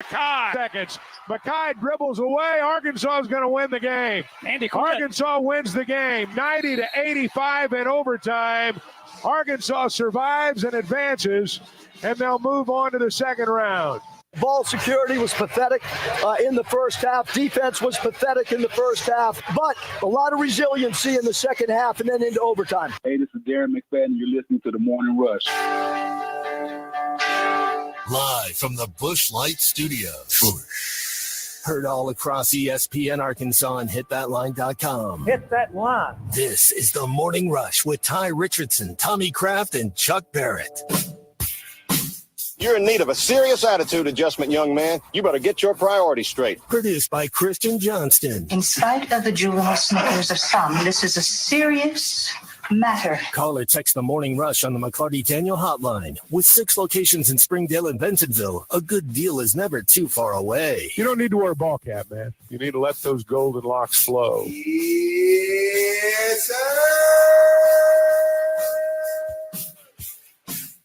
Mackay seconds. Mackay dribbles away. Arkansas is going to win the game. Arkansas wins the game 90-85 in overtime. Arkansas survives and advances, and they'll move on to the second round. Ball security was pathetic in the first half. Defense was pathetic in the first half, but a lot of resiliency in the second half and then into overtime. Hey, this is Darren McFadden. You're listening to The Morning Rush. Live from the Busch Light Studios. Heard all across ESPN Arkansas and hitthatline.com. Hit that line. This is The Morning Rush with Ty Richardson, Tommy Kraft, and Chuck Barrett. You're in need of a serious attitude adjustment, young man. You better get your priorities straight. Produced by Christian Johnston. In spite of the juvenile snickers of some, this is a serious matter. Call or text The Morning Rush on the McCarty Daniel hotline. With 6 locations in Springdale and Bentonville, a good deal is never too far away. You don't need to wear a ball cap, man. You need to let those golden locks flow. Yes, sir.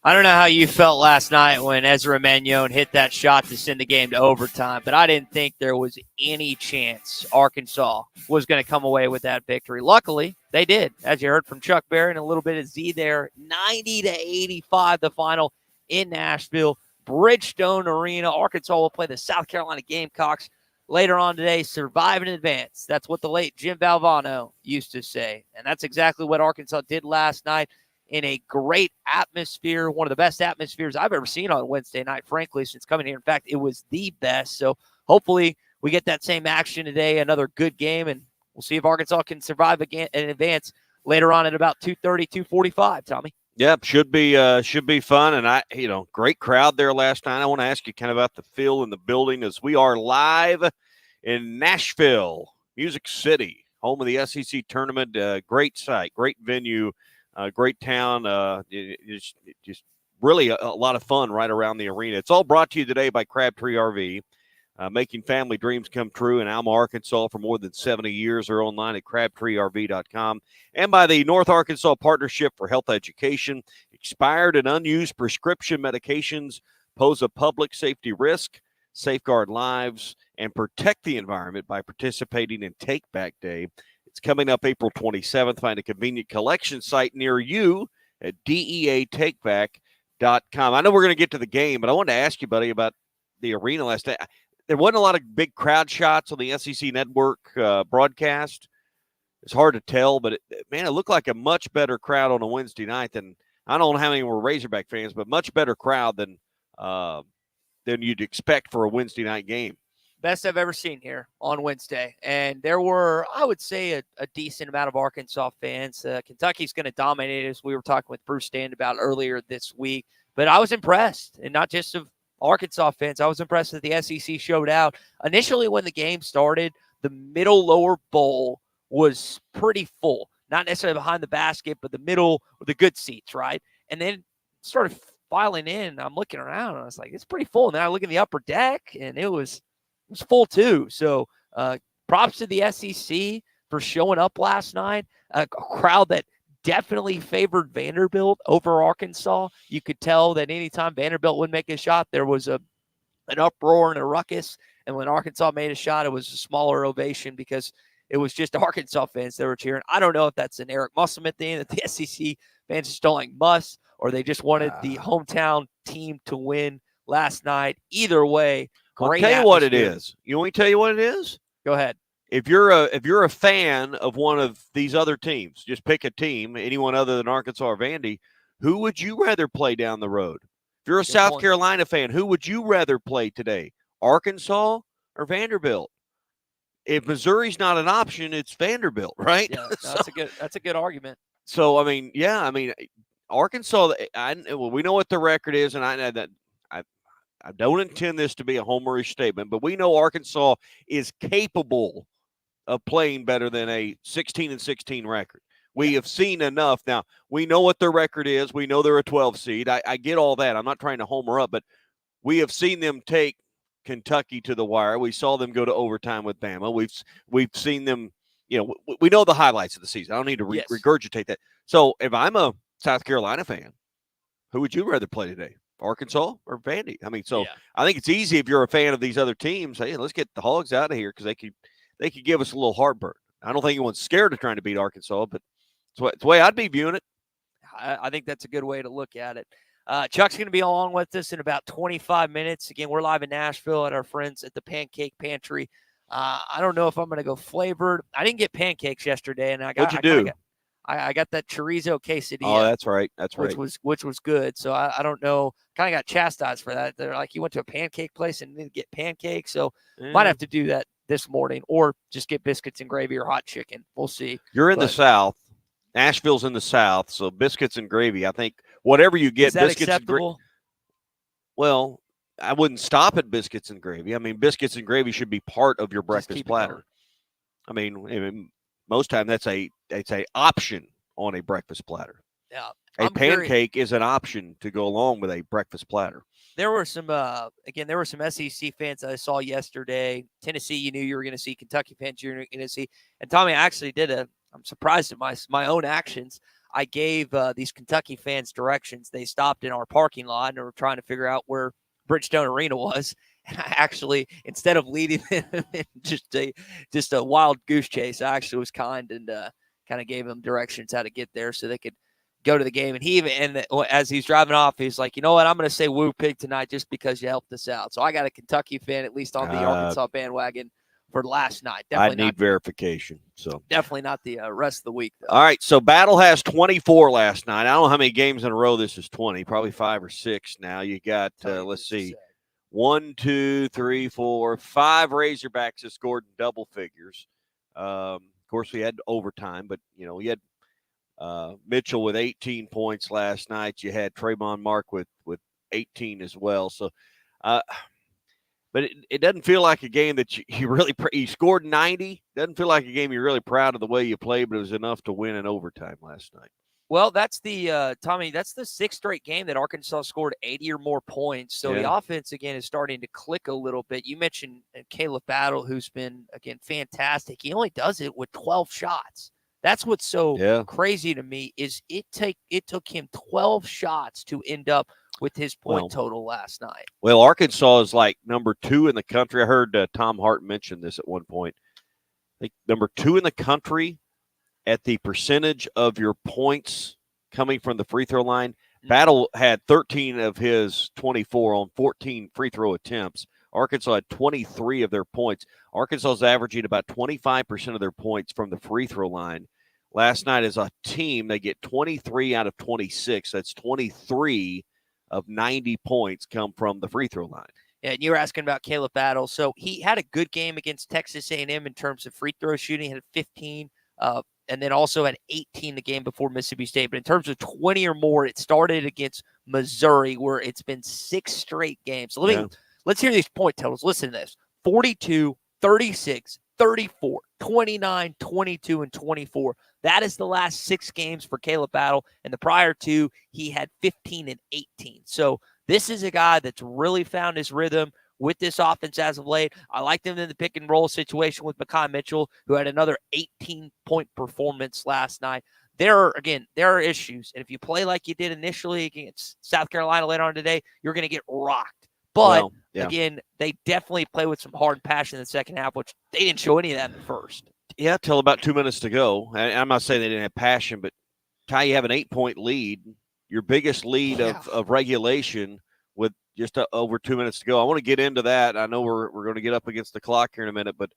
I don't know how you felt last night when Ezra Mannion hit that shot to send the game to overtime, but I didn't think there was any chance Arkansas was going to come away with that victory. Luckily, they did, as you heard from Chuck Barrett and a little bit of Z there. 90-85 the final in Nashville, Bridgestone Arena. Arkansas will play the South Carolina Gamecocks later on today. Survive in advance. That's what the late Jim Valvano used to say, and that's exactly what Arkansas did last night. In a great atmosphere, one of the best atmospheres I've ever seen on Wednesday night, frankly, since coming here. In fact, it was the best. So hopefully we get that same action today, another good game, and we'll see if Arkansas can survive again in advance later on at about 2:30, 2:45, Tommy. Yep, should be fun, and great crowd there last night. I want to ask you kind of about the feel in the building as we are live in Nashville, Music City, home of the SEC tournament. Great site, great venue. Great town, just really a lot of fun right around the arena. It's all brought to you today by Crabtree RV, making family dreams come true in Alma, Arkansas for more than 70 years. They're online at crabtreerv.com, and by the North Arkansas Partnership for Health Education. Expired and unused prescription medications pose a public safety risk. Safeguard lives and protect the environment by participating in Take Back Day. It's coming up April 27th. Find a convenient collection site near you at deatakeback.com. I know we're going to get to the game, but I wanted to ask you, buddy, about the arena last night. There wasn't a lot of big crowd shots on the SEC Network broadcast. It's hard to tell, but, it looked like a much better crowd on a Wednesday night than – I don't know how many were Razorback fans, but much better crowd than you'd expect for a Wednesday night game. Best I've ever seen here on Wednesday. And there were, I would say, a decent amount of Arkansas fans. Kentucky's going to dominate, as we were talking with Bruce Stand about earlier this week. But I was impressed, and not just of Arkansas fans. I was impressed that the SEC showed out. Initially, when the game started, the middle lower bowl was pretty full. Not necessarily behind the basket, but the middle, the good seats, right? And then started filing in. I'm looking around, and I was like, it's pretty full. And then I look in the upper deck, and it was full too. So props to the SEC for showing up last night. A crowd that definitely favored Vanderbilt over Arkansas. You could tell that anytime Vanderbilt would make a shot, there was an uproar and a ruckus. And when Arkansas made a shot, it was a smaller ovation because it was just Arkansas fans that were cheering. I don't know if that's an Eric Musselman thing, that the SEC fans just don't like Muss, or they just wanted the hometown team to win last night. Either way, I'll tell you what it is. You want me to tell you what it is? Go ahead. If you're a fan of one of these other teams, just pick a team, anyone other than Arkansas or Vandy, who would you rather play down the road? If you're a South Carolina fan, who would you rather play today? Arkansas or Vanderbilt? If Missouri's not an option, it's Vanderbilt, right? Yeah, that's a good argument. So Arkansas. We know what the record is, and I don't intend this to be a homerish statement, but we know Arkansas is capable of playing better than a 16-16 record. We have seen enough. Now, we know what their record is. We know they're a 12 seed. I get all that. I'm not trying to homer up, but we have seen them take Kentucky to the wire. We saw them go to overtime with Bama. We've seen them, we know the highlights of the season. I don't need to regurgitate that. So if I'm a South Carolina fan, who would you rather play today? Arkansas or Vandy. I mean, so Yeah. I think it's easy if you're a fan of these other teams. Hey, let's get the Hogs out of here because they could give us a little heartburn. I don't think anyone's scared of trying to beat Arkansas, but it's the way I'd be viewing it. I think that's a good way to look at it. Chuck's going to be along with us in about 25 minutes. Again, we're live in Nashville at our friends at the Pancake Pantry. I don't know if I'm going to go flavored. I didn't get pancakes yesterday, and What'd you do? I got that chorizo quesadilla. Oh, that's right. That's right. Which was good. So I don't know. Kind of got chastised for that. They're like, you went to a pancake place and didn't get pancakes. So might have to do that this morning, or just get biscuits and gravy or hot chicken. We'll see. You're in the South. Nashville's in the South, so biscuits and gravy. I think whatever you get, is that biscuits acceptable? and well, I wouldn't stop at biscuits and gravy. I mean, biscuits and gravy should be part of your breakfast platter. I mean, most time it's a option on a breakfast platter. Yeah, a pancake is an option to go along with a breakfast platter. There were some SEC fans that I saw yesterday. Tennessee, you knew you were going to see. Kentucky fans, you're going to see. And Tommy, I actually I'm surprised at my own actions. I gave these Kentucky fans directions. They stopped in our parking lot and were trying to figure out where Bridgestone Arena was. And I actually, instead of leading them in just a wild goose chase, I actually was kind and kind of gave them directions how to get there so they could go to the game. And as he's driving off, he's like, you know what? I'm going to say woo pig tonight just because you helped us out. So I got a Kentucky fan at least on the Arkansas bandwagon for last night. Definitely I need verification. So definitely not the rest of the week, though. All right. So Battle has 24 last night. I don't know how many games in a row this is 20, probably 5 or 6 now. You got, let's see, 1, 2, 3, 4, 5 Razorbacks have scored in double figures. Of course, we had overtime, but, we had Mitchell with 18 points last night. You had Trayvon Mark with 18 as well. So, but it doesn't feel like a game that you really you scored 90. Doesn't feel like a game you're really proud of the way you played, but it was enough to win in overtime last night. Well, that's the Tommy. That's the 6th straight game that Arkansas scored 80 or more points. So the offense again is starting to click a little bit. You mentioned Caleb Battle, who's been again fantastic. He only does it with 12 shots. That's what's so crazy to me is it took him 12 shots to end up with his point total last night. Well, Arkansas is like number 2 in the country. I heard Tom Hart mention this at one point. I think number 2 in the country at the percentage of your points coming from the free throw line. Mm-hmm. Battle had 13 of his 24 on 14 free throw attempts. Arkansas had 23 of their points. Arkansas is averaging about 25% of their points from the free throw line. Last night as a team, they get 23 out of 26. That's 23 of 90 points come from the free throw line. Yeah, and you were asking about Caleb Battle. So he had a good game against Texas A&M in terms of free throw shooting. He had 15, and then also had 18 the game before Mississippi State. But in terms of 20 or more, it started against Missouri, where it's been 6 straight games. So let's hear these point totals. Listen to this: 42, 36, 34, 29, 22, and 24. That is the last 6 games for Caleb Battle. And the prior 2, he had 15 and 18. So this is a guy that's really found his rhythm with this offense as of late. I liked him in the pick and roll situation with Makai Mitchell, who had another 18-point performance last night. There are issues. And if you play like you did initially against South Carolina later on today, you're going to get rocked. But, again, they definitely play with some hard passion in the second half, which they didn't show any of that in the first. Yeah, till about 2 minutes to go. I'm not saying they didn't have passion, but, Ty, you have an 8-point lead, your biggest lead of regulation with just over 2 minutes to go. I want to get into that. I know we're going to get up against the clock here in a minute, but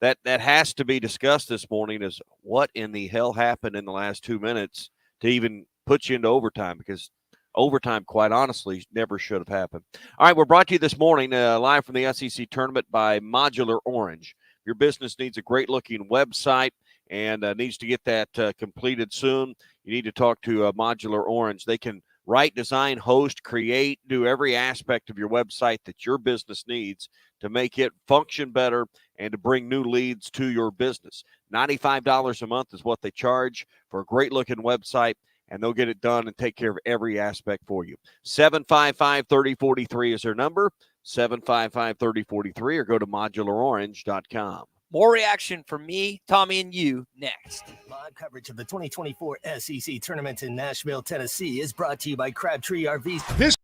that has to be discussed this morning is what in the hell happened in the last 2 minutes to even put you into overtime, because overtime, quite honestly, never should have happened. All right, we're brought to you this morning live from the SEC tournament by Modular Orange. Your business needs a great-looking website and needs to get that completed soon. You need to talk to Modular Orange. They can write, design, host, create, do every aspect of your website that your business needs to make it function better and to bring new leads to your business. $95 a month is what they charge for a great-looking website, and they'll get it done and take care of every aspect for you. 755-3043 is their number, 755-3043, or go to modularorange.com. More reaction from me, Tommy, and you next. Live coverage of the 2024 SEC Tournament in Nashville, Tennessee is brought to you by Crabtree RVs.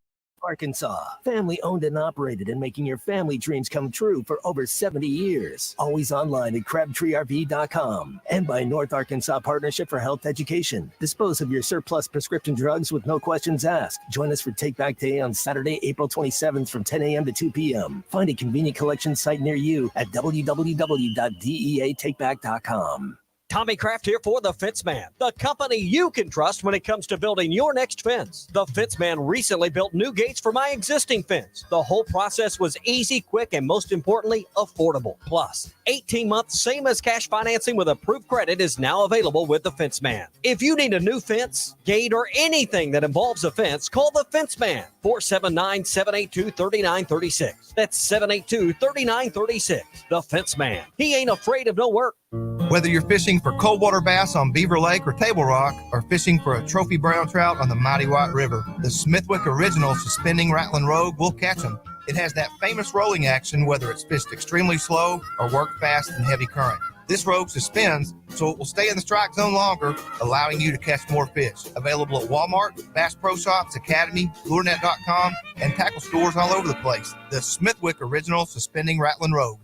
Arkansas, family owned and operated and making your family dreams come true for over 70 years. Always online at crabtreerv.com and by North Arkansas Partnership for Health Education. Dispose of your surplus prescription drugs with no questions asked. Join us for Take Back Day on Saturday, April 27th from 10 a.m. to 2 p.m. Find a convenient collection site near you at www.deatakeback.com. Tommy Kraft here for The Fence Man, the company you can trust when it comes to building your next fence. The Fence Man recently built new gates for my existing fence. The whole process was easy, quick, and most importantly, affordable. Plus, 18 months, same as cash financing with approved credit is now available with The Fence Man. If you need a new fence, gate, or anything that involves a fence, call The Fence Man, 479-782-3936. That's 782-3936. The Fence Man. He ain't afraid of no work. Whether you're fishing for cold water bass on Beaver Lake or Table Rock, or fishing for a trophy brown trout on the mighty White River, the Smithwick Original Suspending Rattling Rogue will catch them. It has that famous rolling action whether it's fished extremely slow or worked fast in heavy current. This rogue suspends, so it will stay in the strike zone longer, allowing you to catch more fish. Available at Walmart, Bass Pro Shops, Academy, LureNet.com, and tackle stores all over the place. The Smithwick Original Suspending Rattling Rogue.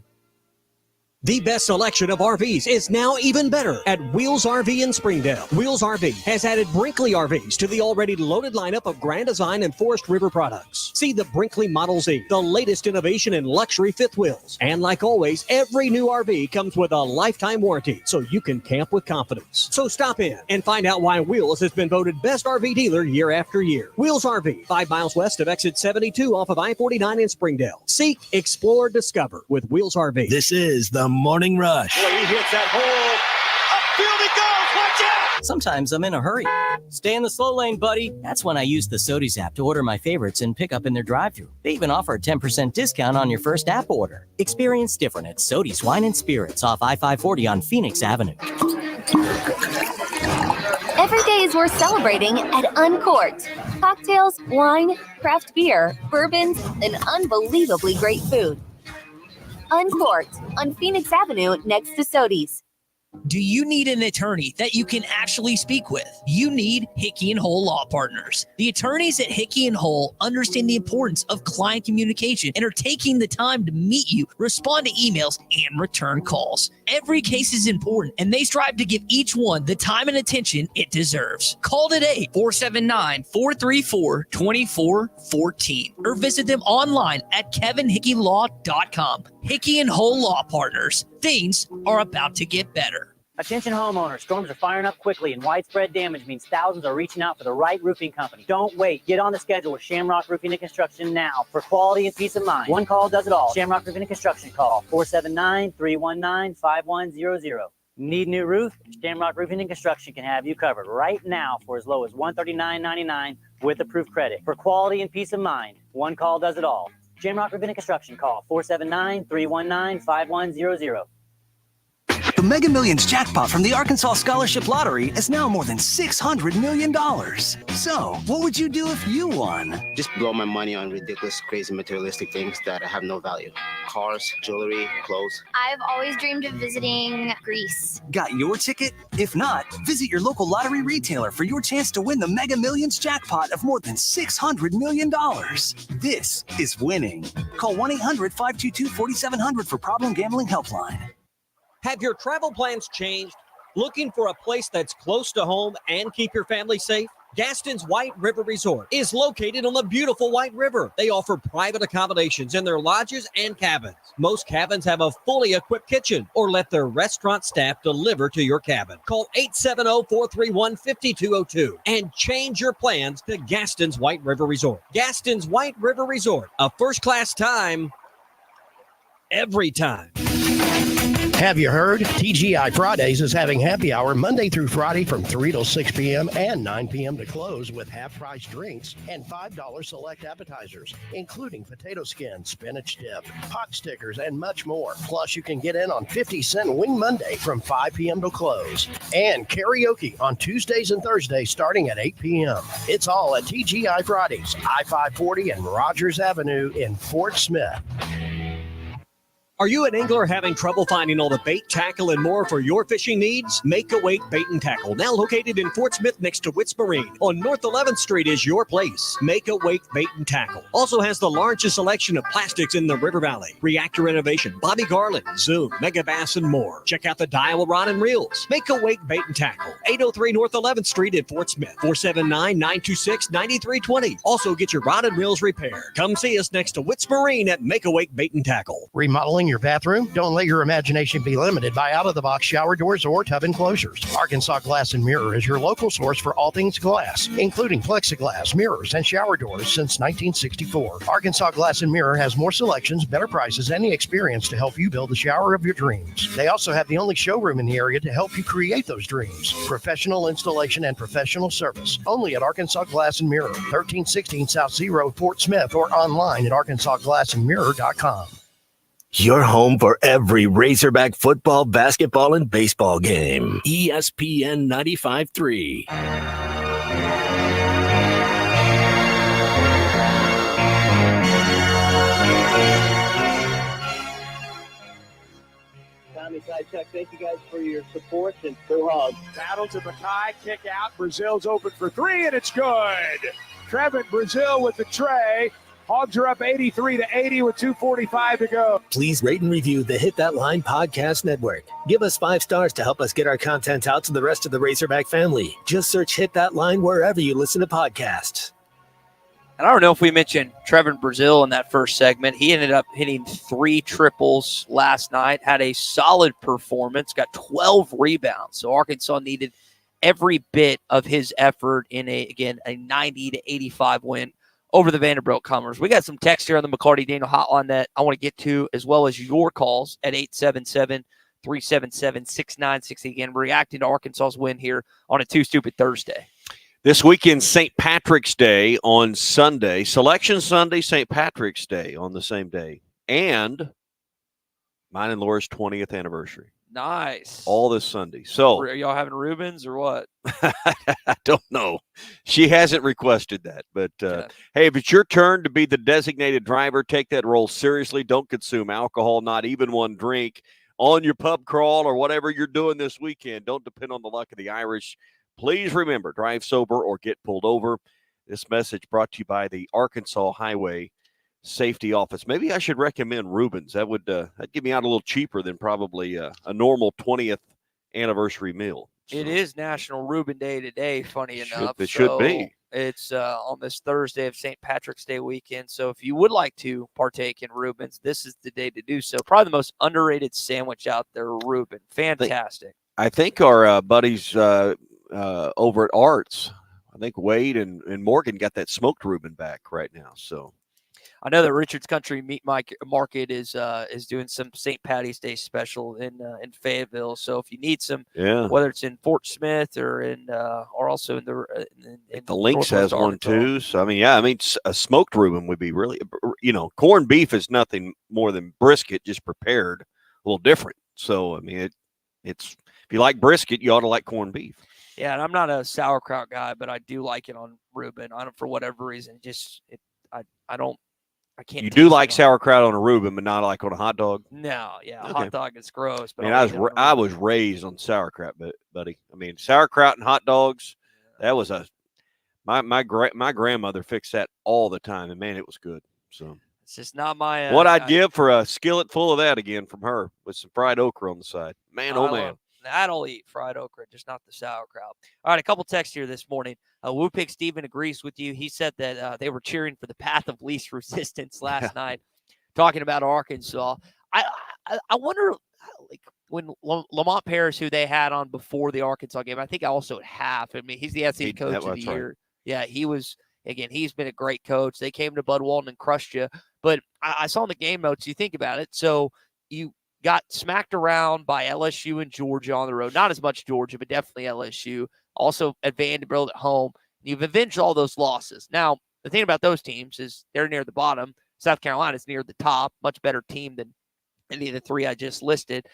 The best selection of RVs is now even better at Wheels RV in Springdale. Wheels RV has added Brinkley RVs to the already loaded lineup of Grand Design and Forest River products. See the Brinkley Model Z, the latest innovation in luxury fifth wheels. And like always, every new RV comes with a lifetime warranty, so you can camp with confidence. So stop in and find out why Wheels has been voted best RV dealer year after year. Wheels RV, 5 miles west of exit 72 off of I-49 in Springdale. Seek, explore, discover with Wheels RV. This is the Morning Rush. Boy, he hits that hole. Upfield it goes. Watch out. Sometimes I'm in a hurry. Stay in the slow lane, buddy. That's when I use the Sodies app to order my favorites and pick up in their drive-thru. They even offer a 10% discount on your first app order. Experience different at Sodies Wine and Spirits off I-540 on Phoenix Avenue. Every day is worth celebrating at Uncorked. Cocktails, wine, craft beer, bourbons, and unbelievably great food. Uncorked on Phoenix Avenue next to Sodies. Do you need an attorney that you can actually speak with? You need Hickey & Hull Law Partners. The attorneys at Hickey & Hull understand the importance of client communication and are taking the time to meet you, respond to emails, and return calls. Every case is important, and they strive to give each one the time and attention it deserves. Call today, 479-434-2414, or visit them online at kevinhickeylaw.com. Hickey & Hull Law Partners. Things are about to get better. Attention homeowners, storms are firing up quickly and widespread damage means thousands are reaching out for the right roofing company. Don't wait. Get on the schedule with Shamrock Roofing and Construction now for quality and peace of mind. One call does it all. Shamrock Roofing and Construction, call 479-319-5100. Need new roof? Shamrock Roofing and Construction can have you covered right now for as low as $139.99 with approved credit. For quality and peace of mind, one call does it all. Shamrock Roofing and Construction, call 479-319-5100. The Mega Millions jackpot from the Arkansas Scholarship Lottery is now more than $600 million. So, what would you do if you won? Just blow my money on ridiculous, crazy materialistic things that have no value. Cars, jewelry, clothes. I've always dreamed of visiting Greece. Got your ticket? If not, visit your local lottery retailer for your chance to win the Mega Millions jackpot of more than $600 million. This is winning. Call 1-800-522-4700 for Problem Gambling Helpline. Have your travel plans changed? Looking for a place that's close to home and keep your family safe? Gaston's White River Resort is located on the beautiful White River. They offer private accommodations in their lodges and cabins. Most cabins have a fully equipped kitchen or let their restaurant staff deliver to your cabin. Call 870-431-5202 and change your plans to Gaston's White River Resort. Gaston's White River Resort, a first-class time, every time. Have you heard? TGI Fridays is having happy hour Monday through Friday from 3 till 6 p.m. and 9 p.m. to close with half-price drinks and $5 select appetizers, including potato skins, spinach dip, pot stickers, and much more. Plus, you can get in on 50-cent Wing Monday from 5 p.m. to close. And karaoke on Tuesdays and Thursdays starting at 8 p.m. It's all at TGI Fridays, I-540 and Rogers Avenue in Fort Smith. Are you an angler having trouble finding all the bait, tackle, and more for your fishing needs? Make a Wake Bait and Tackle, now located in Fort Smith next to Witts Marine on North 11th Street, is your place. Make a Wake Bait and Tackle also has the largest selection of plastics in the River Valley. Reactor Innovation, Bobby Garland, Zoom, Mega Bass, and more. Check out the Dial Rod and Reels. Make a Wake Bait and Tackle, 803 North 11th Street in Fort Smith, 479-926-9320. Also get your rod and reels repaired. Come see us next to Witts Marine at Make a Wake Bait and Tackle. Remodeling your bathroom? Don't let your imagination be limited by out-of-the-box shower doors or tub enclosures. Arkansas Glass and Mirror is your local source for all things glass, including plexiglass, mirrors, and shower doors since 1964. Arkansas Glass and Mirror has more selections, better prices, and the experience to help you build the shower of your dreams. They also have the only showroom in the area to help you create those dreams. Professional installation and professional service. Only at Arkansas Glass and Mirror, 1316 South Zero, Fort Smith, or online at arkansasglassandmirror.com. Your home for every Razorback football, basketball, and baseball game. ESPN 95.3. Tommy Kajak, thank you guys for your support, and go Hogs. Battle to Mackay, kick out. Brazil's open for three, and it's good. Trevin Brazil with the tray. Hogs are up 83-80 with 2:45 to go. Please rate and review the Hit That Line Podcast Network. Give us 5 stars to help us get our content out to the rest of the Razorback family. Just search Hit That Line wherever you listen to podcasts. And I don't know if we mentioned Trevin Brazil in that first segment. He ended up hitting 3 triples last night, had a solid performance, got 12 rebounds. So Arkansas needed every bit of his effort in a 90-85 win over the Vanderbilt Comers. We got some text here on the McCarty Daniel hotline that I want to get to, as well as your calls at 877-377-6960. Again, reacting to Arkansas's win here on a Too Stupid Thursday. This weekend, St. Patrick's Day on Sunday. Selection Sunday, St. Patrick's Day on the same day. And mine and Laura's 20th anniversary. Nice. All this Sunday. So are y'all having Rubens or what? I don't know. She hasn't requested that. But, hey, if it's your turn to be the designated driver, take that role seriously. Don't consume alcohol, not even one drink, on your pub crawl or whatever you're doing this weekend. Don't depend on the luck of the Irish. Please remember, drive sober or get pulled over. This message brought to you by the Arkansas Highway Safety Office. Maybe I should recommend Rubens. That would that'd give me out a little cheaper than probably a normal 20th anniversary meal. So, it is National Reuben Day today, funny enough. It should be. It's on this Thursday of St. Patrick's Day weekend. So if you would like to partake in Reuben's, this is the day to do so. Probably the most underrated sandwich out there, Reuben. Fantastic. I think our buddies over at Arts, I think Wade and Morgan got that smoked Reuben back right now. So I know that Richard's Country Meat Market is doing some St. Patty's Day special in Fayetteville. So if you need some, whether it's in Fort Smith or or also in the Lynx has one too. So I mean, a smoked Reuben would be really, corned beef is nothing more than brisket just prepared a little different. So I mean, it's if you like brisket, you ought to like corned beef. Yeah, and I'm not a sauerkraut guy, but I do like it on Reuben. I don't, for whatever reason, I can't. You do like sauerkraut on a Reuben, but not like on a hot dog? No, yeah, Okay. hot dog is gross. But I was raised on sauerkraut, buddy. I mean, sauerkraut and hot dogs. That was my grandmother fixed that all the time, and man, it was good. So it's just not my. What I'd give for a skillet full of that again from her with some fried okra on the side. Man, oh man. I'll eat fried okra, just not the sauerkraut. All right, a couple texts here this morning. Whoopig Steven agrees with you. He said that they were cheering for the path of least resistance last night, talking about Arkansas. I wonder, like, when Lamont Paris, who they had on before the Arkansas game, I think also at half. I mean, he's the SEC coach of the year. Right. Yeah, he was, again, he's been a great coach. They came to Bud Walton and crushed you. But I saw in the game notes, you think about it. So you got smacked around by LSU and Georgia on the road. Not as much Georgia, but definitely LSU. Also at Vanderbilt at home. You've avenged all those losses. Now, the thing about those teams is they're near the bottom. South Carolina's near the top. Much better team than any of the three I just listed.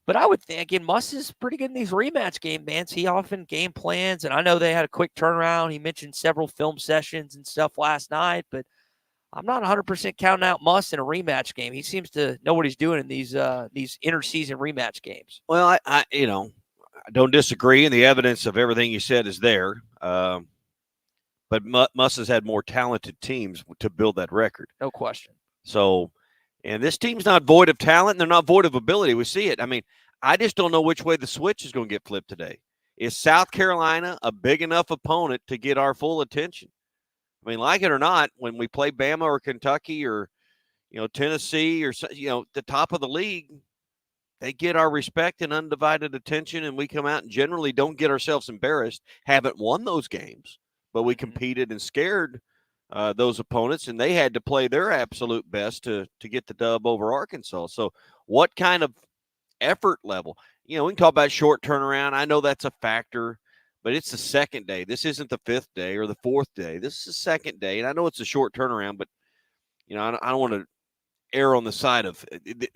But I would think, again, Muss is pretty good in these rematch game, man. He often game plans, and I know they had a quick turnaround. He mentioned several film sessions and stuff last night, but I'm not 100% counting out Muss in a rematch game. He seems to know what he's doing in these interseason rematch games. Well, I don't disagree, and the evidence of everything you said is there. But Muss has had more talented teams to build that record. No question. So, and this team's not void of talent, and they're not void of ability. We see it. I mean, I just don't know which way the switch is going to get flipped today. Is South Carolina a big enough opponent to get our full attention? I mean, like it or not, when we play Bama or Kentucky or, Tennessee or, the top of the league, they get our respect and undivided attention, and we come out and generally don't get ourselves embarrassed. Haven't won those games, but we competed and scared those opponents, and they had to play their absolute best to get the dub over Arkansas. So what kind of effort level? We can talk about short turnaround. I know that's a factor. But it's the second day. This isn't the fifth day or the fourth day. This is the second day. And I know it's a short turnaround, but, I don't want to err on the side of,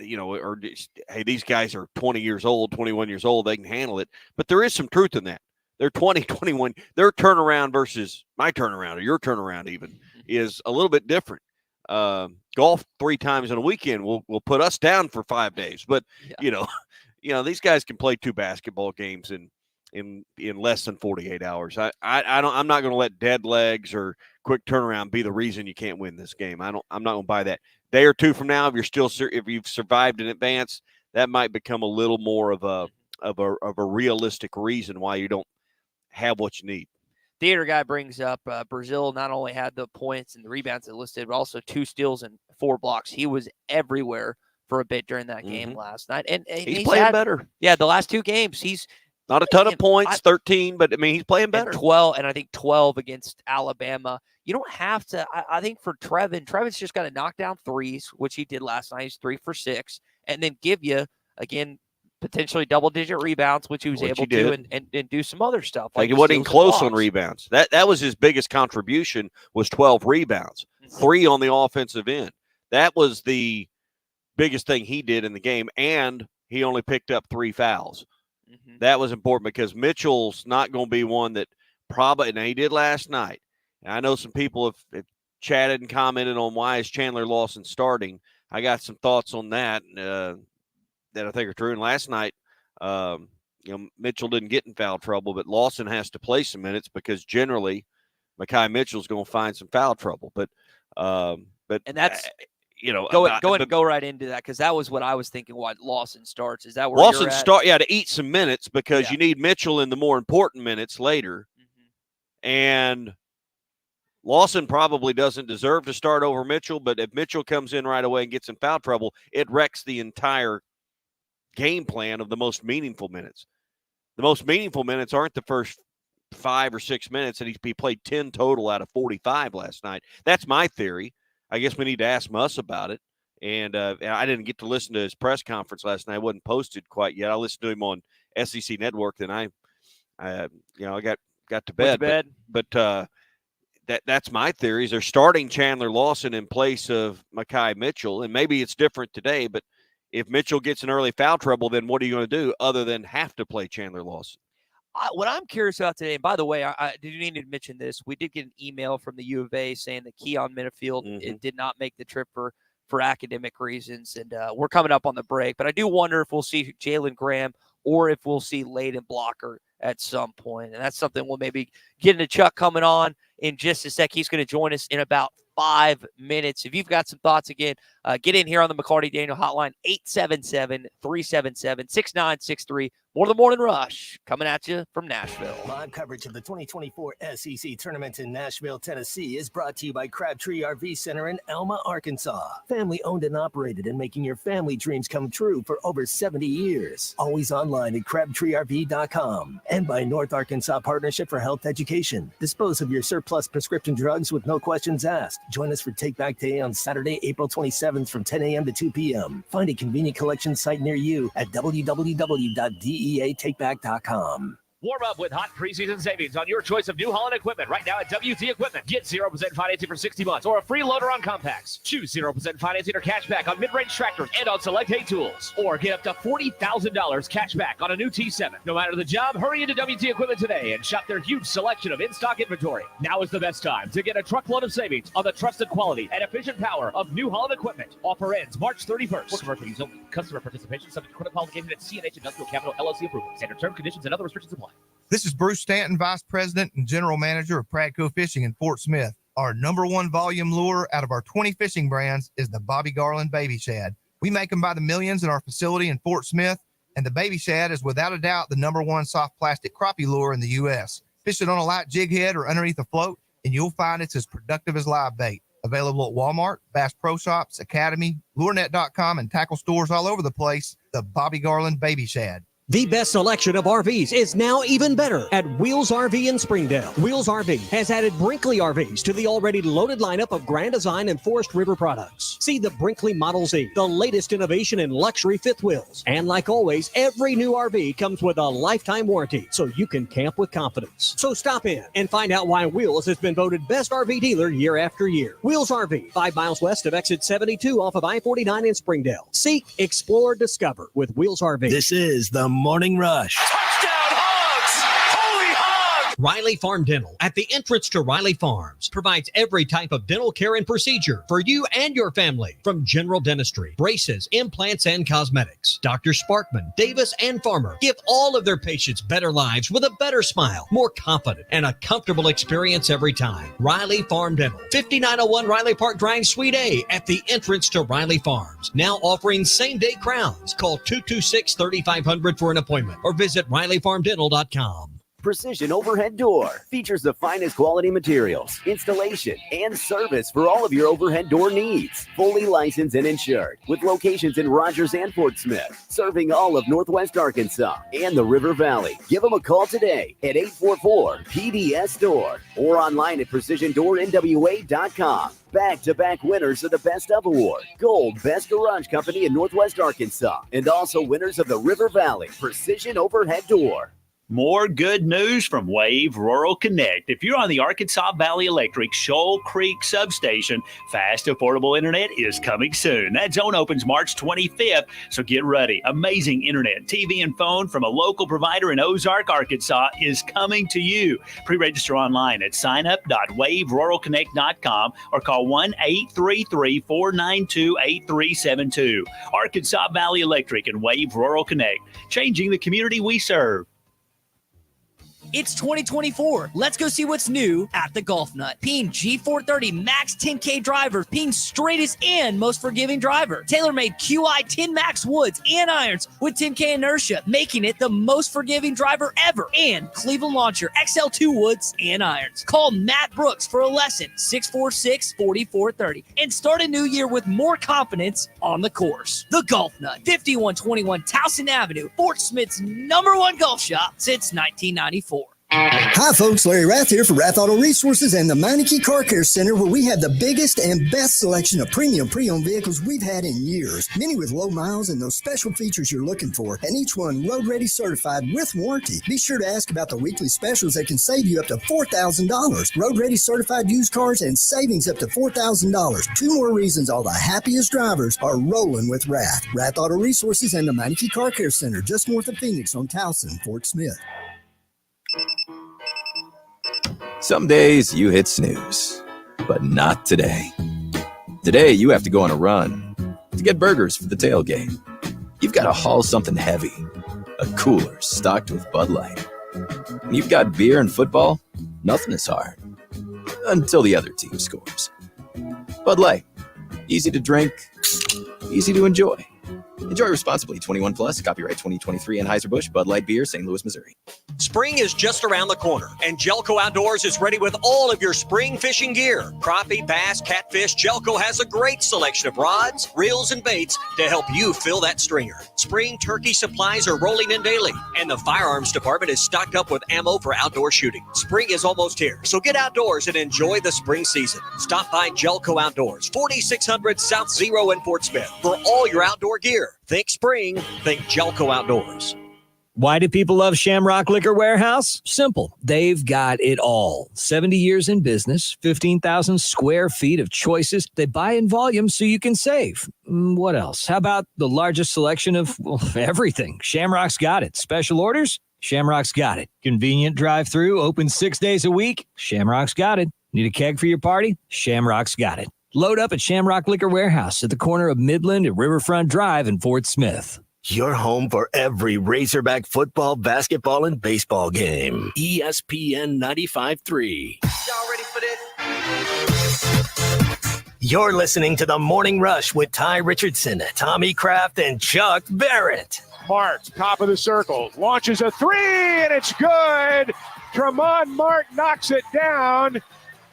or just, hey, these guys are 20 years old, 21 years old. They can handle it. But there is some truth in that. They're 20, 21. Their turnaround versus my turnaround or your turnaround even is a little bit different. Golf 3 times in a weekend will put us down for 5 days. But, these guys can play 2 basketball games in less than 48 hours. I'm not going to let dead legs or quick turnaround be the reason you can't win this game. I'm not going to buy that. Day or two from now, if you've survived in advance, that might become a little more of a realistic reason why you don't have what you need. Theater guy brings up Brazil not only had the points and the rebounds that listed, but also 2 steals and 4 blocks. He was everywhere for a bit during that game last night, and he's playing better. Yeah, the last 2 games he's. Not a ton of points, 13, but, he's playing better. 12, and I think 12 against Alabama. You don't have to – I think for Trevin's just got to knock down threes, which he did last night. He's 3 for 6, and then give you, again, potentially double-digit rebounds, which he was able to, and do some other stuff. Like he wasn't close on rebounds. That was his biggest contribution was 12 rebounds, 3 on the offensive end. That was the biggest thing he did in the game, and he only picked up 3 fouls. That was important because Mitchell's not going to be one that probably – and he did last night. And I know some people have chatted and commented on why is Chandler Lawson starting. I got some thoughts on that that I think are true. And last night, Mitchell didn't get in foul trouble, but Lawson has to play some minutes because generally Mekhi Mitchell's going to find some foul trouble. But and that's – go right into that because that was what I was thinking. Why Lawson starts? Is that where Lawson you're at? to eat some minutes because you need Mitchell in the more important minutes later, and Lawson probably doesn't deserve to start over Mitchell. But if Mitchell comes in right away and gets in foul trouble, it wrecks the entire game plan of the most meaningful minutes. The most meaningful minutes aren't the first 5 or 6 minutes, and he played 10 total out of 45 last night. That's my theory. I guess we need to ask Muss about it. And I didn't get to listen to his press conference last night. It wasn't posted quite yet. I listened to him on SEC Network. Then I got to bed. But that's my theory. Is they're starting Chandler Lawson in place of Mekhi Mitchell. And maybe it's different today. But if Mitchell gets in early foul trouble, then what are you going to do other than have to play Chandler Lawson? What I'm curious about today, and by the way, I did need to mention this. We did get an email from the U of A saying that Keon Minifield did not make the trip for academic reasons, and we're coming up on the break. But I do wonder if we'll see Jalen Graham or if we'll see Layden Blocker at some point, and that's something we'll maybe get into Chuck coming on in just a sec. He's going to join us in about 5 minutes. If you've got some thoughts, again, get in here on the McCarty Daniel hotline, 877-377-6963. More of the Morning Rush coming at you from Nashville. Live coverage of the 2024 SEC Tournament in Nashville, Tennessee is brought to you by Crabtree RV Center in Elma, Arkansas. Family owned and operated and making your family dreams come true for over 70 years. Always online at crabtreerv.com. And by North Arkansas Partnership for Health Education. Dispose of your surplus prescription drugs with no questions asked. Join us for Take Back Day on Saturday, April 27th from 10 a.m. to 2 p.m. Find a convenient collection site near you at www.deatakeback.com. Warm up with hot preseason savings on your choice of New Holland equipment right now at WT Equipment. Get 0% financing for 60 months or a free loader on compacts. Choose 0% financing or cash back on mid-range tractors and on select hay tools. Or get up to $40,000 cash back on a new T7. No matter the job, hurry into WT Equipment today and shop their huge selection of in-stock inventory. Now is the best time to get a truckload of savings on the trusted quality and efficient power of New Holland equipment. Offer ends March 31st. For commercial use only. Customer participation subject to credit qualification at CNH Industrial Capital LLC approval. Standard term conditions and other restrictions apply. This is Bruce Stanton, Vice President and General Manager of Pradco Fishing in Fort Smith. Our number one volume lure out of our 20 fishing brands is the Bobby Garland Baby Shad. We make them by the millions in our facility in Fort Smith, and the Baby Shad is without a doubt the number one soft plastic crappie lure in the U.S. Fish it on a light jig head or underneath a float, and you'll find it's as productive as live bait. Available at Walmart, Bass Pro Shops, Academy, LureNet.com, and tackle stores all over the place. The Bobby Garland Baby Shad. The best selection of RVs is now even better at Wheels RV in Springdale. Wheels RV has added Brinkley RVs to the already loaded lineup of Grand Design and Forest River products. See the Brinkley Model Z, the latest innovation in luxury fifth wheels. And like always, every new RV comes with a lifetime warranty, so you can camp with confidence. So stop in and find out why Wheels has been voted best RV dealer year after year. Wheels RV, 5 miles west of exit 72 off of I-49 in Springdale. Seek, explore, discover with Wheels RV. This is the Morning Rush. Riley Farm Dental at the entrance to Riley Farms provides every type of dental care and procedure for you and your family, from general dentistry, braces, implants, and cosmetics. Dr. Sparkman, Davis, and Farmer give all of their patients better lives with a better smile, more confident, and a comfortable experience every time. Riley Farm Dental, 5901 Riley Park Drive, Suite A, at the entrance to Riley Farms. Now offering same-day crowns. Call 226-3500 for an appointment or visit RileyFarmDental.com. Precision Overhead Door features the finest quality materials, installation, and service for all of your overhead door needs. Fully licensed and insured, with locations in Rogers and Fort Smith, serving all of Northwest Arkansas and the River Valley. Give them a call today at 844-PDS-DOOR or online at PrecisionDoorNWA.com. Back-to-back winners of the Best of Award, Gold Best Garage Company in Northwest Arkansas, and also winners of the River Valley Precision Overhead Door. More good news from Wave Rural Connect. If you're on the Arkansas Valley Electric Shoal Creek substation, fast, affordable internet is coming soon. That zone opens March 25th, so get ready. Amazing internet, TV, and phone from a local provider in Ozark, Arkansas is coming to you. Pre-register online at signup.waveruralconnect.com or call 1-833-492-8372. Arkansas Valley Electric and Wave Rural Connect, changing the community we serve. It's 2024. Let's go see what's new at the Golf Nut. Ping G430 Max 10K driver. Ping straightest and most forgiving driver. TaylorMade QI 10 Max woods and irons with 10K inertia, making it the most forgiving driver ever. And Cleveland Launcher XL2 woods and irons. Call Matt Brooks for a lesson, 646-4430. And start a new year with more confidence on the course. The Golf Nut, 5121 Towson Avenue, Fort Smith's #1 golf shop since 1994. Hi folks, Larry Rath here for Rath Auto Resources and the Meineke Car Care Center, where we have the biggest and best selection of premium pre-owned vehicles we've had in years. Many with low miles and those special features you're looking for, and each one road ready certified with warranty. Be sure to ask about the weekly specials that can save you up to $4,000. Road ready certified used cars and savings up to $4,000. 2 more reasons all the happiest drivers are rolling with Rath. Rath Auto Resources and the Meineke Car Care Center, just north of Phoenix on Towson, Fort Smith. Some days you hit snooze, but not today. Today you have to go on a run to get burgers for the tailgate. You've got to haul something heavy, a cooler stocked with Bud Light. When you've got beer and football, nothing is hard, until the other team scores. Bud Light, easy to drink, easy to enjoy. Enjoy responsibly. 21 plus. Copyright 2023 Anheuser-Busch Bud Light Beer, St. Louis, Missouri. Spring is just around the corner, and Jelco Outdoors is ready with all of your spring fishing gear. Crappie, bass, catfish, Jelco has a great selection of rods, reels, and baits to help you fill that stringer. Spring turkey supplies are rolling in daily, and the firearms department is stocked up with ammo for outdoor shooting. Spring is almost here, so get outdoors and enjoy the spring season. Stop by Jelco Outdoors, 4600 South Zero in Fort Smith, for all your outdoor gear. Think spring, think Jelco Outdoors. Why do people love Shamrock Liquor Warehouse? Simple. They've got it all. 70 years in business, 15,000 square feet of choices. They buy in volume so you can save. What else? How about the largest selection of everything? Shamrock's got it. Special orders? Shamrock's got it. Convenient drive-through, open 6 days a week? Shamrock's got it. Need a keg for your party? Shamrock's got it. Load up at Shamrock Liquor Warehouse at the corner of Midland and Riverfront Drive in Fort Smith. Your home for every Razorback football, basketball, and baseball game. ESPN 95.3. Y'all ready for this? You're listening to The Morning Rush with Ty Richardson, Tommy Kraft, and Chuck Barrett. Mark, top of the circle, launches a three, and it's good. Tremont Mark knocks it down,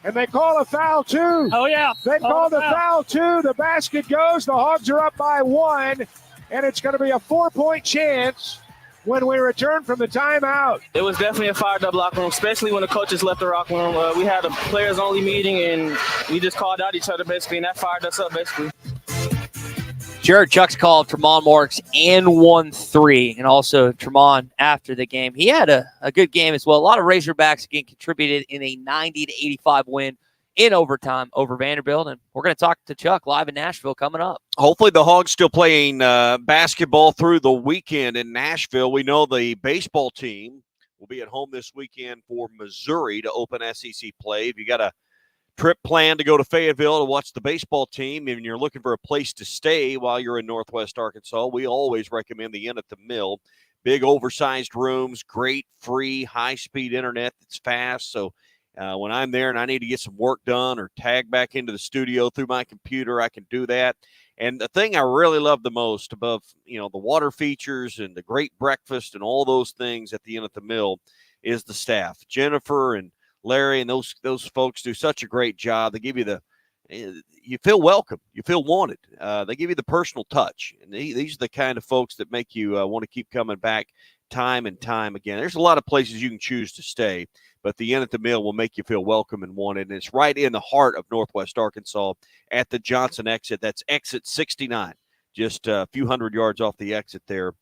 and they call a foul, too. Oh, yeah. They call the foul, too. The basket goes. The Hogs are up by 1. And it's going to be a 4-point chance when we return from the timeout. It was definitely a fired up locker room, especially when the coaches left the locker room. We had a players-only meeting, and we just called out each other, basically, and that fired us up, basically. Jared Chuck's called Tremont Marks and 1-3, and also Tremont after the game. He had a good game as well. A lot of Razorbacks, again, contributed in a 90-85 win in overtime over Vanderbilt, and we're going to talk to Chuck live in Nashville coming up. Hopefully the Hogs still playing basketball through the weekend in Nashville. We know the baseball team will be at home this weekend for Missouri to open SEC play. If you got a trip planned to go to Fayetteville to watch the baseball team and you're looking for a place to stay while you're in Northwest Arkansas, we always recommend the Inn at the Mill. Big oversized rooms, great free high-speed internet that's fast, so when I'm there and I need to get some work done or tag back into the studio through my computer, I can do that. And the thing I really love the most above, the water features and the great breakfast and all those things at the Inn at the Mill is the staff. Jennifer and Larry and those folks do such a great job. They give you you feel welcome. You feel wanted. They give you the personal touch. And these are the kind of folks that make you want to keep coming back time and time again. There's a lot of places you can choose to stay, but the Inn at the Mill will make you feel welcome and wanted. And it's right in the heart of Northwest Arkansas at the Johnson exit. That's exit 69, just a few hundred yards off the exit there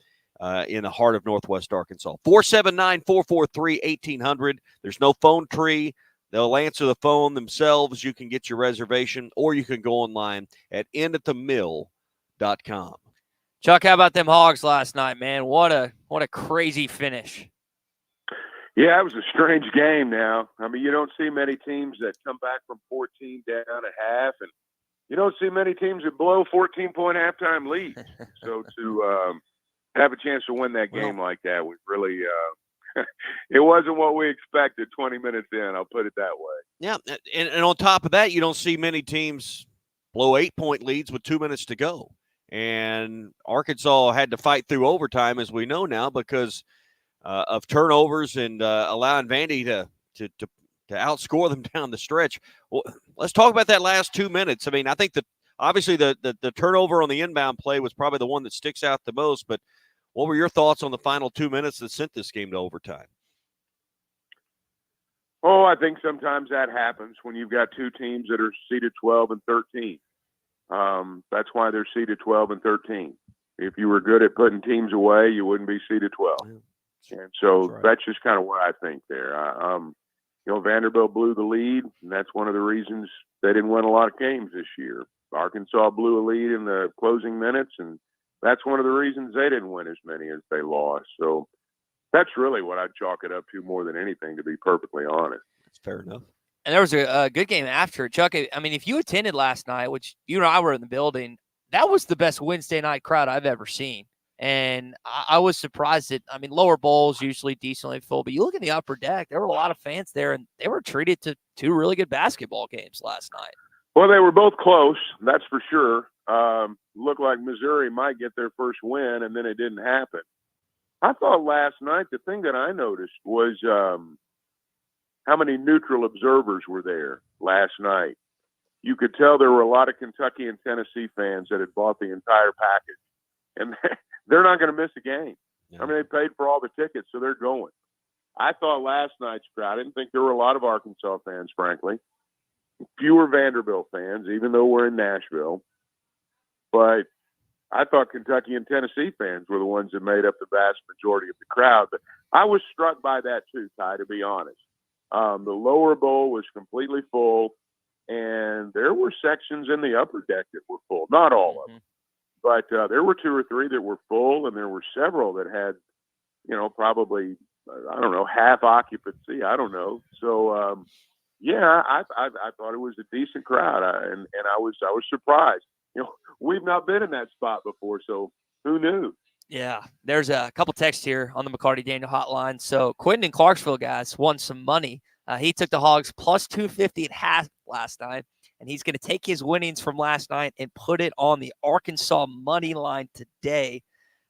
in the heart of Northwest Arkansas. 479-443-1800. There's no phone tree. They'll answer the phone themselves. You can get your reservation, or you can go online at innatthemill.com. Chuck, how about them Hogs last night, man? What a crazy finish. Yeah, it was a strange game now. I mean, you don't see many teams that come back from 14 down at half, and you don't see many teams that blow 14-point halftime leads. So to have a chance to win that game like that was really it wasn't what we expected 20 minutes in, I'll put it that way. Yeah, and on top of that, you don't see many teams blow 8-point leads with 2 minutes to go. And Arkansas had to fight through overtime, as we know now, because of turnovers and allowing Vandy to outscore them down the stretch. Well, let's talk about that last 2 minutes. I mean, I think that obviously the turnover on the inbound play was probably the one that sticks out the most, but what were your thoughts on the final 2 minutes that sent this game to overtime? Oh, I think sometimes that happens when you've got two teams that are seeded 12 and 13. That's why they're seeded 12 and 13. If you were good at putting teams away, you wouldn't be seeded 12. And so that's just kind of what I think there. Vanderbilt blew the lead, and that's one of the reasons they didn't win a lot of games this year. Arkansas blew a lead in the closing minutes, and that's one of the reasons they didn't win as many as they lost. So that's really what I'd chalk it up to more than anything, to be perfectly honest. That's fair enough. And there was a good game after. Chuck, I mean, if you attended last night, which you and I were in the building, that was the best Wednesday night crowd I've ever seen. And I was surprised that, I mean, lower bowls usually decently full, but you look at the upper deck, there were a lot of fans there, and they were treated to two really good basketball games last night. Well, they were both close, that's for sure. Looked like Missouri might get their first win, and then it didn't happen. I thought last night the thing that I noticed was how many neutral observers were there last night. You could tell there were a lot of Kentucky and Tennessee fans that had bought the entire package, and they're not going to miss a game. Yeah. I mean, they paid for all the tickets, so they're going. I thought last night's crowd, I didn't think there were a lot of Arkansas fans, frankly. Fewer Vanderbilt fans, even though we're in Nashville. But I thought Kentucky and Tennessee fans were the ones that made up the vast majority of the crowd. But I was struck by that too, Ty, to be honest. The lower bowl was completely full, and there were sections in the upper deck that were full. Not all of them, but there were 2 or 3 that were full, and there were several that had, probably, I don't know, half occupancy. I don't know. So, yeah, I thought it was a decent crowd, and I was surprised. We've not been in that spot before, so who knew? Yeah, there's a couple texts here on the McCarty Daniel hotline. So Quentin in Clarksville, guys, won some money. He took the Hogs plus 250 at half last night, and he's going to take his winnings from last night and put it on the Arkansas money line today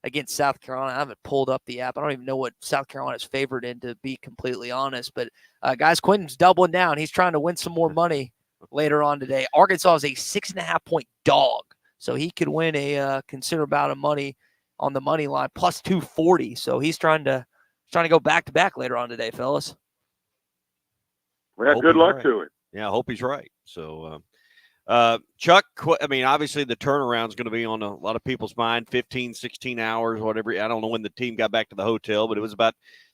against South Carolina. I haven't pulled up the app. I don't even know what South Carolina's favored in, to be completely honest. But, guys, Quentin's doubling down. He's trying to win some more money later on today. Arkansas is a 6.5-point dog, so he could win a considerable amount of money on the money line, plus 240. So he's trying to go back-to-back later on today, fellas. Well, good luck to it. Yeah, I hope he's right. So, Chuck, I mean, obviously the turnaround is going to be on a lot of people's mind, 15, 16 hours, whatever. I don't know when the team got back to the hotel, but it was about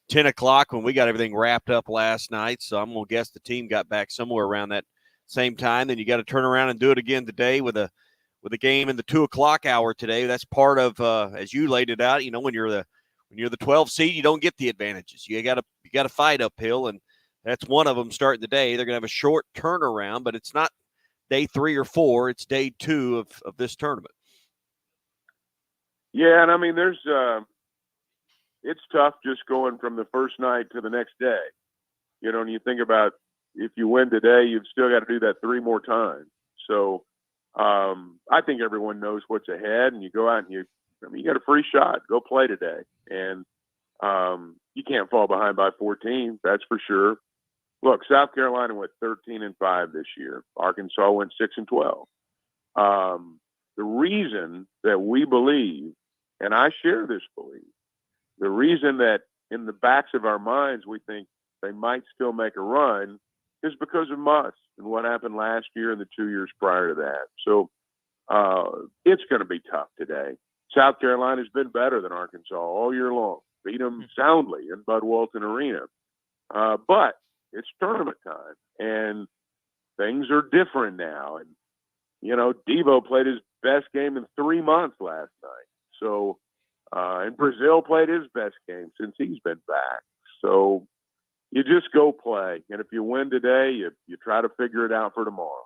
10 o'clock when we got everything wrapped up last night. So I'm going to guess the team got back somewhere around that same time. Then you got to turn around and do it again today with a game in the 2 o'clock hour today. That's part of, as you laid it out, when you're the 12 seed, you don't get the advantages. You got to fight uphill, and that's one of them starting the day. They're going to have a short turnaround, but it's not day 3 or 4. It's day 2 of this tournament. Yeah, and I mean, it's tough just going from the first night to the next day. And you think about, if you win today, you've still got to do that 3 more times. So I think everyone knows what's ahead, and you go out and you got a free shot. Go play today. And you can't fall behind by 14, that's for sure. Look, South Carolina went 13-5 this year. Arkansas went 6-12. The reason that we believe, and I share this belief, the reason that in the backs of our minds we think they might still make a run is because of Muss and what happened last year and the 2 years prior to that. So it's going to be tough today. South Carolina's been better than Arkansas all year long. Beat them soundly in Bud Walton Arena. But it's tournament time, and things are different now. And, Devo played his best game in 3 months last night. So, and Brazil played his best game since he's been back. So you just go play. And if you win today, you try to figure it out for tomorrow.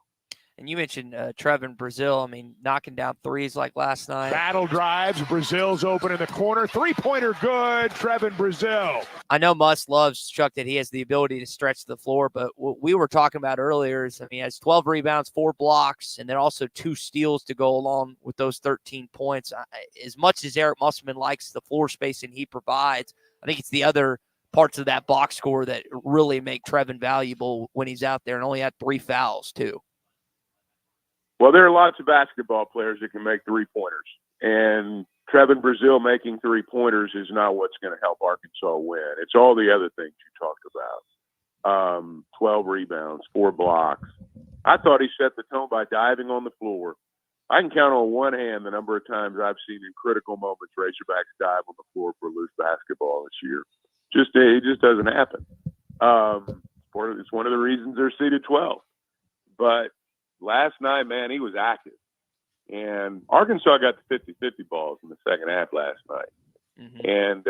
And you mentioned Trevin Brazil. I mean, knocking down threes like last night. Battle drives. Brazil's open in the corner. 3-pointer good. Trevin Brazil. I know Muss loves, Chuck, that he has the ability to stretch the floor, but what we were talking about earlier is, he has 12 rebounds, 4 blocks, and then also 2 steals to go along with those 13 points. As much as Eric Musselman likes the floor spacing he provides, I think it's the other parts of that box score that really make Trevin valuable when he's out there, and only had 3 fouls, too. Well, there are lots of basketball players that can make 3-pointers, and Trevin Brazil making 3-pointers is not what's going to help Arkansas win. It's all the other things you talked about. 12 rebounds, 4 blocks. I thought he set the tone by diving on the floor. I can count on one hand the number of times I've seen in critical moments Razorbacks dive on the floor for loose basketball this year. It just doesn't happen. It's one of the reasons they're seeded 12. But last night, man, he was active. And Arkansas got the 50-50 balls in the second half last night. And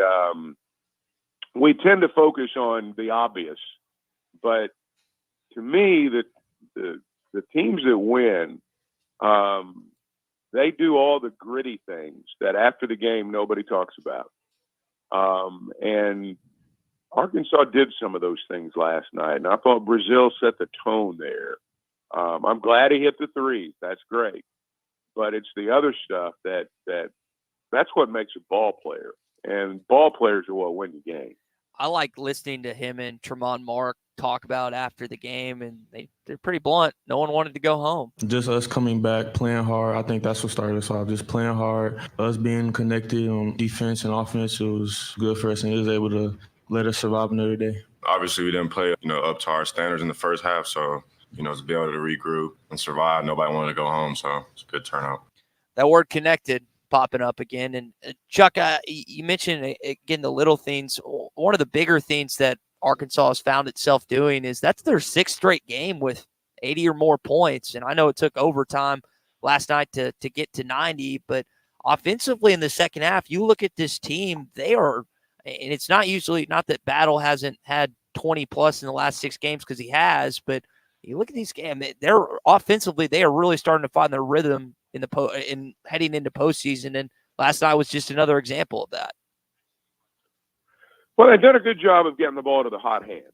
we tend to focus on the obvious. But to me, the teams that win, they do all the gritty things that after the game nobody talks about. And Arkansas did some of those things last night. And I thought Brazil set the tone there. I'm glad he hit the threes. That's great. But it's the other stuff that's what makes a ball player. And ball players are what win the game. I like listening to him and Tremont Mark talk about after the game, and they're pretty blunt. No one wanted to go home. Just us coming back, playing hard. I think that's what started us off, just playing hard. Us being connected on defense and offense, it was good for us, and it was able to let us survive another day. Obviously, we didn't play, up to our standards in the first half, so to be able to regroup and survive, nobody wanted to go home, so it's a good turnout. That word connected popping up again. And Chuck, you mentioned again the little things. One of the bigger things that Arkansas has found itself doing is that's their 6th straight game with 80 or more points. And I know it took overtime last night to get to 90, but offensively in the second half, you look at this team, they are, and it's not that Battle hasn't had 20 plus in the last 6 games, because he has, but you look at these games, they're offensively, they are really starting to find their rhythm in heading into postseason. And last night was just another example of that. Well, they've done a good job of getting the ball to the hot hand.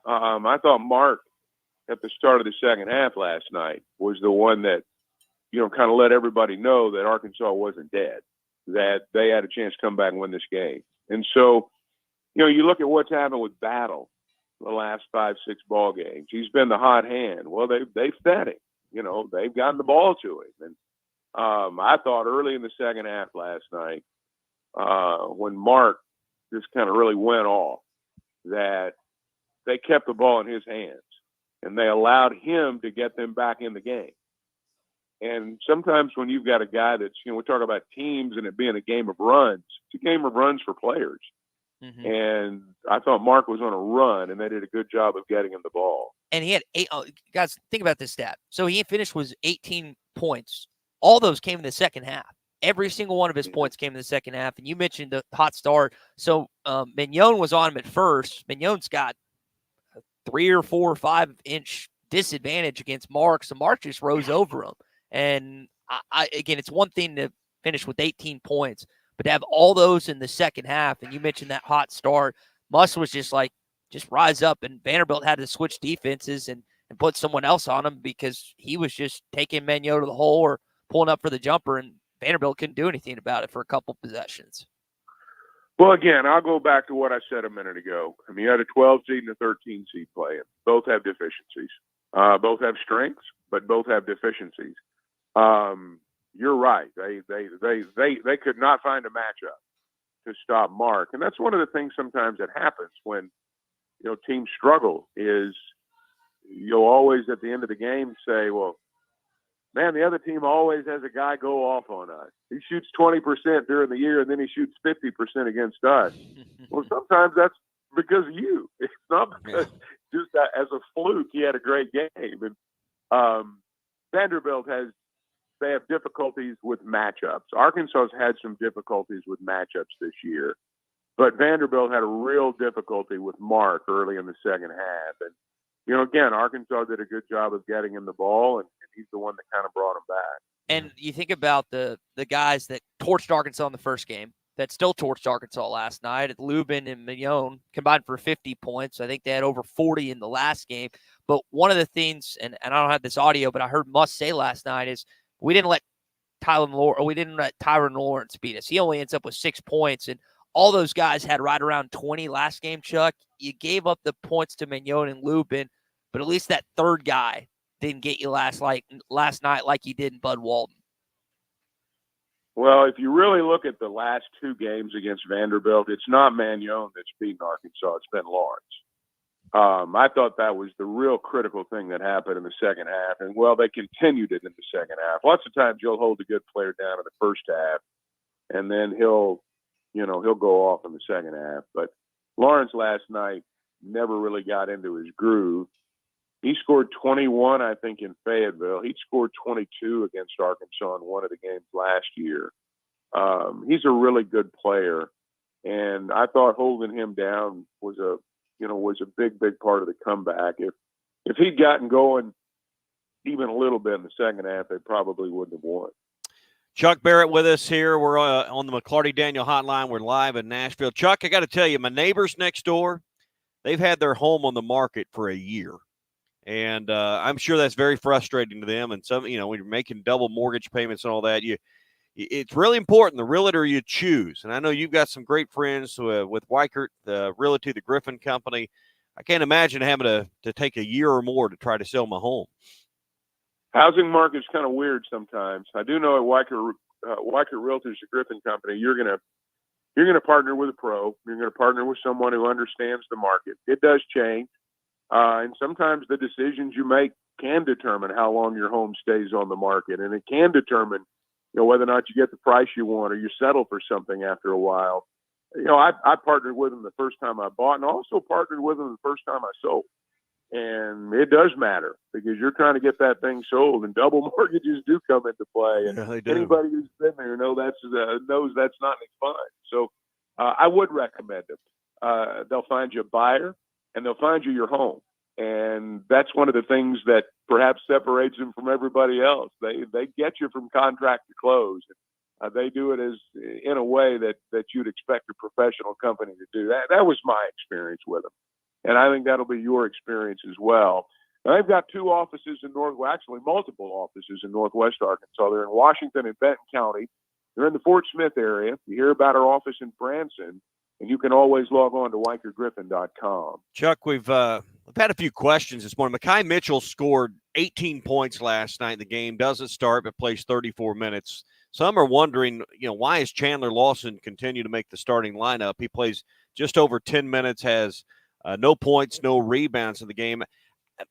I thought Mark at the start of the second half last night was the one that, kind of let everybody know that Arkansas wasn't dead, that they had a chance to come back and win this game. And so, you look at what's happened with Battle the last 5-6 ball games. He's been the hot hand. Well, they've fed him. They've gotten the ball to him. And I thought early in the second half last night, when Mark just kind of really went off, that they kept the ball in his hands and they allowed him to get them back in the game. And sometimes when you've got a guy that's, we talk about teams and it being a game of runs, it's a game of runs for players. Mm-hmm. And I thought Mark was on a run, and they did a good job of getting him the ball. And he had 8, guys, think about this stat. So he finished with 18 points. All those came in the second half. Every single one of his points came in the second half. And you mentioned the hot start. So Mignon was on him at first. Mignon's got a 3 or 4 or 5 inch disadvantage against Mark. So Mark just rose over him. And again, it's one thing to finish with 18 points, but to have all those in the second half, and you mentioned that hot start, Muss was just rise up, and Vanderbilt had to switch defenses and put someone else on him because he was just taking Mignon to the hole or pulling up for the jumper, and Vanderbilt couldn't do anything about it for a couple possessions. Well, again, I'll go back to what I said a minute ago. I mean, you had a 12 seed and a 13 seed playing. Both have deficiencies. Both have strengths, but both have deficiencies. You're right. They could not find a matchup to stop Mark. And that's one of the things sometimes that happens when, teams struggle is you'll always at the end of the game say, well, man, the other team always has a guy go off on us. He shoots 20% during the year and then he shoots 50% against us. Well, sometimes that's because of you. It's not because just as a fluke, he had a great game. And Vanderbilt they have difficulties with matchups. Arkansas's had some difficulties with matchups this year, but Vanderbilt had a real difficulty with Mark early in the second half. And, again, Arkansas did a good job of getting him the ball, and he's the one that kind of brought him back. And you think about the guys that torched Arkansas in the first game, that still torched Arkansas last night. Lubin and Mignon combined for 50 points. I think they had over 40 in the last game. But one of the things, and I don't have this audio, but I heard Muss say last night is, we didn't let Tyron Lawrence beat us. He only ends up with 6 points, and all those guys had right around 20 last game, Chuck. You gave up the points to Mignon and Lubin, but at least that third guy didn't get you last night like he did in Bud Walton. Well, if you really look at the last 2 games against Vanderbilt, it's not Mignon that's beaten Arkansas. It's been Lawrence. I thought that was the real critical thing that happened in the second half. And, well, they continued it in the second half. Lots of times you'll hold a good player down in the first half, and then he'll go off in the second half. But Lawrence last night never really got into his groove. He scored 21, I think, in Fayetteville. He scored 22 against Arkansas in one of the games last year. He's a really good player, and I thought holding him down was a big part of the comeback. If he'd gotten going even a little bit in the second half, they probably wouldn't have won. Chuck Barrett with us here. We're on the McClarty Daniel hotline. We're live in Nashville. Chuck, I got to tell you, my neighbors next door, they've had their home on the market for a year. And I'm sure that's very frustrating to them. And some, when you're making double mortgage payments and all that, it's really important, the realtor you choose. And I know you've got some great friends with Weichert, the Realty, the Griffin Company. I can't imagine having to take a year or more to try to sell my home. Housing market's kind of weird sometimes. I do know at Weichert Realtors, the Griffin Company, you're gonna partner with a pro. You're gonna partner with someone who understands the market. It does change, and sometimes the decisions you make can determine how long your home stays on the market, and it can determine whether or not you get the price you want or you settle for something after a while. I partnered with them the first time I bought, and also partnered with them the first time I sold. And it does matter because you're trying to get that thing sold, and double mortgages do come into play. And they do. Anybody who's been there knows that's not any fun. So I would recommend them. They'll find you a buyer, and they'll find you your home. And that's one of the things that perhaps separates them from everybody else. They get you from contract to close. They do it in a way that you'd expect a professional company to do. That was my experience with them. And I think that'll be your experience as well. Now, they've got two offices in multiple offices in Northwest Arkansas. They're in Washington and Benton County. They're in the Fort Smith area. You hear about our office in Branson, and you can always log on to WeikerGriffin.com. Chuck, we've had a few questions this morning. Mekhi Mitchell scored 18 points last night in the game, doesn't start but plays 34 minutes. Some are wondering, why is Chandler Lawson continue to make the starting lineup? He plays just over 10 minutes, has no points, no rebounds in the game.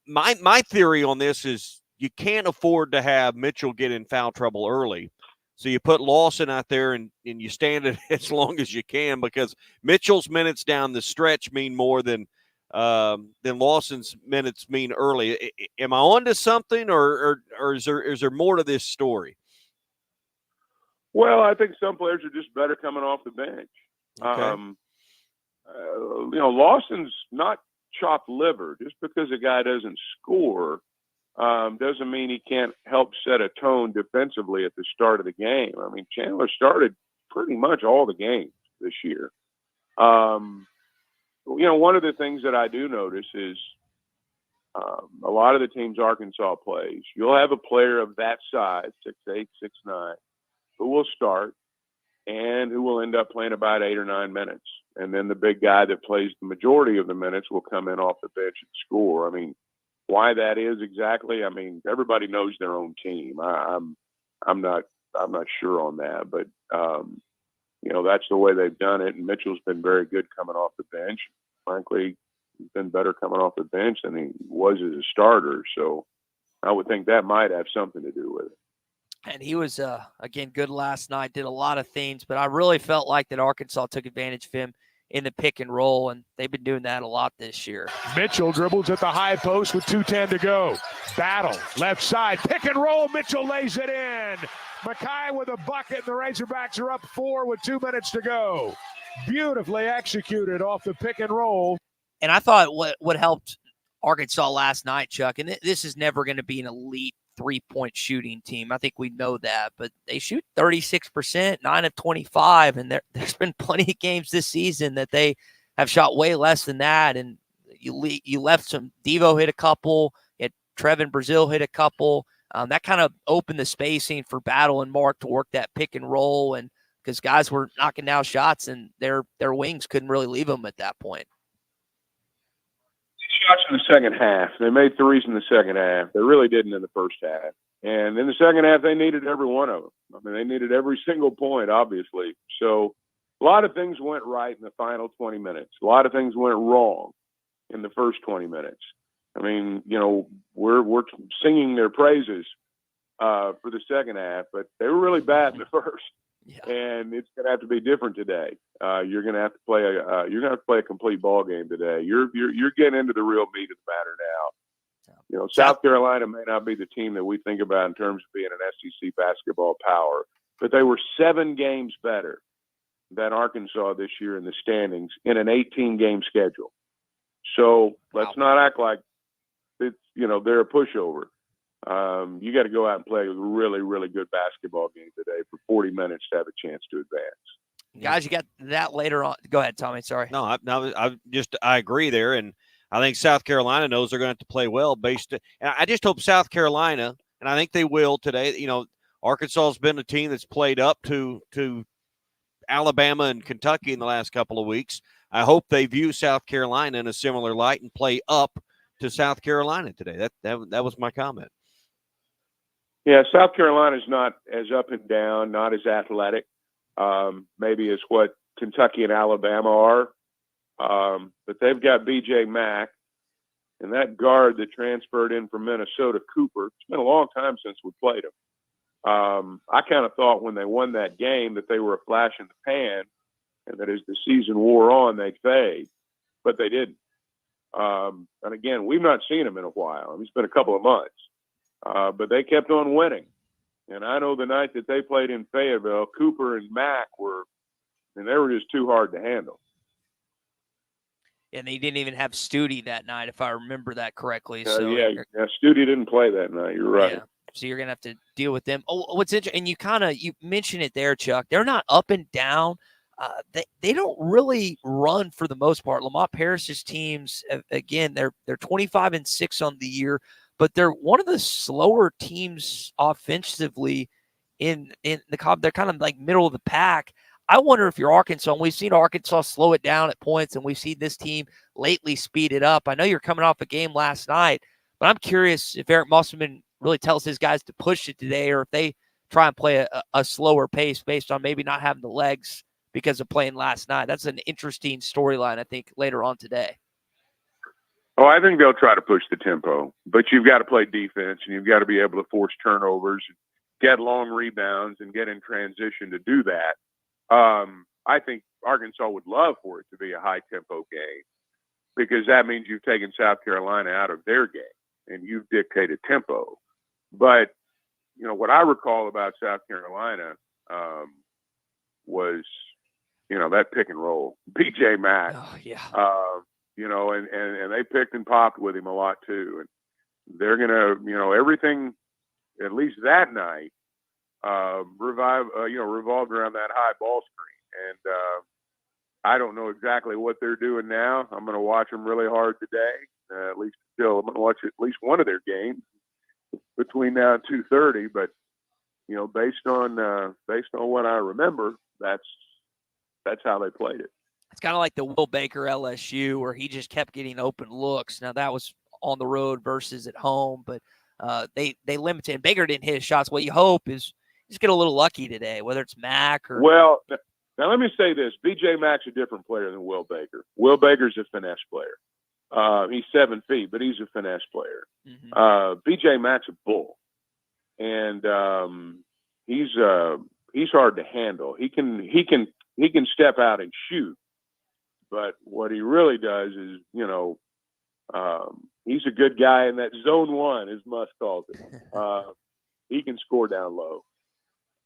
My theory on this is you can't afford to have Mitchell get in foul trouble early. So you put Lawson out there and you stand it as long as you can, because Mitchell's minutes down the stretch mean more than Lawson's minutes mean early. Am I onto something, or is there more to this story? Well, I think some players are just better coming off the bench. Okay. Lawson's not chopped liver. Just because a guy doesn't score doesn't mean he can't help set a tone defensively at the start of the game. I mean, Chandler started pretty much all the games this year. One of the things that I do notice is a lot of the teams Arkansas plays, you'll have a player of that size, 6'8", 6'9", who will start and who will end up playing about 8 or 9 minutes. And then the big guy that plays the majority of the minutes will come in off the bench and score. I mean, why that is exactly, everybody knows their own team. I'm not sure on that, but that's the way they've done it. And Mitchell's been very good coming off the bench. Frankly, he's been better coming off the bench than he was as a starter. So I would think that might have something to do with it. And he was, again, good last night, did a lot of things, but I really felt like that Arkansas took advantage of him in the pick and roll, and they've been doing that a lot this year. Mitchell dribbles at the high post with 2:10 to go. Battle, left side, pick and roll. Mitchell lays it in. Mekhi with a bucket, and the Razorbacks are up 4 with 2 minutes to go. Beautifully executed off the pick and roll. And I thought what helped Arkansas last night, Chuck, and this is never going to be an elite three-point shooting team. I think we know that, but they shoot 36%, 9 of 25, and there's been plenty of games this season that they have shot way less than that. And you left some. Devo hit a couple. You had Trevin Brazil hit a couple. That kind of opened the spacing for Battle and Mark to work that pick and roll, and because guys were knocking down shots and their wings couldn't really leave them at that point. Shots in the second half. They made threes in the second half. They really didn't in the first half. And in the second half, they needed every one of them. They needed every single point, obviously. So a lot of things went right in the final 20 minutes. A lot of things went wrong in the first 20 minutes. We're singing their praises for the second half, but they were really bad in the first. Yeah. And it's going to have to be different today. You're going to have to play a complete ball game today. You're getting into the real meat of the matter now. South Carolina may not be the team that we think about in terms of being an SEC basketball power, but they were 7 games better than Arkansas this year in the standings in an 18-game schedule. So let's not act like it's they're a pushover. You got to go out and play a really, really good basketball game today for 40 minutes to have a chance to advance. Guys, you got that later on. Go ahead, Tommy. Sorry. No, I agree there, and I think South Carolina knows they're going to have to play well. And I just hope South Carolina, and I think they will today. Arkansas has been a team that's played up to Alabama and Kentucky in the last couple of weeks. I hope they view South Carolina in a similar light and play up to South Carolina today. That was my comment. Yeah, South Carolina's not as up and down, not as athletic, maybe as what Kentucky and Alabama are. But they've got B.J. Mack, and that guard that transferred in from Minnesota, Cooper. It's been a long time since we played him. I kind of thought when they won that game that they were a flash in the pan and that as the season wore on, they'd fade, but they didn't. And again, we've not seen them in a while. It's been a couple of months, but they kept on winning. And I know the night that they played in Fayetteville, Cooper and Mack they were just too hard to handle. And they didn't even have Studi that night, if I remember that correctly. So yeah, Studi didn't play that night. You're right. Yeah. So you're gonna have to deal with them. Oh, what's interesting, and you mentioned it there, Chuck. They're not up and down. They don't really run for the most part. Lamont Paris's teams, again, they're 25-6 on the year, but they're one of the slower teams offensively in the Cobb. They're kind of like middle of the pack. I wonder if you're Arkansas, and we've seen Arkansas slow it down at points, and we've seen this team lately speed it up. I know you're coming off a game last night, but I'm curious if Eric Musselman really tells his guys to push it today, or if they try and play a slower pace based on maybe not having the legs because of playing last night. That's an interesting storyline, I think, later on today. Oh, I think they'll try to push the tempo, but you've got to play defense, and you've got to be able to force turnovers, get long rebounds, and get in transition to do that. I think Arkansas would love for it to be a high-tempo game because that means you've taken South Carolina out of their game and you've dictated tempo. But, what I recall about South Carolina was, that pick and roll. B.J. Mack. Oh, yeah. And they picked and popped with him a lot too. And they're going to, everything, at least that night, revolved around that high ball screen. And I don't know exactly what they're doing now. I'm going to watch them really hard today. I'm going to watch at least one of their games between now and 2:30. But based on what I remember, that's how they played it. It's kind of like the Will Baker LSU, where he just kept getting open looks. Now that was on the road versus at home, but they limited. And Baker didn't hit his shots. What you hope is just get a little lucky today, whether it's Mack or. Well, now let me say this: B.J. Mack's a different player than Will Baker. Will Baker's a finesse player. He's 7 feet, but he's a finesse player. Mm-hmm. B.J. Mack's a bull, and he's hard to handle. He can step out and shoot, but what he really does is, he's a good guy in that zone one, as Musk calls it. He can score down low.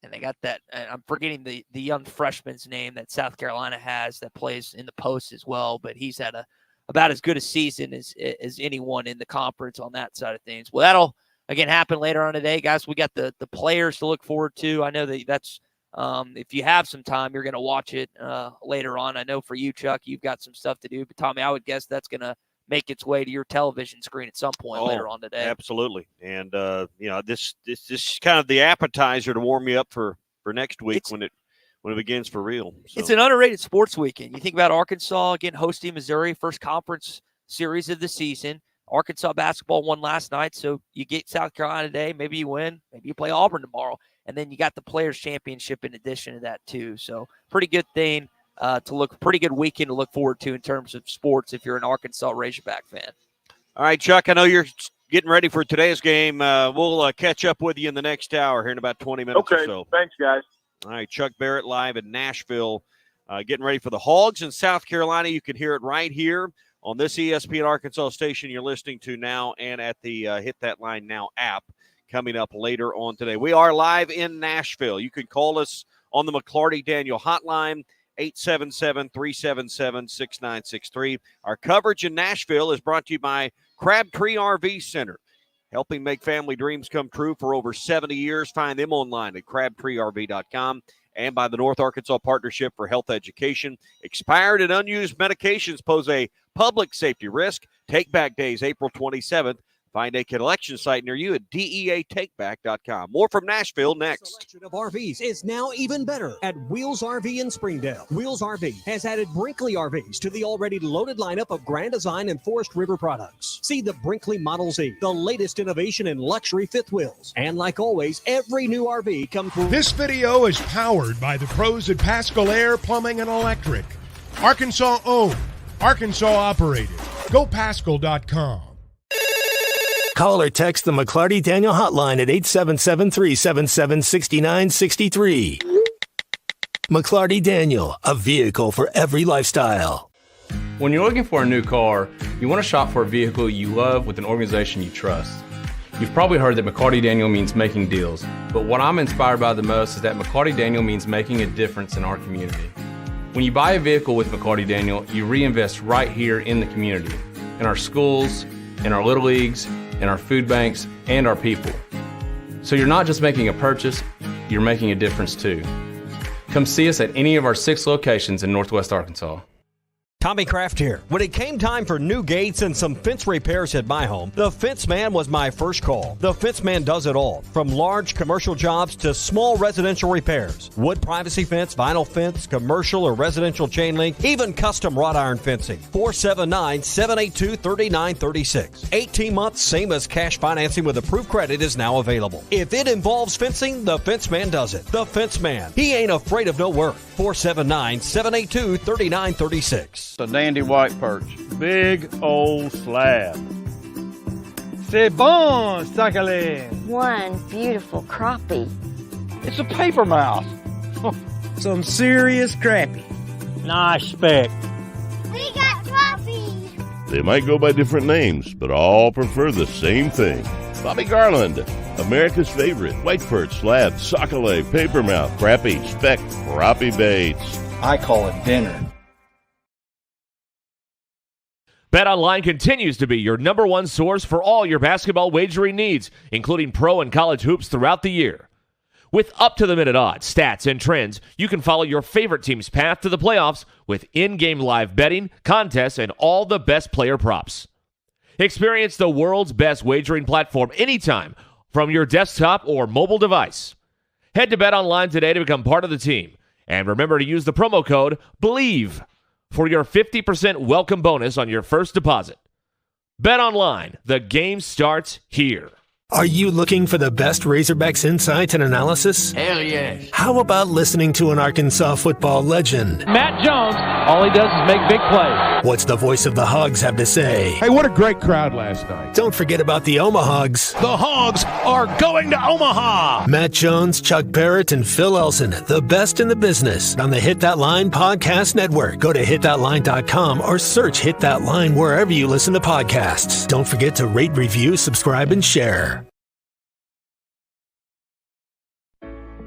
And they got that, I'm forgetting the young freshman's name that South Carolina has that plays in the post as well, but he's had about as good a season as anyone in the conference on that side of things. Well, that'll, again, happen later on today. Guys, we got the players to look forward to. I know that's if you have some time, you're going to watch it later on. I know for you, Chuck, you've got some stuff to do, but Tommy, I would guess that's going to make its way to your television screen at some point later on today. Absolutely. And, this is kind of the appetizer to warm me up for next week when it begins for real. So. It's an underrated sports weekend. You think about Arkansas, again, hosting Missouri, first conference series of the season. Arkansas basketball won last night, so you get South Carolina today. Maybe you win. Maybe you play Auburn tomorrow. And then you got the Players' Championship in addition to that, too. So pretty good thing pretty good weekend to look forward to in terms of sports if you're an Arkansas Razorback fan. All right, Chuck, I know you're getting ready for today's game. We'll catch up with you in the next hour here in about 20 minutes or so. Thanks, guys. All right, Chuck Barrett live in Nashville, getting ready for the Hogs in South Carolina. You can hear it right here on this ESPN Arkansas station you're listening to now and at the Hit That Line Now app coming up later on today. We are live in Nashville. You can call us on the McClarty Daniel hotline, 877-377-6963. Our coverage in Nashville is brought to you by Crabtree RV Center, helping make family dreams come true for over 70 years. Find them online at crabtreerv.com, and by the North Arkansas Partnership for Health Education. Expired and unused medications pose a public safety risk. Take Back Days, April 27th. Find a collection site near you at DEATakeback.com. More from Nashville next. Selection of RVs is now even better at Wheels RV in Springdale. Wheels RV has added Brinkley RVs to the already loaded lineup of Grand Design and Forest River products. See the Brinkley Model Z, the latest innovation in luxury fifth wheels. And like always, every new RV comes with... This video is powered by the pros at Pascal Air Plumbing and Electric. Arkansas owned, Arkansas operated. GoPascal.com. Call or text the McClarty Daniel hotline at 877-377-6963. McClarty Daniel, a vehicle for every lifestyle. When you're looking for a new car, you want to shop for a vehicle you love with an organization you trust. You've probably heard that McClarty Daniel means making deals, but what I'm inspired by the most is that McClarty Daniel means making a difference in our community. When you buy a vehicle with McClarty Daniel, you reinvest right here in the community, in our schools, in our little leagues, in our food banks, and our people. So you're not just making a purchase, you're making a difference too. Come see us at any of our 6 locations in Northwest Arkansas. Tommy Kraft here. When it came time for new gates and some fence repairs at my home, the Fence Man was my first call. The Fence Man does it all, from large commercial jobs to small residential repairs. Wood privacy fence, vinyl fence, commercial or residential chain link, even custom wrought iron fencing. 479-782-3936. 18 months, same as cash financing with approved credit is now available. If it involves fencing, the Fence Man does it. The Fence Man. He ain't afraid of no work. 479-782-3936. A dandy white perch. Big old slab. C'est bon, sacalé. One beautiful crappie. It's a paper mouth. Some serious crappie. Nice speck. We got crappies. They might go by different names, but all prefer the same thing. Bobby Garland, America's favorite white perch, slab, sockeye, papermouth, crappie, speck, crappie baits. I call it dinner. BetOnline continues to be your number one source for all your basketball wagering needs, including pro and college hoops throughout the year. With up-to-the-minute odds, stats, and trends, you can follow your favorite team's path to the playoffs with in-game live betting, contests, and all the best player props. Experience the world's best wagering platform anytime from your desktop or mobile device. Head to BetOnline today to become part of the team. And remember to use the promo code BELIEVE for your 50% welcome bonus on your first deposit. BetOnline, the game starts here. Are you looking for the best Razorbacks insight and analysis? Hell yes. How about listening to an Arkansas football legend? Matt Jones, all he does is make big plays. What's the voice of the Hogs have to say? Hey, what a great crowd last night. Don't forget about the Omahogs. The Hogs are going to Omaha. Matt Jones, Chuck Barrett, and Phil Elson, the best in the business on the Hit That Line Podcast Network. Go to hitthatline.com or search Hit That Line wherever you listen to podcasts. Don't forget to rate, review, subscribe, and share.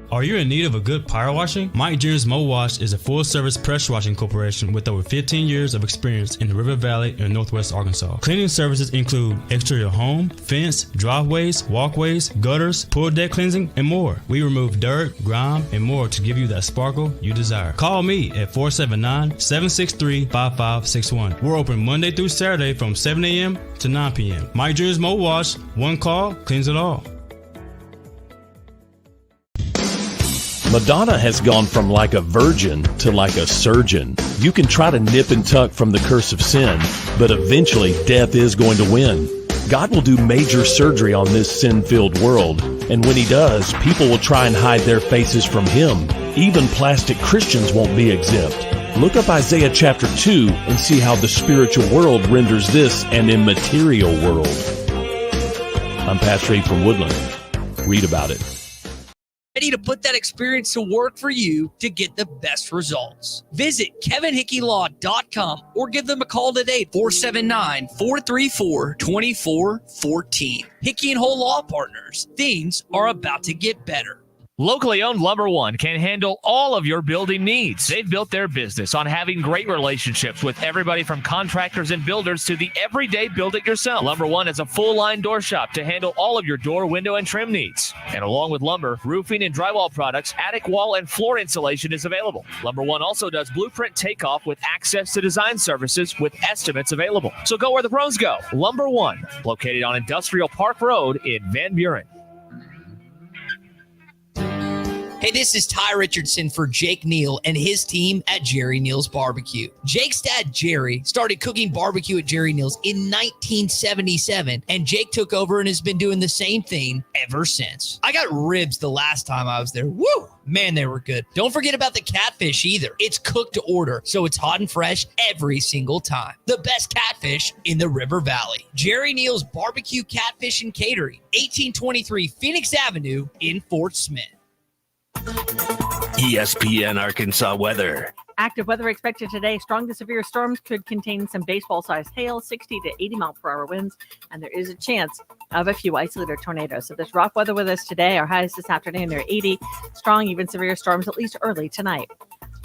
Are you in need of a good power washing? Mike Jr.'s Mo Wash is a full-service pressure washing corporation with over 15 years of experience in the River Valley and Northwest Arkansas. Cleaning services include exterior home, fence, driveways, walkways, gutters, pool deck cleansing, and more. We remove dirt, grime, and more to give you that sparkle you desire. Call me at 479-763-5561. We're open Monday through Saturday from 7 a.m. to 9 p.m. Mike Jr.'s Mo Wash, one call, cleans it all. Madonna has gone from like a virgin to like a surgeon. You can try to nip and tuck from the curse of sin, but eventually death is going to win. God will do major surgery on this sin-filled world, and when he does, people will try and hide their faces from him. Even plastic Christians won't be exempt. Look up Isaiah chapter 2 and see how the spiritual world renders this an immaterial world. I'm Pastor Abe from Woodland. Read about it. Ready to put that experience to work for you to get the best results. Visit kevinhickeylaw.com or give them a call today, 479-434-2414. Hickey and Hole Law Partners. Things are about to get better. Locally owned Lumber One can handle all of your building needs. They've built their business on having great relationships with everybody from contractors and builders to the everyday build-it-yourself. Lumber One is a full-line door shop to handle all of your door, window, and trim needs. And along with lumber, roofing and drywall products, attic wall and floor insulation is available. Lumber One also does blueprint takeoff with access to design services with estimates available. So go where the pros go. Lumber One, located on Industrial Park Road in Van Buren. Hey, this is Ty Richardson for Jake Neal and his team at Jerry Neal's Barbecue. Jake's dad, Jerry, started cooking barbecue at Jerry Neal's in 1977, and Jake took over and has been doing the same thing ever since. I got ribs the last time I was there. Woo! Man, they were good. Don't forget about the catfish either. It's cooked to order, so it's hot and fresh every single time. The best catfish in the River Valley. Jerry Neal's Barbecue, Catfish, and Catering, 1823 Phoenix Avenue in Fort Smith. ESPN Arkansas weather. Active weather expected today. Strong to severe storms could contain some baseball-sized hail, 60 to 80 mile-per-hour winds, and there is a chance of a few isolated tornadoes. So there's rough weather with us today. Our highs this afternoon are 80. Strong, even severe storms at least early tonight.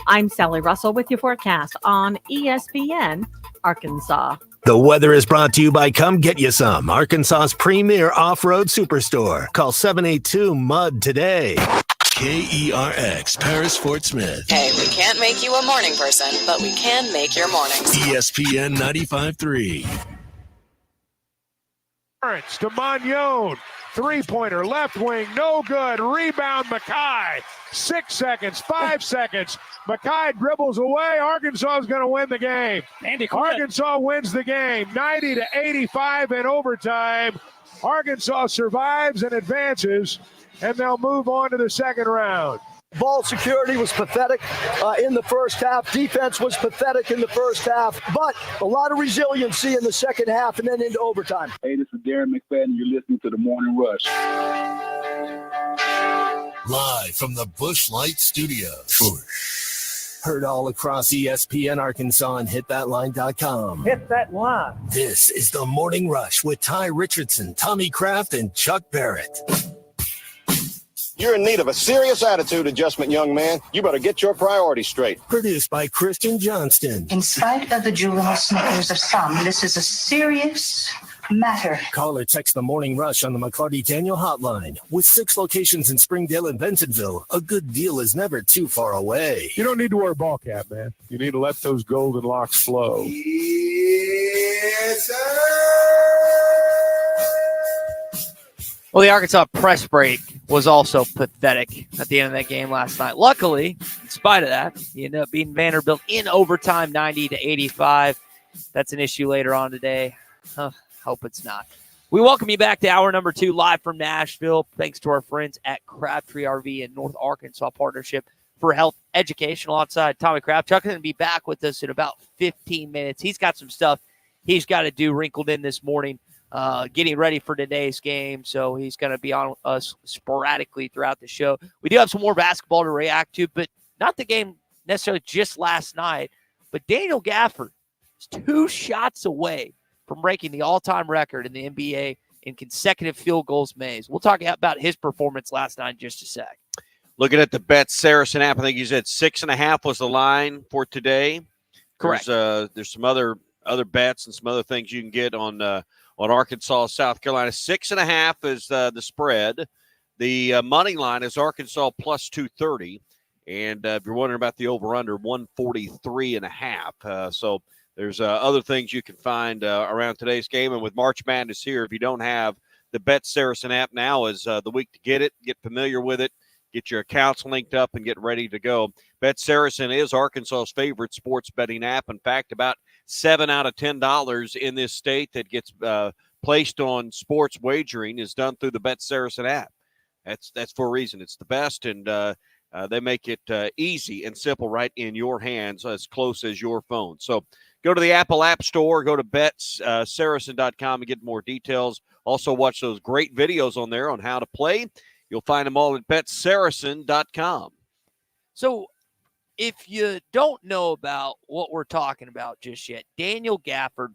I'm Sally Russell with your forecast on ESPN Arkansas. The weather is brought to you by Come Get You Some, Arkansas's premier off-road superstore. Call 782-MUD today. KERX, Paris, Fort Smith. Hey, we can't make you a morning person, but we can make your mornings. ESPN 95.3. Lawrence to Magnon. Three-pointer, left wing, no good. Rebound, Mackay. 6 seconds, 5 seconds. Mackay dribbles away. Arkansas is going to win the game. Arkansas wins the game, 90 to 85 in overtime. Arkansas survives and advances, and they'll move on to the second round. Ball security was pathetic in the first half. Defense was pathetic in the first half, but a lot of resiliency in the second half and then into overtime. Hey, this is Darren McFadden. You're listening to The Morning Rush. Live from the Busch Light Studios. Heard all across ESPN Arkansas and hitthatline.com. Hit that line. This is The Morning Rush with Ty Richardson, Tommy Kraft, and Chuck Barrett. You're in need of a serious attitude adjustment, young man. You better get your priorities straight. Produced by Kristen Johnston. In spite of the juvenile snickers of some, this is a serious matter. Call or text The Morning Rush on the McCarty Daniel hotline. With 6 locations in Springdale and Bentonville, a good deal is never too far away. You don't need to wear a ball cap, man. You need to let those golden locks flow. Yes, sir. Well, the Arkansas press break was also pathetic at the end of that game last night. Luckily, in spite of that, you end up beating Vanderbilt in overtime, 90 to 85. That's an issue later on today. Hope it's not. We welcome you back to hour number 2, live from Nashville. Thanks to our friends at Crabtree RV and North Arkansas Partnership for Health Education. Alongside Tommy Kraft, Chuck is going to be back with us in about 15 minutes. He's got some stuff he's got to do wrinkled in this morning. Getting ready for today's game, so he's going to be on us sporadically throughout the show. We do have some more basketball to react to, but not the game necessarily just last night. But Daniel Gafford is 2 shots away from breaking the all-time record in the NBA in consecutive field goals made. We'll talk about his performance last night in just a sec. Looking at the Bet Saracen app, I think you said 6.5 was the line for today. Correct. There's some other bets and some other things you can get on Arkansas, South Carolina. 6.5 is the spread. The money line is Arkansas plus 230. And if you're wondering about the over-under, 143.5. So there's other things you can find around today's game. And with March Madness here, if you don't have the Bet Saracen app, now is the week to get it, get familiar with it, get your accounts linked up, and get ready to go. Bet Saracen is Arkansas's favorite sports betting app. In fact, about 7 out of $10 in this state that gets placed on sports wagering is done through the Bet Saracen app. That's for a reason. It's the best, and they make it easy and simple right in your hands, as close as your phone. So go to the Apple App Store, go to betsaracen.com and get more details. Also watch those great videos on there on how to play. You'll find them all at betsaracen.com. So if you don't know about what we're talking about just yet, Daniel Gafford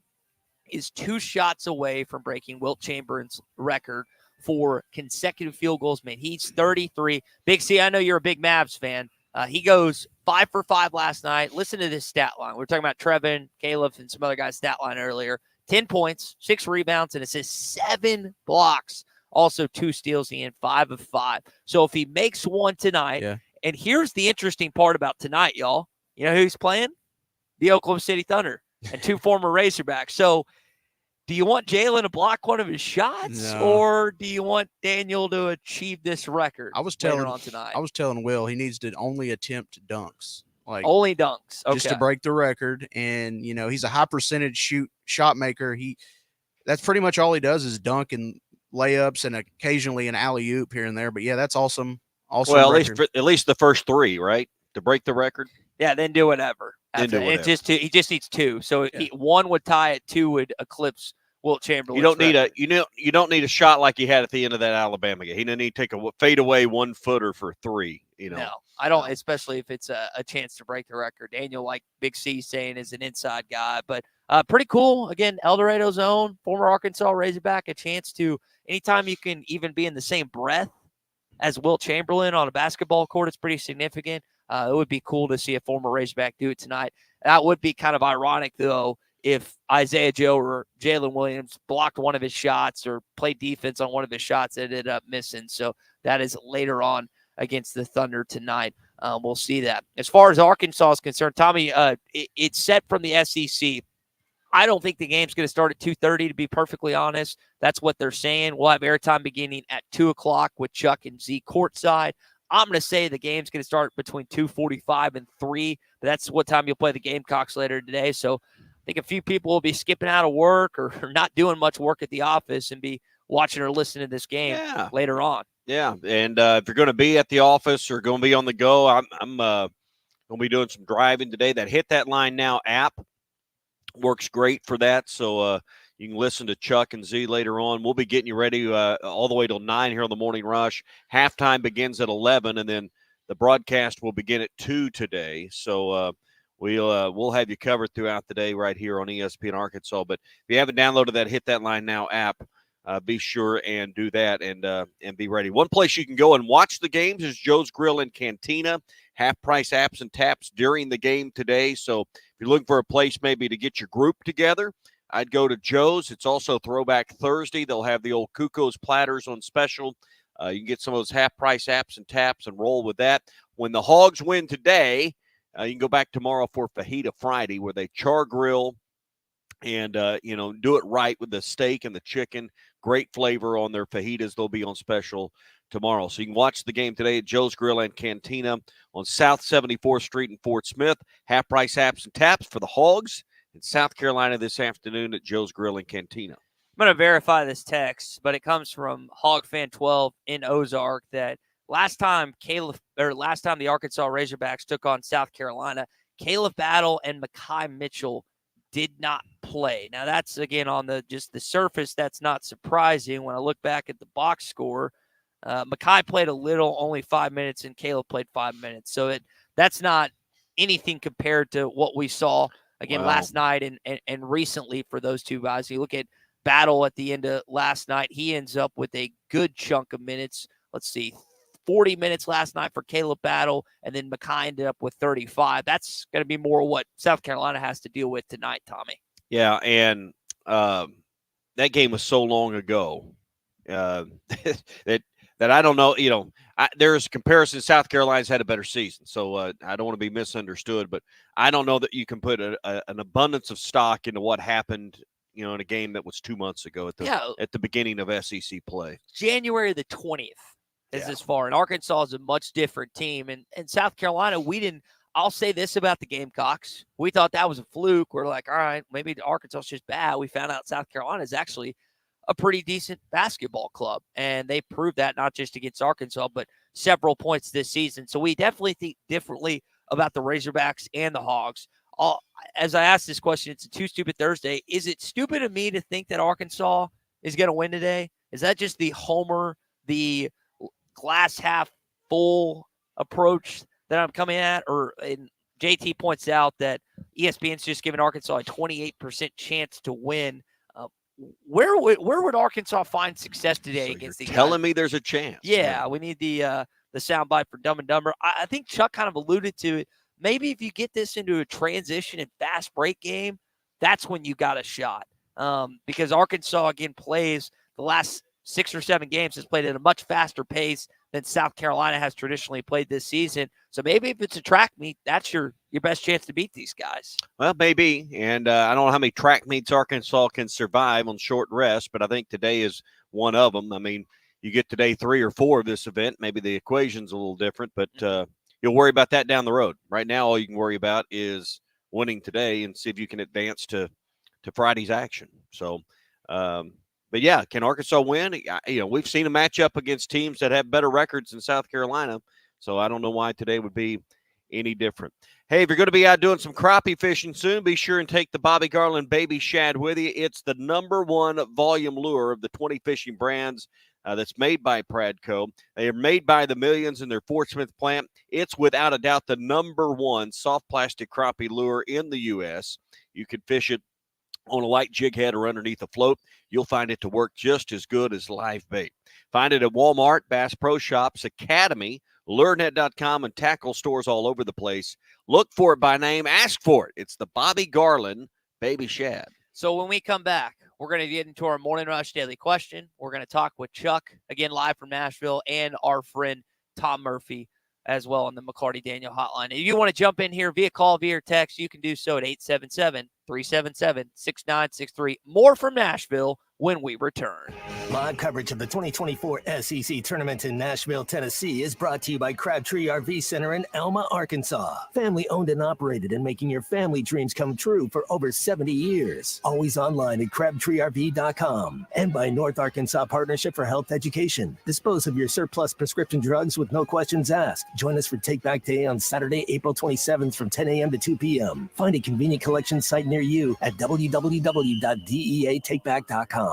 is 2 shots away from breaking Wilt Chamberlain's record for consecutive field goals made. He's 33. Big C, I know you're a big Mavs fan. He goes 5 for 5 last night. Listen to this stat line. We were talking about Trevin, Caleb, and some other guys' stat line earlier. 10 points, 6 rebounds, and it says 7 blocks. Also 2 steals and 5 of 5. So if he makes one tonight, and here's the interesting part about tonight, y'all. You know who's playing? The Oklahoma City Thunder and 2 former Razorbacks. So Do you want Jalen to block one of his shots, or do you want Daniel to achieve this record later on tonight? I was telling Will he needs to only attempt dunks. Like only dunks. Okay. Just to break the record. And, he's a high percentage shot maker. That's pretty much all he does is dunk and layups and occasionally an alley-oop here and there. But, yeah, that's awesome. Well, at least the first 3, right, to break the record? Yeah, then do whatever. He just needs 2. So 1 would tie it, 2 would eclipse Wilt Chamberlain. You don't need a shot like he had at the end of that Alabama game. He didn't need to take a fadeaway 1-footer for 3. No, I don't. Especially if it's a chance to break the record. Daniel, like Big C saying, is an inside guy, but pretty cool. Again, El Dorado's own former Arkansas Razorback, a chance to anytime you can even be in the same breath as Wilt Chamberlain on a basketball court. It's pretty significant. It would be cool to see a former Razorback do it tonight. That would be kind of ironic, though, if Isaiah Joe or Jalen Williams blocked one of his shots or played defense on one of his shots that ended up missing. So that is later on against the Thunder tonight. We'll see that. As far as Arkansas is concerned, Tommy, it's set from the SEC. I don't think the game's going to start at 2:30, to be perfectly honest. That's what they're saying. We'll have airtime beginning at 2 o'clock with Chuck and Z courtside. I'm going to say the game's going to start between 2:45 and 3. But that's what time you'll play the Gamecocks later today. So I think a few people will be skipping out of work or not doing much work at the office and be watching or listening to this game later on. Yeah, and if you're going to be at the office or going to be on the go, I'm going to be doing some driving today. That Hit That Line Now app works great for that. So you can listen to Chuck and Z later on. We'll be getting you ready all the way till 9 here on the Morning Rush. Halftime begins at 11, and then the broadcast will begin at 2 today. So we'll have you covered throughout the day right here on ESPN Arkansas. But if you haven't downloaded that Hit That Line Now app, be sure and do that and be ready. One place you can go and watch the games is Joe's Grill and Cantina. Half-price apps and taps during the game today. So if you're looking for a place maybe to get your group together, I'd go to Joe's. It's also Throwback Thursday. They'll have the old Kuko's platters on special. You can get some of those half-price apps and taps and roll with that. When the Hogs win today, you can go back tomorrow for Fajita Friday, where they char grill and, do it right with the steak and the chicken. Great flavor on their fajitas. They'll be on special tomorrow. So you can watch the game today at Joe's Grill and Cantina on South 74th Street in Fort Smith. Half-price apps and taps for the Hogs in South Carolina this afternoon at Joe's Grill and Cantina. I'm going to verify this text, but it comes from Hog Fan 12 in Ozark that last time the Arkansas Razorbacks took on South Carolina, Caleb Battle and Mekhi Mitchell did not play. Now that's again on the surface. That's not surprising. When I look back at the box score, Mekhi played a little, only 5 minutes, and Caleb played 5 minutes. So that's not anything compared to what we saw again last night and recently for those two guys. You look at Battle at the end of last night, he ends up with a good chunk of minutes. Let's see, 40 minutes last night for Caleb Battle, and then Mekhi ended up with 35. That's going to be more what South Carolina has to deal with tonight, Tommy. Yeah, and that game was so long ago that I don't know. There's a comparison. South Carolina's had a better season, so I don't want to be misunderstood, but I don't know that you can put an abundance of stock into what happened in a game that was 2 months ago at the beginning of SEC play. January the 20th is this far, and Arkansas is a much different team. And South Carolina, I'll say this about the Gamecocks. We thought that was a fluke. We're like, all right, maybe Arkansas is just bad. We found out South Carolina is actually a pretty decent basketball club, and they proved that not just against Arkansas, but several points this season. So we definitely think differently about the Razorbacks and the Hogs. As I asked this question, it's a Too Stupid Thursday. Is it stupid of me to think that Arkansas is going to win today? Is that just the homer, the glass half full approach that I'm coming at? And JT points out that ESPN's just given Arkansas a 28% chance to win. Where would Arkansas find success today against the telling me there's a chance? Yeah, we need the soundbite for Dumb and Dumber. I think Chuck kind of alluded to it. Maybe if you get this into a transition and fast break game, that's when you got a shot. Because Arkansas, again, plays the last 6 or 7 games, has played at a much faster pace than South Carolina has traditionally played this season. So maybe if it's a track meet, that's your best chance to beat these guys. Well, maybe. And I don't know how many track meets Arkansas can survive on short rest, but I think today is one of them. I mean, you get today 3 or 4 of this event. Maybe the equation's a little different, but you'll worry about that down the road. Right now, all you can worry about is winning today and see if you can advance to Friday's action. So, but yeah, can Arkansas win? We've seen a matchup against teams that have better records in South Carolina. So I don't know why today would be any different. Hey, if you're going to be out doing some crappie fishing soon, be sure and take the Bobby Garland Baby Shad with you. It's the #1 volume lure of the 20 fishing brands that's made by Pradco. They are made by the millions in their Fort Smith plant. It's without a doubt the #1 soft plastic crappie lure in the U.S. You can fish it on a light jig head or underneath a float. You'll find it to work just as good as live bait. Find it at Walmart, Bass Pro Shops, Academy, LureNet.com, and tackle stores all over the place. Look for it by name. Ask for it. It's the Bobby Garland Baby Shad. So when we come back, we're going to get into our Morning Rush Daily Question. We're going to talk with Chuck, again, live from Nashville, and our friend Tom Murphy as well on the McCarty Daniel hotline. If you want to jump in here via call, via text, you can do so at 877-377-6963. More from Nashville when we return. Live coverage of the 2024 SEC Tournament in Nashville, Tennessee is brought to you by Crabtree RV Center in Elma, Arkansas. Family owned and operated and making your family dreams come true for over 70 years. Always online at crabtreerv.com. And by North Arkansas Partnership for Health Education. Dispose of your surplus prescription drugs with no questions asked. Join us for Take Back Day on Saturday, April 27th from 10 a.m. to 2 p.m. Find a convenient collection site near you at www.deatakeback.com.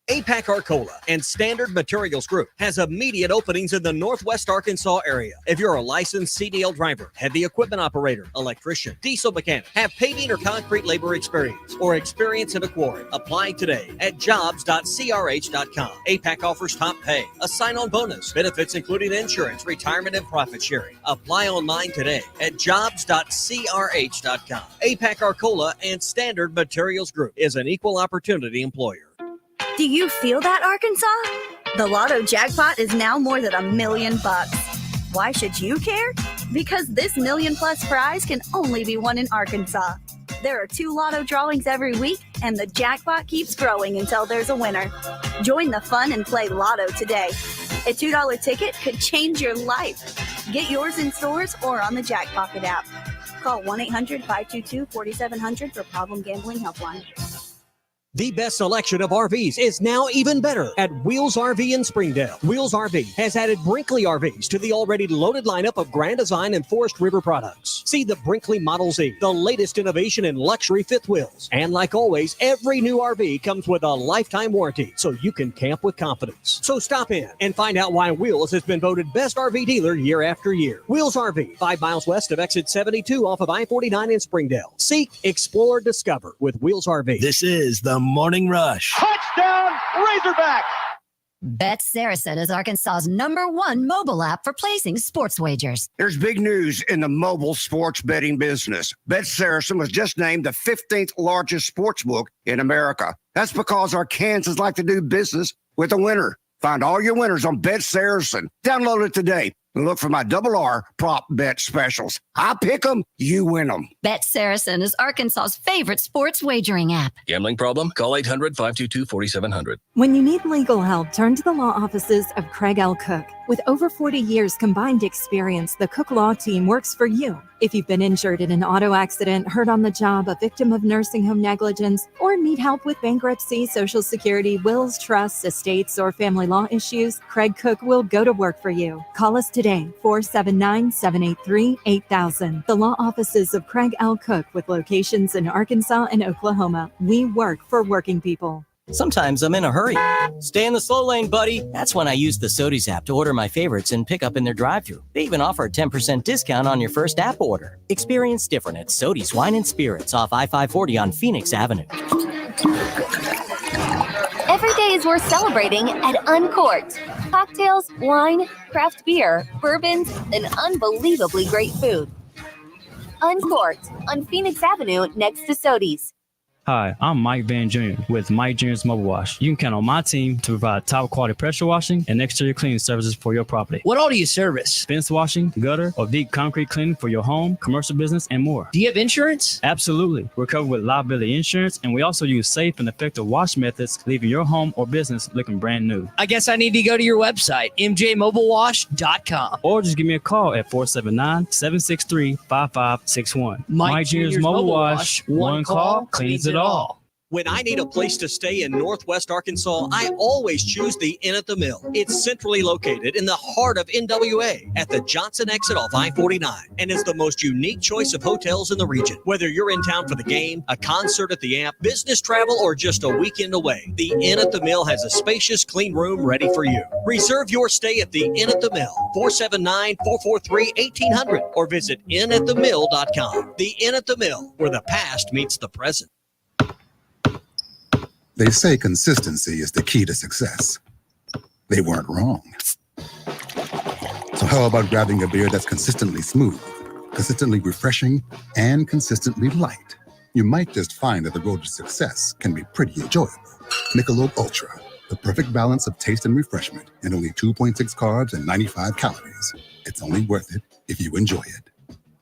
APAC Arcola and Standard Materials Group has immediate openings in the Northwest Arkansas area. If you're a licensed CDL driver, heavy equipment operator, electrician, diesel mechanic, have paving or concrete labor experience, or experience in a quarry, apply today at jobs.crh.com. APAC offers top pay, a sign-on bonus, benefits including insurance, retirement, and profit sharing. Apply online today at jobs.crh.com. APAC Arcola and Standard Materials Group is an equal opportunity employer. Do you feel that, Arkansas? The Lotto jackpot is now more than $1 million. Why should you care? Because this $1 million+ prize can only be won in Arkansas. There are 2 Lotto drawings every week, and the jackpot keeps growing until there's a winner. Join the fun and play Lotto today. A $2 ticket could change your life. Get yours in stores or on the Jackpocket app. Call 1-800-522-4700 for Problem Gambling Helpline. The best selection of RVs is now even better at Wheels RV in Springdale. Wheels RV has added Brinkley RVs to the already loaded lineup of Grand Design and Forest River products. See the Brinkley Model Z, the latest innovation in luxury fifth wheels. And like always, every new RV comes with a lifetime warranty, so you can camp with confidence. So stop in and find out why Wheels has been voted best RV dealer year after year. Wheels RV, 5 miles west of exit 72 off of I-49 in Springdale. Seek, explore, discover with Wheels RV. This is the Morning Rush. Touchdown, Razorbacks! Bet Saracen is Arkansas's #1 mobile app for placing sports wagers. There's big news in the mobile sports betting business. Bet Saracen was just named the 15th largest sports book in America. That's because our Kansans like to do business with a winner. Find all your winners on Bet Saracen. Download it today and look for my RR prop bet specials. I pick them, you win them. Bet Saracen is Arkansas's favorite sports wagering app. Gambling problem? Call 800-522-4700. When you need legal help, turn to the law offices of Craig L. Cook. With over 40 years combined experience, the Cook Law Team works for you. If you've been injured in an auto accident, hurt on the job, a victim of nursing home negligence, or need help with bankruptcy, Social Security, wills, trusts, estates, or family law issues, Craig Cook will go to work for you. Call us today, 479-783-8000. The law offices of Craig L. Cook with locations in Arkansas and Oklahoma. We work for working people. Sometimes I'm in a hurry. Stay in the slow lane, buddy. That's when I use the Sodies app to order my favorites and pick up in their drive-thru. They even offer a 10% discount on your first app order. Experience different at Sodies Wine and Spirits off I-540 on Phoenix Avenue. Every day is worth celebrating at Uncorked. Cocktails, wine, craft beer, bourbons, and unbelievably great food. Uncorked on Phoenix Avenue next to Sodies. Hi, I'm Mike Van Jr. with Mike Jr.'s Mobile Wash. You can count on my team to provide top quality pressure washing and exterior cleaning services for your property. What all do you service? Fence washing, gutter, or deep concrete cleaning for your home, commercial business, and more. Do you have insurance? Absolutely. We're covered with liability insurance, and we also use safe and effective wash methods, leaving your home or business looking brand new. I guess I need to go to your website, mjmobilewash.com. Or just give me a call at 479-763-5561. Mike Jr.'s Mobile Wash. One call cleans it all. When I need a place to stay in Northwest Arkansas, I always choose the Inn at the Mill. It's centrally located in the heart of NWA at the Johnson exit off I-49 and is the most unique choice of hotels in the region. Whether you're in town for the game, a concert at the Amp, business travel, or just a weekend away, the Inn at the Mill has a spacious, clean room ready for you. Reserve your stay at the Inn at the Mill, 479-443-1800, or visit innatthemill.com. The Inn at the Mill, where the past meets the present. They say consistency is the key to success. They weren't wrong. So how about grabbing a beer that's consistently smooth, consistently refreshing, and consistently light? You might just find that the road to success can be pretty enjoyable. Michelob Ultra, the perfect balance of taste and refreshment, and only 2.6 carbs and 95 calories. It's only worth it if you enjoy it.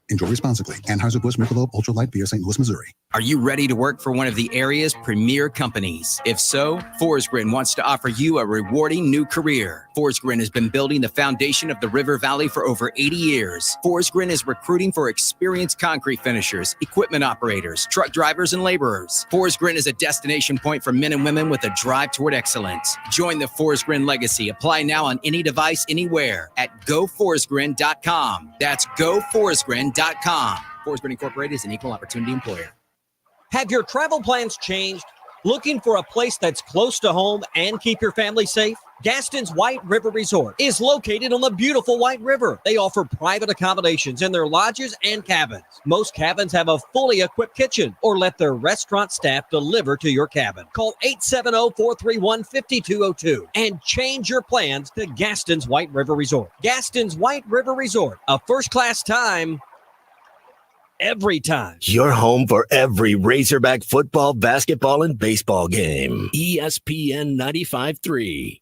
Enjoy responsibly. Anheuser-Busch Michelob Ultra Light Beer, St. Louis, Missouri. Are you ready to work for one of the area's premier companies? If so, Forsgren wants to offer you a rewarding new career. Forsgren has been building the foundation of the River Valley for over 80 years. Forsgren is recruiting for experienced concrete finishers, equipment operators, truck drivers, and laborers. Forsgren is a destination point for men and women with a drive toward excellence. Join the Forsgren legacy. Apply now on any device, anywhere at goforsgren.com. That's goforsgren.com. Forsgren Incorporated is an equal opportunity employer. Have your travel plans changed? Looking for a place that's close to home and keep your family safe? Gaston's White River Resort is located on the beautiful White River. They offer private accommodations in their lodges and cabins. Most cabins have a fully equipped kitchen or let their restaurant staff deliver to your cabin. Call 870-431-5202 and change your plans to Gaston's White River Resort. Gaston's White River Resort, a first-class time every time. Your home for every Razorback football, basketball, and baseball game. ESPN 95.3.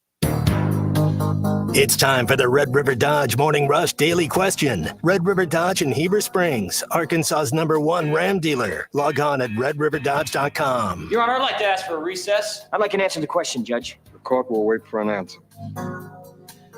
It's time for the Red River Dodge Morning Rush Daily Question. Red River Dodge in Heber Springs, Arkansas's #1 Ram dealer. Log on at redriverdodge.com. Your Honor, I'd like to ask for a recess. I'd like an answer to the question, Judge. The court will wait for an answer.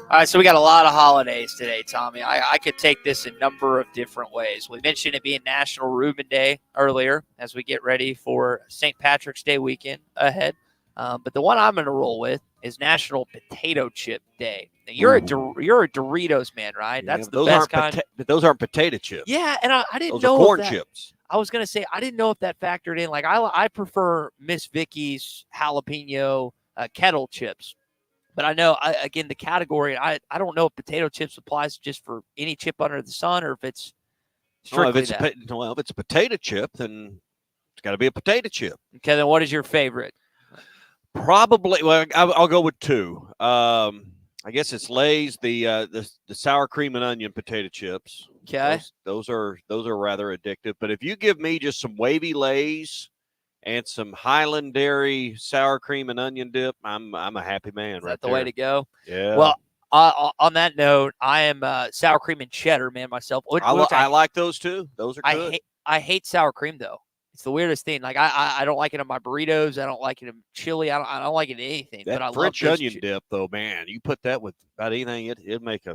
All right, so we got a lot of holidays today, Tommy. I could take this a number of different ways. We mentioned it being National Reuben Day earlier as we get ready for St. Patrick's Day weekend ahead. But the one I'm going to roll with is National Potato Chip Day. Now, you're a Doritos man, right? Yeah, That's the best kind. But those aren't potato chips. Yeah, and I didn't those know are corn if that, chips. I was going to say I didn't know if that factored in. Like I prefer Miss Vicky's jalapeno kettle chips. But I know, again, the category, I don't know if potato chips applies just for any chip under the sun or if it's strictly if it's a potato chip, then it's got to be a potato chip. Okay, then what is your favorite? Probably, well, I'll go with two. I guess it's Lay's, the sour cream and onion potato chips. Okay. Those are rather addictive. But if you give me just some wavy Lay's and some Highland Dairy sour cream and onion dip, I'm a happy man. Is right that the there. way to go? Yeah. Well, on that note, I am sour cream and cheddar man myself. I like those too. Those are good. I hate sour cream though. It's the weirdest thing. Like I don't like it in my burritos. I don't like it in chili. I don't like it in anything. That but I French love onion dip though, man. You put that with about anything, it'll make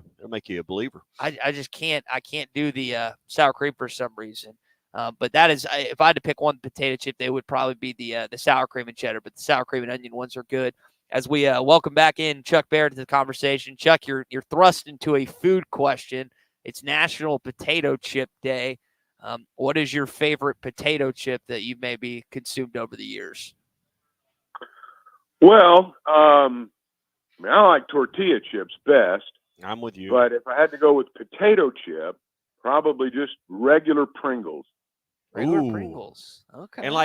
you a believer. I just can't. I can't do the sour cream for some reason. But that is, if I had to pick one potato chip, they would probably be the sour cream and cheddar. But the sour cream and onion ones are good. As we welcome back in Chuck Barrett to the conversation. Chuck, you're thrust into a food question. It's National Potato Chip Day. What is your favorite potato chip that you've maybe consumed over the years? Well, I like tortilla chips best. I'm with you. But if I had to go with potato chip, probably just regular Pringles. Regular Pringles. Okay. And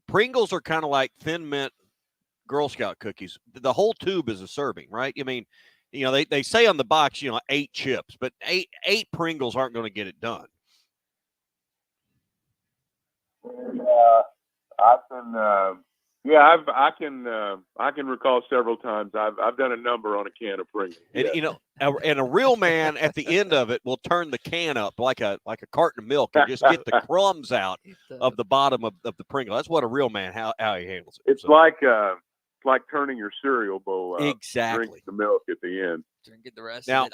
Pringles are kind of like Thin Mint Girl Scout cookies. The whole tube is a serving, right? I mean, they say on the box, 8 chips, but eight Pringles aren't going to get it done. I've been, I can recall several times. I've done a number on a can of Pringles. And Yeah. and a real man at the end of it will turn the can up like a carton of milk and just get the crumbs out of the bottom of the Pringle. That's what a real man how he handles it. It's like turning your cereal bowl out. Exactly. Drink the milk at the end. Get the rest Now, of it.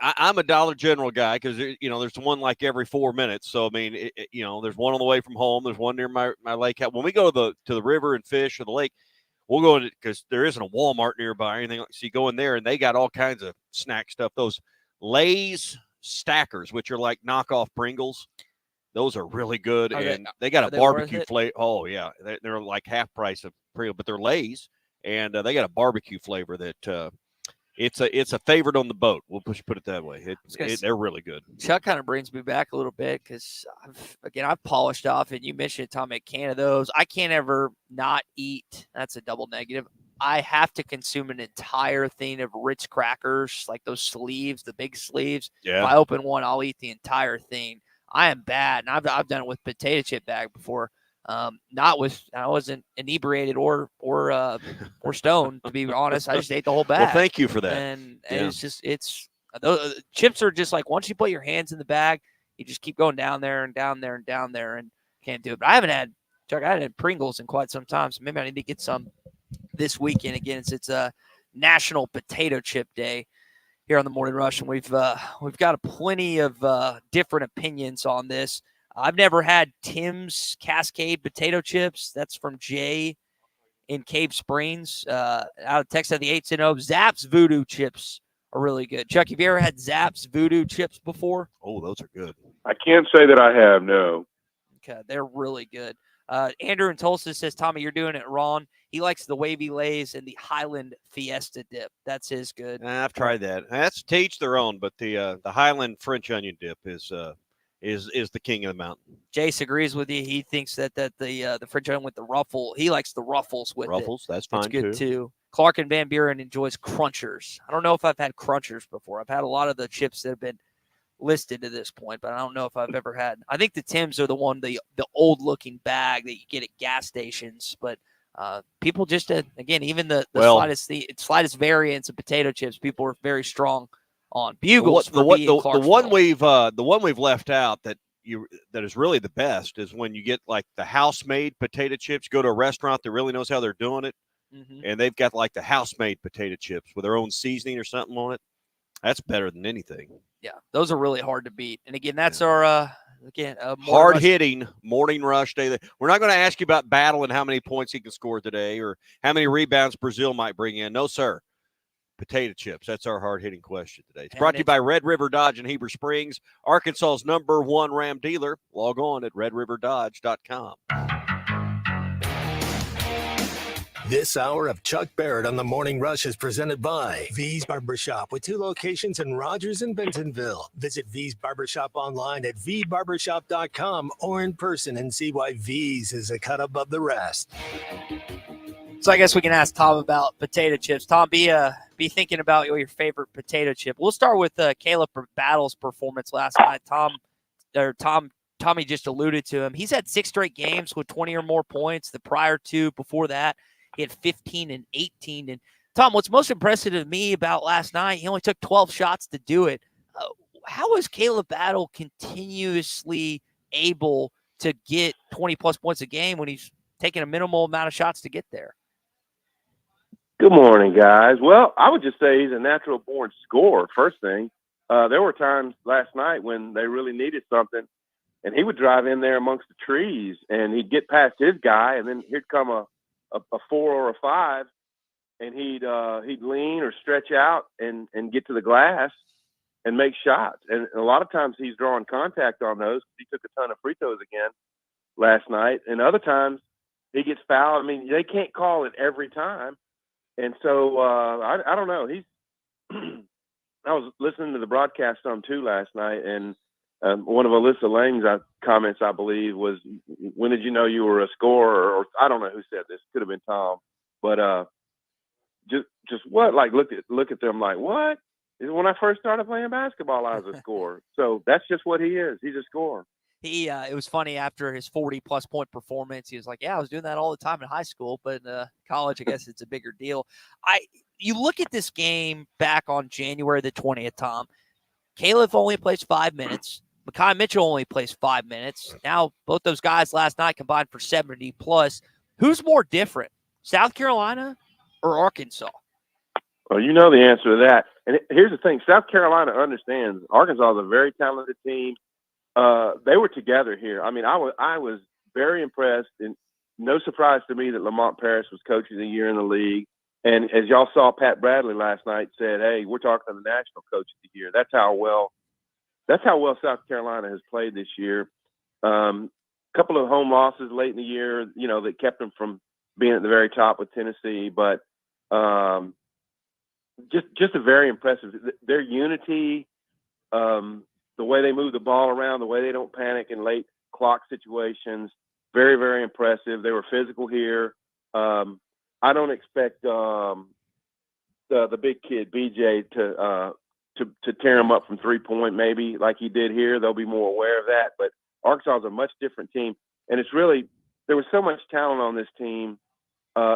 I'm a Dollar General guy because there's one like every 4 minutes. So I mean, there's one on the way from home. There's one near my lake house. When we go to the river and fish or the lake, we'll go because there isn't a Walmart nearby or anything. So you go in there and they got all kinds of snack stuff. Those Lay's stackers, which are like knockoff Pringles, those are really good. They got a barbecue flavor. Oh yeah, they're like half price of Pringles, but they're Lay's, and they got a barbecue flavor that. It's a favorite on the boat. We'll put it that way. They're really good. Chuck kind of brings me back a little bit because I've polished off, and you mentioned Tom, a can of those. I can't ever not eat. That's a double negative. I have to consume an entire thing of Ritz crackers, like those sleeves, the big sleeves. Yeah. If I open one, I'll eat the entire thing. I am bad, and I've done it with potato chip bag before. I wasn't inebriated or stoned, to be honest. I just ate the whole bag. Well, thank you for that. And it's those chips are just like, once you put your hands in the bag, you just keep going down there and down there and down there and can't do it. But I haven't had Pringles in quite some time, so maybe I need to get some this weekend again. It's a National Potato Chip Day here on the Morning Rush, and we've got plenty of different opinions on this. I've never had Tim's Cascade potato chips. That's from Jay in Cave Springs. Out of Texas, the 8-0. Zapp's Voodoo chips are really good. Chuck, have you ever had Zapp's Voodoo chips before? Oh, those are good. I can't say that I have, no. Okay, they're really good. Andrew in Tulsa says, Tommy, you're doing it wrong. He likes the Wavy Lays and the Highland Fiesta dip. That's his good. I've tried that. That's to each their own, but the Highland French onion dip is the king of the mountain. Jace agrees with you. He thinks that the French onion with the ruffle, he likes the ruffles with Ruffles, it. that's fine good too. Clark and Van Buren enjoys Crunchers. I don't know if I've had Crunchers before. I've had a lot of the chips that have been listed to this point, but I don't know if I've ever had. I think the Tims are the old looking bag that you get at gas stations, but people just again, even the slightest variance of potato chips, people are very strong on. Bugles. The one we've left out that is really the best is when you get like the house-made potato chips. Go to a restaurant that really knows how they're doing it, and they've got like the house-made potato chips with their own seasoning or something on it. That's better than anything. Yeah, those are really hard to beat. And again, that's our hard-hitting morning rush day. We're not going to ask you about Battle and how many points he can score today or how many rebounds Brazil might bring in. No, sir. Potato chips. That's our hard-hitting question today. It's brought to you by Red River Dodge in Heber Springs, Arkansas's #1 Ram dealer. Log on at redriverdodge.com. This hour of Chuck Barrett on the Morning Rush is presented by V's Barbershop with 2 locations in Rogers and Bentonville. Visit V's Barbershop online at vbarbershop.com or in person and see why V's is a cut above the rest. So I guess we can ask Tom about potato chips. Tom, be thinking about your favorite potato chip. We'll start with Caleb Battle's performance last night. Tommy just alluded to him. He's had 6 straight games with 20 or more points. The prior 2 before that, he had 15 and 18. And Tom, what's most impressive to me about last night, he only took 12 shots to do it. How is Caleb Battle continuously able to get 20-plus points a game when he's taking a minimal amount of shots to get there? Good morning, guys. Well, I would just say he's a natural-born scorer, first thing. There were times last night when they really needed something, and he would drive in there amongst the trees, and he'd get past his guy, and then here'd come a 4 or a 5, and he'd lean or stretch out and get to the glass and make shots. And a lot of times he's drawing contact on those. He took a ton of free throws again last night, and other times he gets fouled. I mean, they can't call it every time. And so I don't know. I was listening to the broadcast some too last night, and one of Alyssa Lang's comments, I believe, was, "When did you know you were a scorer?" Or I don't know who said this. Could have been Tom, but just what? Like look at them like what? When I first started playing basketball, I was a scorer. So that's just what he is. He's a scorer. It was funny after his 40-plus point performance. He was like, yeah, I was doing that all the time in high school, but in college, I guess it's a bigger deal. You look at this game back on January the 20th, Tom. Caleb only plays 5 minutes. Mekhi Mitchell only plays 5 minutes. Now, both those guys last night combined for 70-plus. Who's more different, South Carolina or Arkansas? Well, you know the answer to that. And here's the thing. South Carolina understands Arkansas is a very talented team. They were together here. I mean, I was very impressed, and no surprise to me that Lamont Paris was coach of the year in the league. And as y'all saw, Pat Bradley last night said, hey, we're talking to the national coach of the year. That's how well South Carolina has played this year. Couple of home losses late in the year, that kept them from being at the very top with Tennessee. But just a very impressive. Their unity, the way they move the ball around, the way they don't panic in late clock situations, very, very impressive. They were physical here. I don't expect the big kid BJ to tear him up from 3-point maybe like he did here. They'll be more aware of that. But Arkansas is a much different team, and it's really there was so much talent on this team.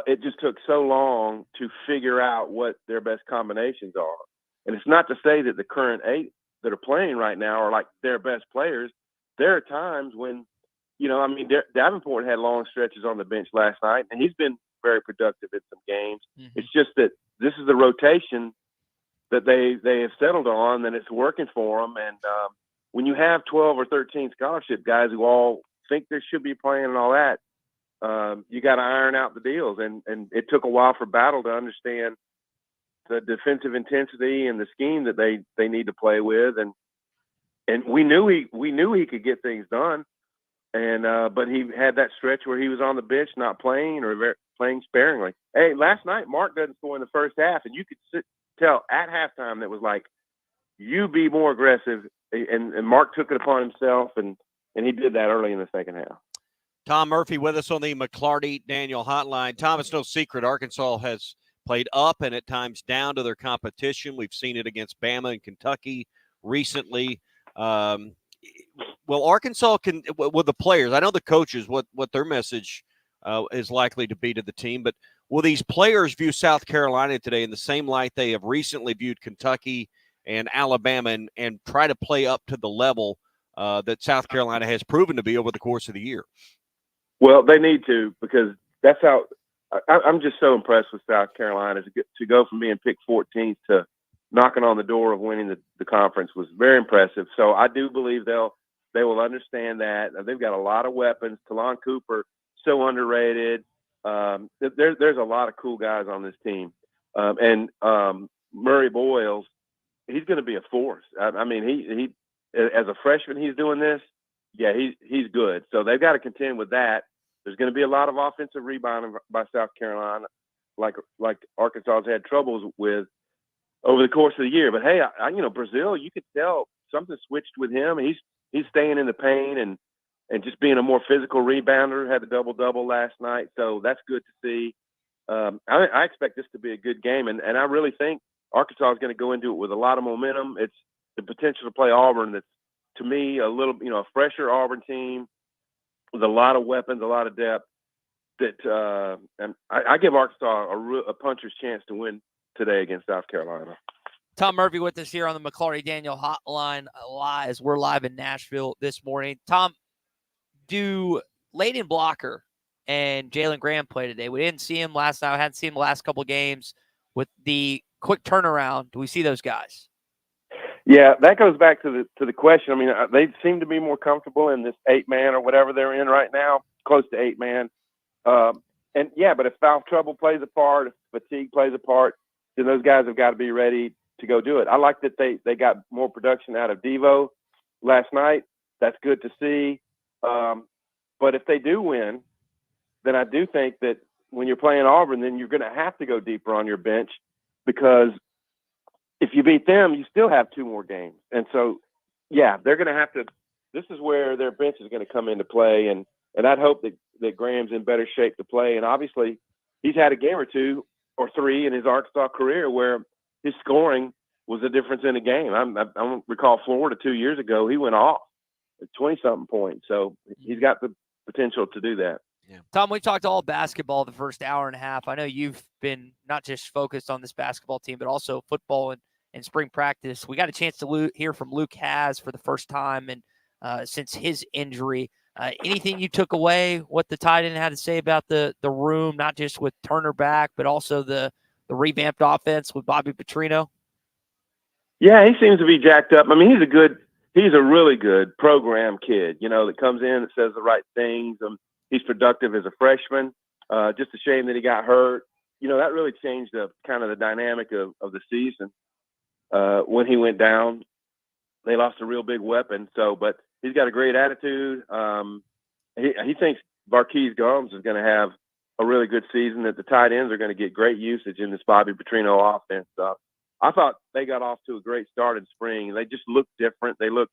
It just took so long to figure out what their best combinations are. And it's not to say that the current 8 that are playing right now are like their best players. There are times when, Davenport had long stretches on the bench last night, and he's been very productive in some games. Mm-hmm. It's just that this is the rotation that they have settled on, and it's working for them. And when you have 12 or 13 scholarship guys who all think they should be playing and all that, you got to iron out the deals. And it took a while for Battle to understand the defensive intensity and the scheme that they need to play with. And we knew he could get things done. And but he had that stretch where he was on the bench, not playing or playing sparingly. Hey, last night Mark doesn't score in the first half, and you could tell at halftime that was like, you be more aggressive. And Mark took it upon himself, and he did that early in the second half. Tom Murphy with us on the McClarty-Daniel hotline. Tom, it's no secret Arkansas has played up and at times down to their competition. We've seen it against Bama and Kentucky recently. Well, Arkansas can – with the players, I know the coaches, what their message is likely to be to the team, but will these players view South Carolina today in the same light they have recently viewed Kentucky and Alabama and try to play up to the level that South Carolina has proven to be over the course of the year? Well, they need to, because that's how I'm just so impressed with South Carolina to go from being picked 14th to knocking on the door of winning the conference was very impressive. So I do believe they will understand that. They've got a lot of weapons. Talon Cooper, so underrated. There's a lot of cool guys on this team. And Murray Boyles, he's going to be a force. I mean, he as a freshman, he's doing this. Yeah, he's good. So they've got to contend with that. There's going to be a lot of offensive rebounding by South Carolina, like Arkansas has had troubles with over the course of the year. But hey, Brazil, you could tell something switched with him. He's staying in the paint and just being a more physical rebounder. Had a double-double last night, so that's good to see. I expect this to be a good game, and I really think Arkansas is going to go into it with a lot of momentum. It's the potential to play Auburn that's, to me, a little, a fresher Auburn team with a lot of weapons, a lot of depth. And I give Arkansas a puncher's chance to win today against South Carolina. Tom Murphy with us here on the McClarty-Daniel hotline live. We're live in Nashville this morning. Tom, do Layden Blocker and Jalen Graham play today? We didn't see him last night. I hadn't seen him the last couple of games. With the quick turnaround, do we see those guys? Yeah, that goes back to the question. I mean, they seem to be more comfortable in this 8-man or whatever they're in right now, close to 8-man. And yeah, but if foul trouble plays a part, if fatigue plays a part, then those guys have got to be ready to go do it. I like that they got more production out of Devo last night. That's good to see. But if they do win, then I do think that when you're playing Auburn, then you're going to have to go deeper on your bench, because if you beat them, you still have 2 more games. And so, yeah, they're going to have to – this is where their bench is going to come into play. And I'd hope that Graham's in better shape to play. And obviously he's had a game or 2 or 3 in his Arkansas career where his scoring was the difference in a game. I recall Florida 2 years ago, he went off. 20-something points. So he's got the potential to do that. Yeah. Tom, we talked all basketball the first hour and a half. I know you've been not just focused on this basketball team, but also football and spring practice. We got a chance to hear from Luke Haas for the first time and since his injury. Anything you took away, what the tight end had to say about the room, not just with Turner back, but also the revamped offense with Bobby Petrino? Yeah, he seems to be jacked up. I mean, he's a really good program kid, that comes in and says the right things. He's productive as a freshman. Just a shame that he got hurt. That really changed the kind of the dynamic of the season. When he went down, they lost a real big weapon. But he's got a great attitude. He thinks Marquise Gomes is going to have a really good season, that the tight ends are going to get great usage in this Bobby Petrino offense. I thought they got off to a great start in spring. They just looked different. They looked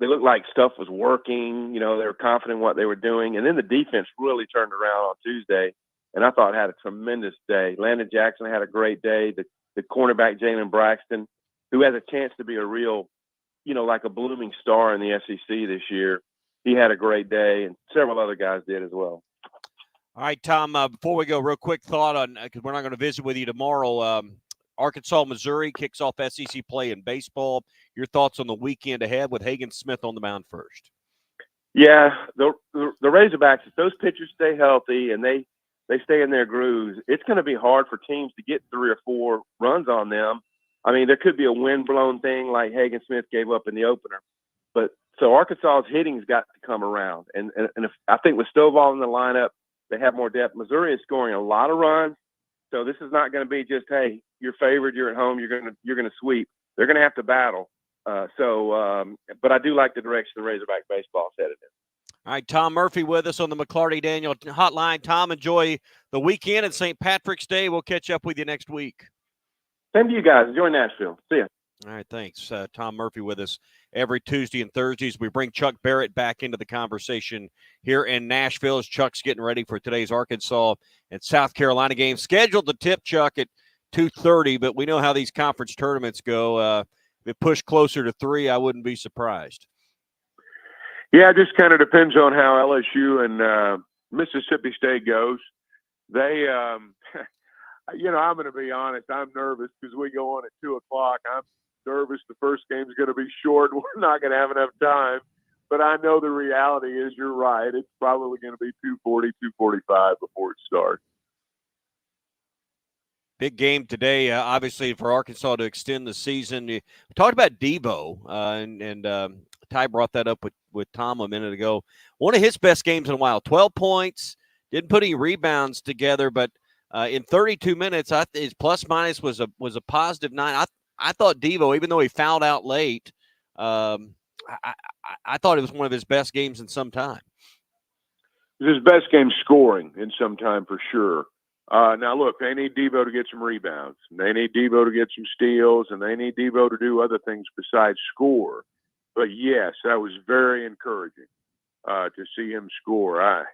like stuff was working. They were confident in what they were doing. And then the defense really turned around on Tuesday, and I thought had a tremendous day. Landon Jackson had a great day. The cornerback, Jalen Braxton, who has a chance to be a real, like a blooming star in the SEC this year, he had a great day, and several other guys did as well. All right, Tom, before we go, real quick thought on, because we're not going to visit with you tomorrow, Arkansas, Missouri kicks off SEC play in baseball. Your thoughts on the weekend ahead with Hagen Smith on the mound first? Yeah, the Razorbacks, if those pitchers stay healthy and they stay in their grooves, it's going to be hard for teams to get 3 or 4 runs on them. I mean, there could be a wind-blown thing like Hagen Smith gave up in the opener. But so Arkansas's hitting's got to come around. And if, I think with Stovall in the lineup, they have more depth. Missouri is scoring a lot of runs. So this is not going to be just, hey, you're favored, you're at home, you're going to sweep. They're going to have to battle. But I do like the direction the Razorback baseball is headed in. All right, Tom Murphy with us on the McClarty Daniel hotline. Tom, enjoy the weekend and St. Patrick's Day. We'll catch up with you next week. Same to you guys. Enjoy Nashville. See ya. All right, thanks. Tom Murphy with us every Tuesday and Thursdays. We bring Chuck Barrett back into the conversation here in Nashville as Chuck's getting ready for today's Arkansas and South Carolina game. Scheduled to tip, Chuck, at 2:30, but we know how these conference tournaments go. If it pushed closer to 3, I wouldn't be surprised. Yeah, it just kind of depends on how LSU and Mississippi State goes. They, I'm going to be honest. I'm nervous because we go on at 2 o'clock. I'm nervous the first game's going to be short. We're not going to have enough time. But I know the reality is you're right. It's probably going to be 2:40, 2:45 before it starts. Big game today, obviously, for Arkansas to extend the season. We talked about Debo, and Ty brought that up with Tom a minute ago. One of his best games in a while. 12 points, didn't put any rebounds together, but in 32 minutes, his plus-minus was a positive 9. I thought Debo, even though he fouled out late, I thought it was one of his best games in some time. It was his best game scoring in some time for sure. Now, look, they need Debo to get some rebounds. And they need Debo to get some steals, and they need Debo to do other things besides score. But, yes, that was very encouraging to see him score.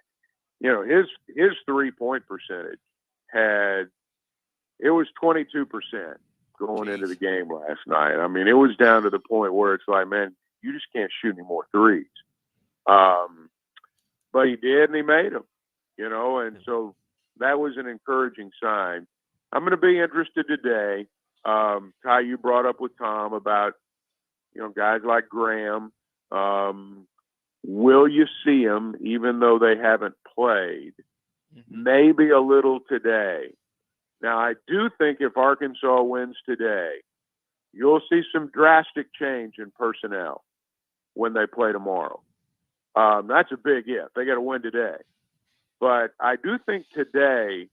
His three-point percentage it was 22% going into the game last night. I mean, it was down to the point where it's like, man, you just can't shoot any more threes. But he did, and he made them, and so that was an encouraging sign. I'm going to be interested today. Ty, you brought up with Tom about, guys like Graham. Will you see them even though they haven't played? Maybe a little today. Now, I do think if Arkansas wins today, you'll see some drastic change in personnel when they play tomorrow. That's a big if. They got to win today. But I do think today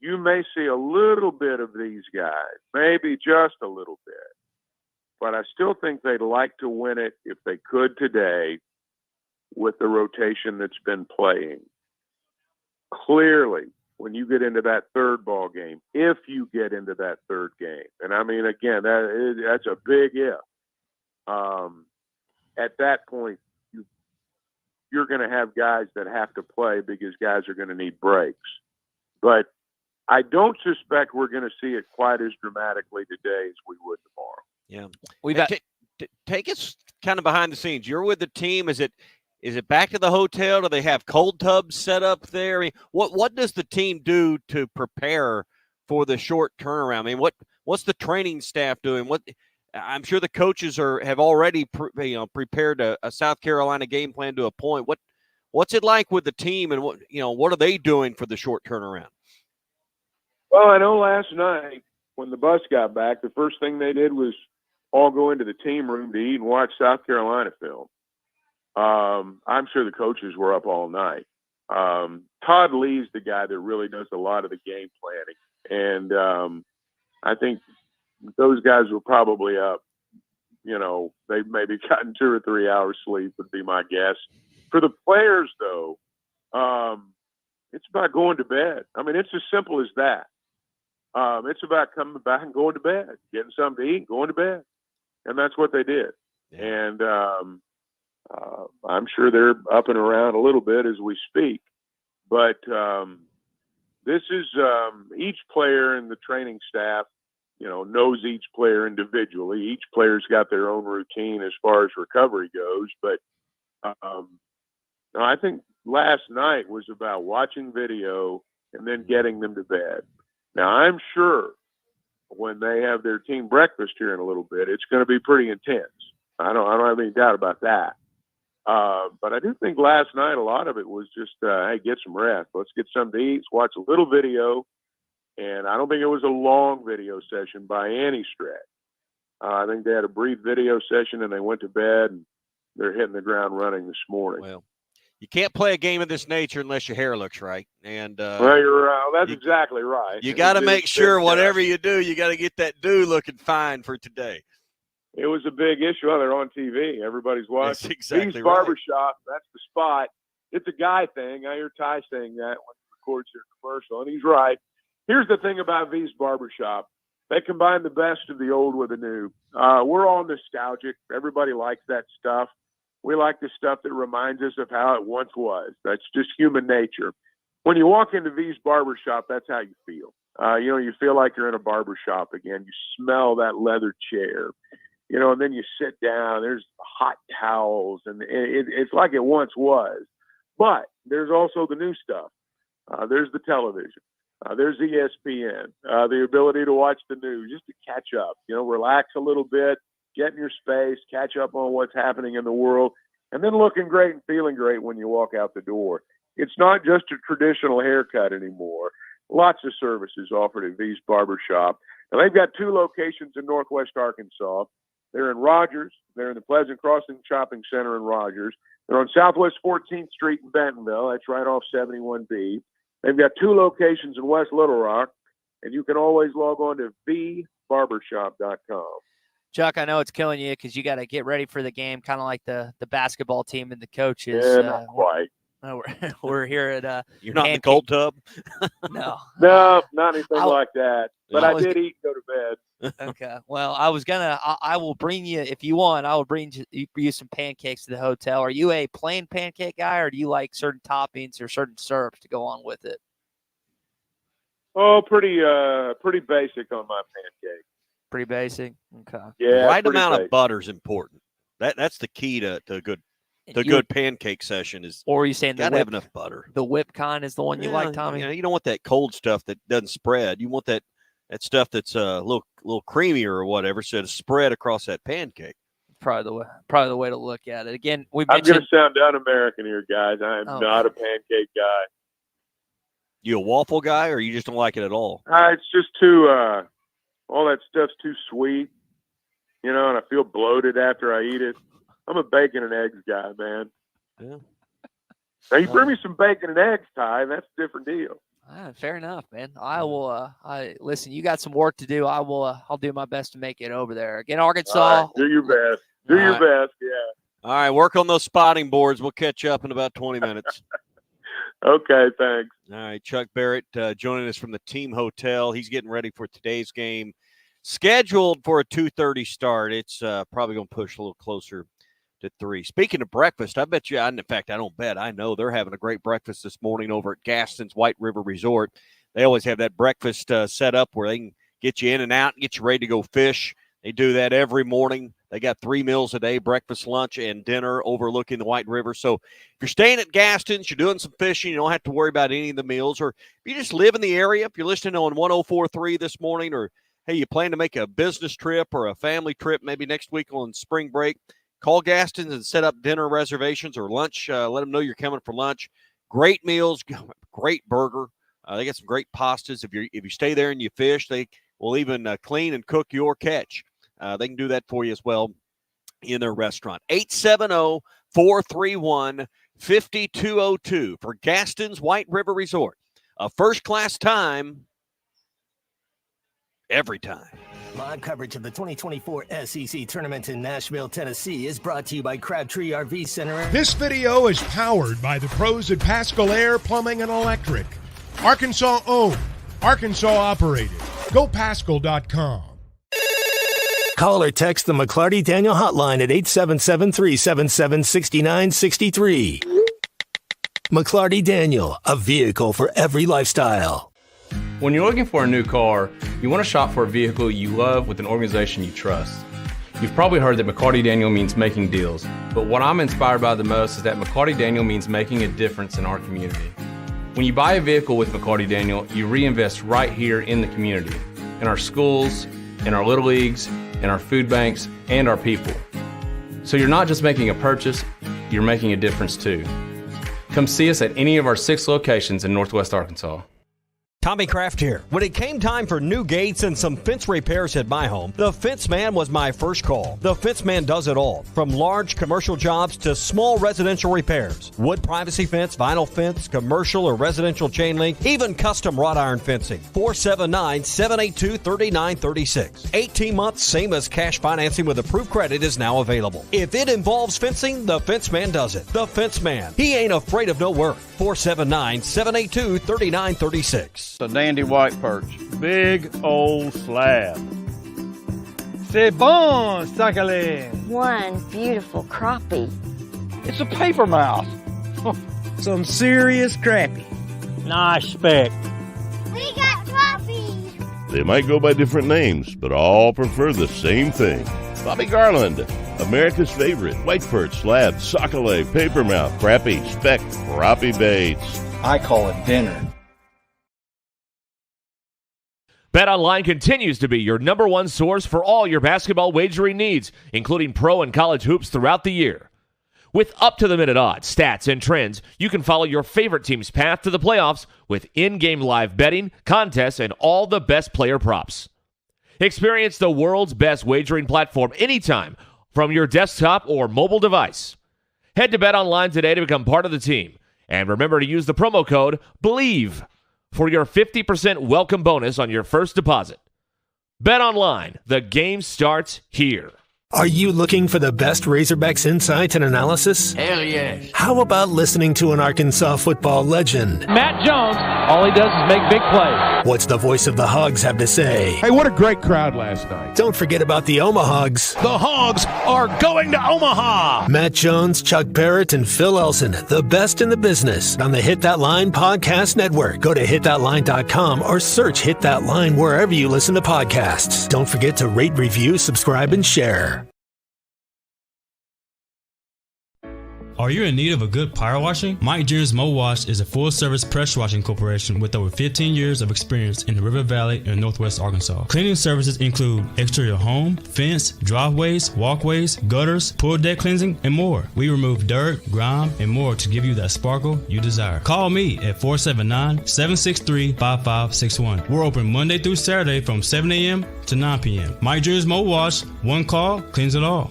you may see a little bit of these guys, maybe just a little bit. But I still think they'd like to win it if they could today with the rotation that's been playing. Clearly, when you get into that third ball game, if you get into that third game, and I mean, again, that's a big if. At that point, you're going to have guys that have to play because guys are going to need breaks. But I don't suspect we're going to see it quite as dramatically today as we would tomorrow. Yeah. Take us kind of behind the scenes. You're with the team. Is it back to the hotel? Do they have cold tubs set up there? I mean, what does the team do to prepare for the short turnaround? I mean, what's the training staff doing? I'm sure the coaches have already prepared a South Carolina game plan to a point. What's it like with the team, and what are they doing for the short turnaround? Well, I know last night when the bus got back, the first thing they did was all go into the team room to eat and watch South Carolina film. I'm sure the coaches were up all night. Todd Lee's the guy that really does a lot of the game planning. And I think those guys were probably up. They've maybe gotten 2 or 3 hours sleep would be my guess. For the players, though, it's about going to bed. I mean, it's as simple as that. It's about coming back and going to bed, getting something to eat, going to bed. And that's what they did. Yeah. And I'm sure they're up and around a little bit as we speak. But this is each player in the training staff, knows each player individually. Each player's got their own routine as far as recovery goes. But I think last night was about watching video and then getting them to bed. Now, I'm sure when they have their team breakfast here in a little bit, it's going to be pretty intense. I don't have any doubt about that. But I do think last night a lot of it was just, hey, get some rest. Let's get something to eat. Let's watch a little video. And I don't think it was a long video session by any stretch. I think they had a brief video session and they went to bed, and they're hitting the ground running this morning. Well, you can't play a game of this nature unless your hair looks right. And well, that's exactly right. You got to make sure whatever you do, you got to get that do looking fine for today. It was a big issue. Oh, they're on TV. Everybody's watching. That's exactly V's right. Barbershop, that's the spot. It's a guy thing. I hear Ty saying that when he records your commercial, and he's right. Here's the thing about V's Barbershop. They combine the best of the old with the new. We're all nostalgic. Everybody likes that stuff. We like the stuff that reminds us of how it once was. That's just human nature. When you walk into V's Barbershop, that's how you feel. You feel like you're in a barbershop again. You smell that leather chair. And then you sit down, there's hot towels, and it's like it once was. But there's also the new stuff. There's the television. There's ESPN, the ability to watch the news, just to catch up, relax a little bit, get in your space, catch up on what's happening in the world, and then looking great and feeling great when you walk out the door. It's not just a traditional haircut anymore. Lots of services offered at V's Barbershop. And they've got 2 locations in Northwest Arkansas. They're in Rogers. They're in the Pleasant Crossing Shopping Center in Rogers. They're on Southwest 14th Street in Bentonville. That's right off 71B. They've got 2 locations in West Little Rock, and you can always log on to vbarbershop.com. Chuck, I know it's killing you because you got to get ready for the game, kind of like the basketball team and the coaches. Yeah, not quite. We're here at You're not in the cold tub? No, not anything like that. But I did eat and go to bed. Okay. Well, I will bring you, if you want, I will bring you some pancakes to the hotel. Are you a plain pancake guy, or do you like certain toppings or certain syrups to go on with it? Oh, pretty basic on my pancake. Pretty basic. Okay. Yeah. Right amount basic. of butter is important. That's the key to a good good pancake session is. Or are you saying gotta have enough butter? The whip kind is the one you like, Tommy? You don't want that cold stuff that doesn't spread. You want that stuff that's a little creamier or whatever, so to spread across that pancake. Probably the way to look at it. Again, I'm going to sound un-American here, guys. I am not a pancake guy. You a waffle guy, or you just don't like it at all? It's just too all that stuff's too sweet, and I feel bloated after I eat it. I'm a bacon and eggs guy, man. Yeah. Now you bring me some bacon and eggs, Ty, that's a different deal. Fair enough, man. I will. Listen. You got some work to do. I will. I'll do my best to make it over there. Again, Arkansas. Right, do your best. Do your best. Yeah. All right. Work on those spotting boards. We'll catch up in about 20 minutes. Okay. Thanks. All right. Chuck Barrett joining us from the team hotel. He's getting ready for today's game, scheduled for a 2:30 start. It's probably going to push a little closer to 3. Speaking of breakfast, I bet you, in fact, I don't bet, I know they're having a great breakfast this morning over at Gaston's White River Resort. They always have that breakfast set up where they can get you in and out and get you ready to go fish. They do that every morning. They got 3 meals a day, breakfast, lunch, and dinner overlooking the White River. So if you're staying at Gaston's, you're doing some fishing, you don't have to worry about any of the meals. Or if you just live in the area, if you're listening on 104.3 this morning, or, hey, you plan to make a business trip or a family trip maybe next week on spring break, call Gaston's and set up dinner reservations or lunch. Let them know you're coming for lunch. Great meals, great burger. They got some great pastas. If you stay there and you fish, they will even clean and cook your catch. They can do that for you as well in their restaurant. 870-431-5202 for Gaston's White River Resort. A first-class time every time. Live coverage of the 2024 SEC Tournament in Nashville, Tennessee is brought to you by Crabtree RV Center. This video is powered by the pros at Pascal Air Plumbing and Electric. Arkansas owned, Arkansas operated. GoPascal.com. Call or text the McClarty Daniel hotline at 877-377-6963. McClarty Daniel, a vehicle for every lifestyle. When you're looking for a new car, you want to shop for a vehicle you love with an organization you trust. You've probably heard that McClarty Daniel means making deals, but what I'm inspired by the most is that McClarty Daniel means making a difference in our community. When you buy a vehicle with McClarty Daniel, you reinvest right here in the community, in our schools, in our little leagues, in our food banks, and our people. So you're not just making a purchase, you're making a difference too. Come see us at any of our 6 locations in Northwest Arkansas. Tommy Kraft here. When it came time for new gates and some fence repairs at my home, the Fence Man was my first call. The Fence Man does it all, from large commercial jobs to small residential repairs. Wood privacy fence, vinyl fence, commercial or residential chain link, even custom wrought iron fencing. 479-782-3936. 18 months, same as cash financing with approved credit is now available. If it involves fencing, the Fence Man does it. The Fence Man. He ain't afraid of no work. 479-782-3936. A dandy white perch. Big old slab. C'est bon, sacalé. One beautiful crappie. It's a paper mouth. Some serious crappie. Nice speck. We got crappie. They might go by different names, but all prefer the same thing. Bobby Garland, America's favorite white perch, slab, sockeye, papermouth, crappie, speck, crappie baits. I call it dinner. BetOnline continues to be your #1 source for all your basketball wagering needs, including pro and college hoops throughout the year. With up-to-the-minute odds, stats, and trends, you can follow your favorite team's path to the playoffs with in-game live betting, contests, and all the best player props. Experience the world's best wagering platform anytime from your desktop or mobile device. Head to BetOnline today to become part of the team. And remember to use the promo code BELIEVE for your 50% welcome bonus on your first deposit. BetOnline, the game starts here. Are you looking for the best Razorbacks insight and analysis? Hell yes. How about listening to an Arkansas football legend? Matt Jones, all he does is make big plays. What's the voice of the Hogs have to say? Hey, what a great crowd last night. Don't forget about the Omahogs. The Hogs are going to Omaha. Matt Jones, Chuck Barrett, and Phil Elson, the best in the business on the Hit That Line Podcast Network. Go to hitthatline.com or search Hit That Line wherever you listen to podcasts. Don't forget to rate, review, subscribe, and share. Are you in need of a good power washing? Mike Jr.'s Mobile Wash is a full-service pressure washing corporation with over 15 years of experience in the River Valley and Northwest Arkansas. Cleaning services include exterior home, fence, driveways, walkways, gutters, pool deck cleansing, and more. We remove dirt, grime, and more to give you that sparkle you desire. Call me at 479-763-5561. We're open Monday through Saturday from 7 a.m. to 9 p.m. Mike Jr.'s Mobile Wash, one call, cleans it all.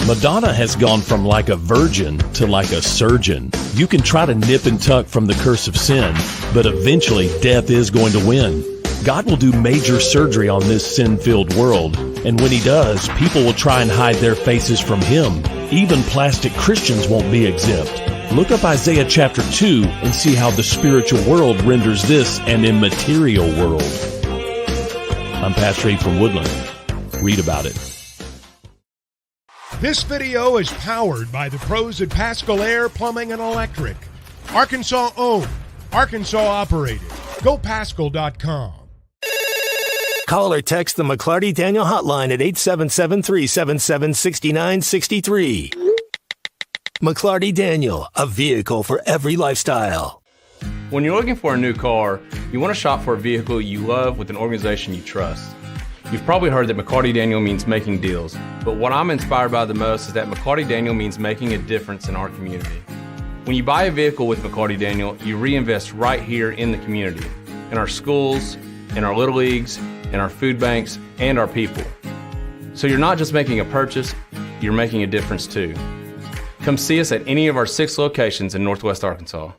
Madonna has gone from like a virgin to like a surgeon. You can try to nip and tuck from the curse of sin, but eventually death is going to win. God will do major surgery on this sin-filled world, and when he does, people will try and hide their faces from him. Even plastic Christians won't be exempt. Look up Isaiah chapter 2 and see how the spiritual world renders this an immaterial world. I'm Pastor Abe from Woodland. Read about it. This video is powered by the pros at Pascal Air Plumbing and Electric. Arkansas owned, Arkansas operated. GoPascal.com. Call or text the McClarty Daniel hotline at 877-377-6963. McClarty Daniel, a vehicle for every lifestyle. When you're looking for a new car, you want to shop for a vehicle you love with an organization you trust. You've probably heard that McCarty Daniel means making deals, but what I'm inspired by the most is that McCarty Daniel means making a difference in our community. When you buy a vehicle with McCarty Daniel, you reinvest right here in the community, in our schools, in our little leagues, in our food banks, and our people. So you're not just making a purchase, you're making a difference too. Come see us at any of our 6 locations in Northwest Arkansas.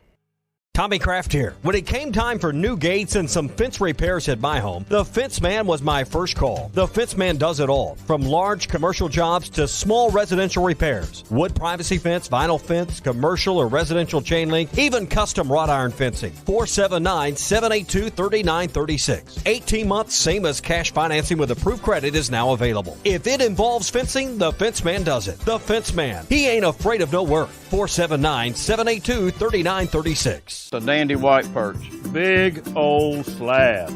Tommy Kraft here. When it came time for new gates and some fence repairs at my home, the Fence Man was my first call. The Fence Man does it all, from large commercial jobs to small residential repairs. Wood privacy fence, vinyl fence, commercial or residential chain link, even custom wrought iron fencing. 479-782-3936. 18 months, same as cash financing with approved credit is now available. If it involves fencing, the Fence Man does it. The Fence Man. He ain't afraid of no work. 479-782-3936. A dandy white perch. Big old slab.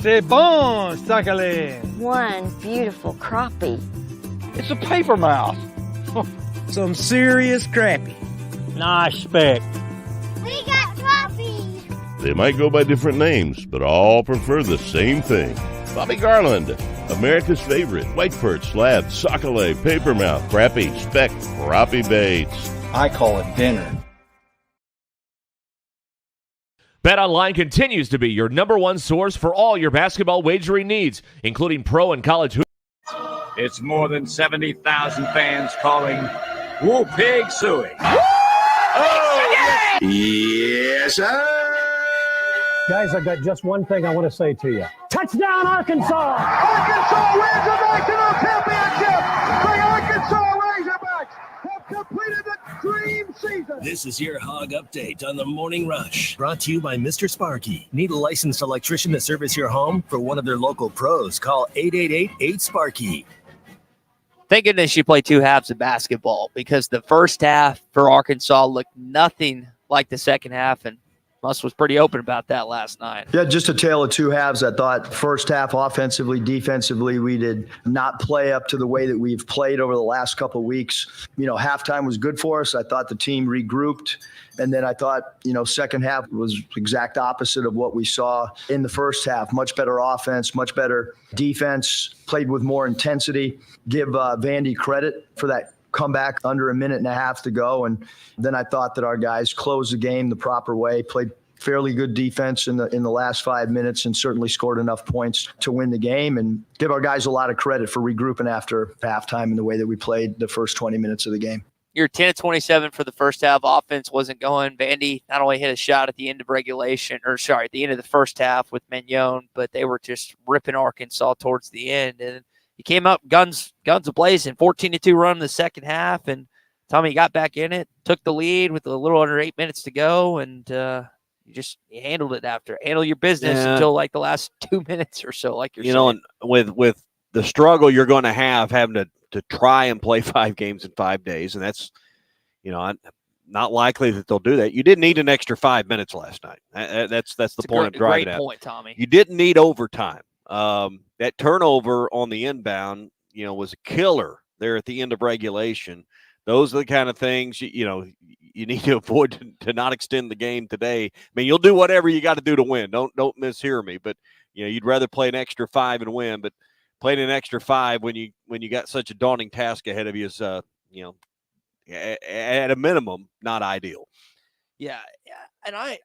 C'est bon, sacalé. One beautiful crappie. It's a paper mouth. Some serious crappie. Nice speck. We got crappies. They might go by different names, but all prefer the same thing. Bobby Garland, America's favorite white perch, slab, sockeye, papermouth, crappie, speck, crappie baits. I call it dinner. BetOnline continues to be your #1 source for all your basketball wagering needs, including pro and college hoops. It's more than 70,000 fans calling Woo Pig Suey. Oh, Yes, sir. Guys, I've got just one thing I want to say to you. Touchdown, Arkansas! Arkansas wins the national championship. The Arkansas Razorbacks have completed the dream season. This is your Hog Update on the Morning Rush. Brought to you by Mr. Sparky. Need a licensed electrician to service your home? For one of their local pros, call 888-8-SPARKY. Thank goodness you play 2 halves of basketball, because the first half for Arkansas looked nothing like the second half, and Muss was pretty open about that last night. Yeah, just a tale of 2 halves. I thought first half offensively, defensively, we did not play up to the way that we've played over the last couple of weeks. Halftime was good for us. I thought the team regrouped. And then I thought, second half was exact opposite of what we saw in the first half. Much better offense, much better defense, played with more intensity. Give Vandy credit for that comeback under a minute and a half to go. And then I thought that our guys closed the game the proper way, played fairly good defense in the last 5 minutes, and certainly scored enough points to win the game, and give our guys a lot of credit for regrouping after halftime in the way that we played the first 20 minutes of the game. You're 10 of 27 for the first half. Offense wasn't going. Vandy not only hit a shot at the end of at the end of the first half with Mignon, but they were just ripping Arkansas towards the end. And he came up guns a-blazing, 14-2 run in the second half, and Tommy got back in it, took the lead with a little under 8 minutes to go, and you handled it after. Handle your business until like the last 2 minutes or so, like you're saying. And with the struggle you're going to have having to try and play 5 games in 5 days, and that's, not likely that they'll do that. You didn't need an extra 5 minutes last night. That's the point I'm driving at. Great point, Tommy. You didn't need overtime. That turnover on the inbound, was a killer there at the end of regulation. Those are the kind of things you need to avoid to not extend the game today. I mean, you'll do whatever you got to do to win. Don't mishear me, but you'd rather play an extra 5 and win. But playing an extra 5 when you got such a daunting task ahead of you is at a minimum not ideal. Yeah, and I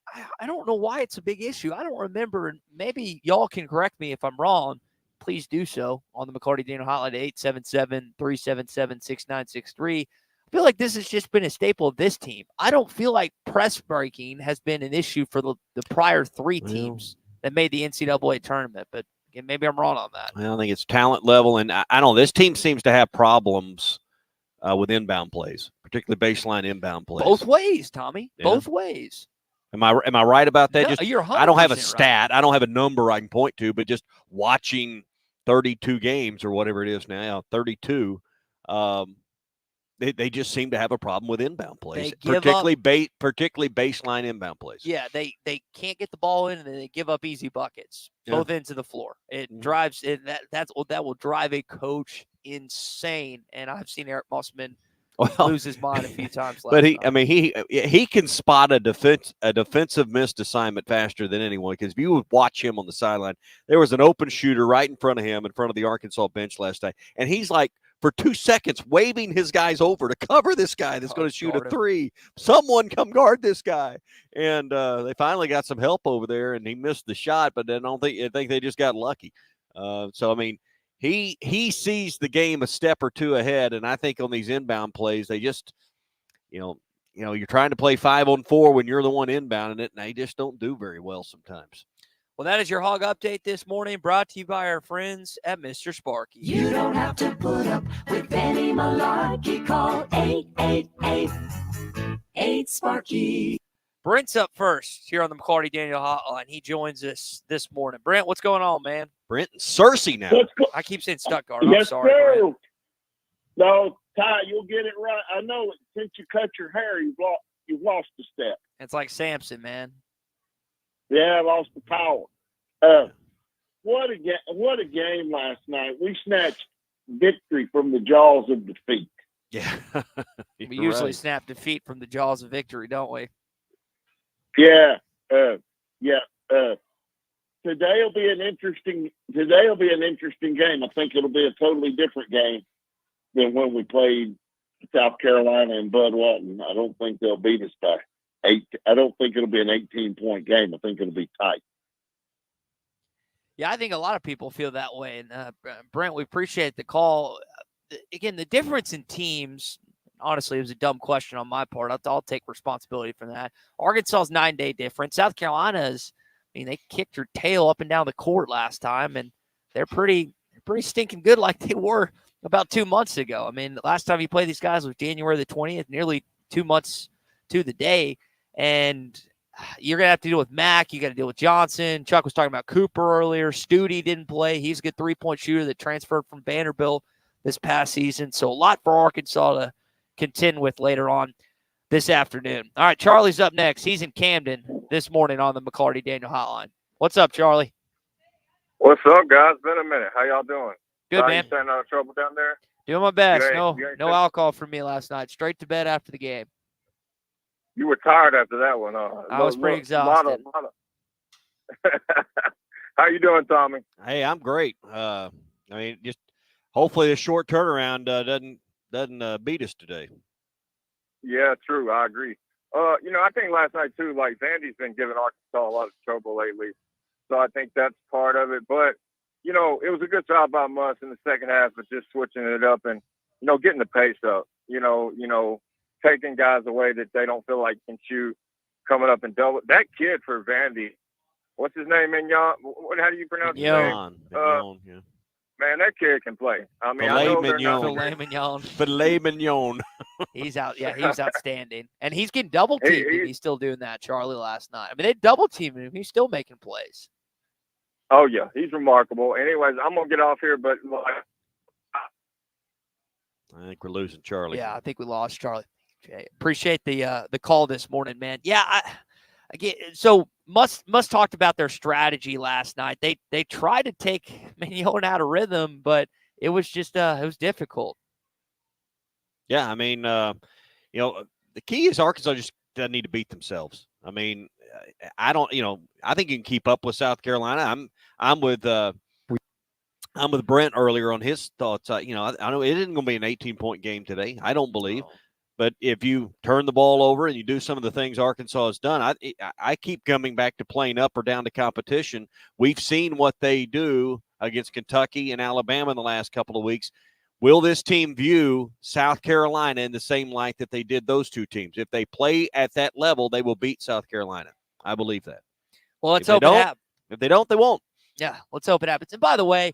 don't know why it's a big issue. I don't remember, and maybe y'all can correct me if I'm wrong. Please do so on the McCarty Daniel hotline, 877-377-6963. I feel like this has just been a staple of this team. I don't feel like press breaking has been an issue for the prior 3 teams that made the NCAA tournament, but again, maybe I'm wrong on that. I don't think it's talent level, and I don't know. This team seems to have problems with inbound plays, particularly baseline inbound plays. Both ways, Tommy. Yeah. Both ways. Am I right about that? No, you're 100% I don't have a stat. right. I don't have a number I can point to, but just watching 32 games or whatever it is now, 32. they just seem to have a problem with inbound plays, They give particularly baseline inbound plays. Yeah, they can't get the ball in, and then they give up easy buckets, Yeah. both ends of the floor. It drives it. That will drive a coach insane. And I've seen Eric Musselman lose his mind a few times. But night. he can spot a defensive missed assignment faster than anyone, because if you would watch him on the sideline, there was an open shooter right in front of him, in front of the Arkansas bench last night, and he's like, for 2 seconds, waving his guys over to cover this guy that's going to shoot a three. Someone come guard this guy. And they finally got some help over there, and he missed the shot, but I think they just got lucky. So, I mean, he sees the game a step or two ahead, and I think on these inbound plays, they just, you're trying to play 5-on-4 when you're the one inbounding it, and they just don't do very well sometimes. Well, that is your Hog Update this morning, brought to you by our friends at Mr. Sparky. You don't have to put up with any malarkey. Call 888-8-SPARKY. Brent's up first here on the McCarty Daniel Hotline. He joins us this morning. Brent, what's going on, man? Brent and Cersei now. I keep saying Stuttgart. I'm Yes, sorry, sir. Brent. No, Ty, you'll get it right. I know it. Since you cut your hair, you've lost a step. It's like Samson, man. Yeah, I lost the power. What a game last night. We snatched victory from the jaws of defeat. Yeah. We usually snap defeat from the jaws of victory, don't we? Yeah. Today'll be an interesting game. I think it'll be a totally different game than when we played South Carolina and Bud Walton. I don't think they'll beat us by 8. I don't think it'll be an 18-point game. I think it'll be tight. Yeah, I think a lot of people feel that way. And Brent, we appreciate the call. Again, the difference in teams, honestly, it was a dumb question on my part. I'll take responsibility for that. Arkansas's 9-day difference. South Carolina's, they kicked your tail up and down the court last time, and they're pretty stinking good, like they were about 2 months ago. The last time you played these guys was January the 20th, nearly 2 months to the day. And you're going to have to deal with Mack. You got to deal with Johnson. Chuck was talking about Cooper earlier. Studi didn't play. He's a good 3-point shooter that transferred from Vanderbilt this past season. So a lot for Arkansas to contend with later on this afternoon. All right, Charlie's up next. He's in Camden this morning on the McCarty Daniel Hotline. What's up, Charlie? What's up, guys? Been a minute. How y'all doing? Good, man. You staying out of trouble down there? Doing my best. You ain't No alcohol for me last night. Straight to bed after the game. You were tired after that one, huh? I was pretty exhausted. How you doing, Tommy? Hey, I'm great. Just hopefully the short turnaround doesn't beat us today. Yeah, true. I agree. I think last night too, like Vandy's been giving Arkansas a lot of trouble lately, so I think that's part of it. But it was a good job by Muss in the second half of just switching it up and getting the pace up. Taking guys away that they don't feel like can shoot, coming up and double. That kid for Vandy, what's his name? Mignon? How do you pronounce his name? Mignon, yeah. Man, that kid can play. Filet mignon. He's out. Yeah, he's outstanding. And he's getting double teamed. He's still doing that, Charlie, last night. They double teamed him. He's still making plays. Oh, yeah. He's remarkable. Anyways, I'm going to get off here, but I think we're losing Charlie. Yeah, I think we lost Charlie. Okay. Appreciate the call this morning, man. Yeah, so Muss talked about their strategy last night. They tried to take Mignon out of rhythm, but it was just it was difficult. Yeah, the key is Arkansas just doesn't need to beat themselves. I think you can keep up with South Carolina. I'm with Brent earlier on his thoughts. I know it isn't going to be an 18-point game today. I don't believe. But if you turn the ball over and you do some of the things Arkansas has done, I keep coming back to playing up or down to competition. We've seen what they do against Kentucky and Alabama in the last couple of weeks. Will this team view South Carolina in the same light that they did those two teams? If they play at that level, they will beat South Carolina. I believe that. Well, let's hope it happens. If they don't, they won't. Yeah, let's hope it happens. And by the way,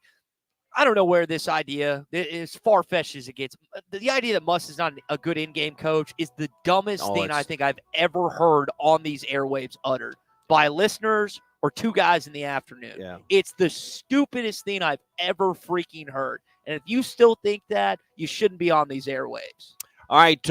I don't know where this idea, as far-fetched as it gets, the idea that Muss is not a good in-game coach is the dumbest thing I think I've ever heard on these airwaves uttered by listeners or two guys in the afternoon. Yeah. It's the stupidest thing I've ever freaking heard. And if you still think that, you shouldn't be on these airwaves. All right,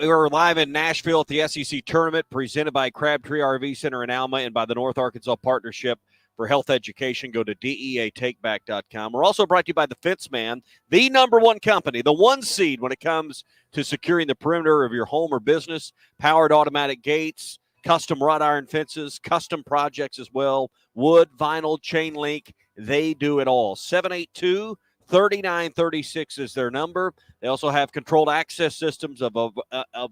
we're live in Nashville at the SEC Tournament, presented by Crabtree RV Center in Alma and by the North Arkansas Partnership for Health Education. Go to DEATakeback.com. We're also brought to you by the Fence Man, the number one company, the one seed when it comes to securing the perimeter of your home or business, powered automatic gates, custom wrought iron fences, custom projects as well, wood, vinyl, chain link. They do it all. 782-3936 is their number. They also have controlled access systems of a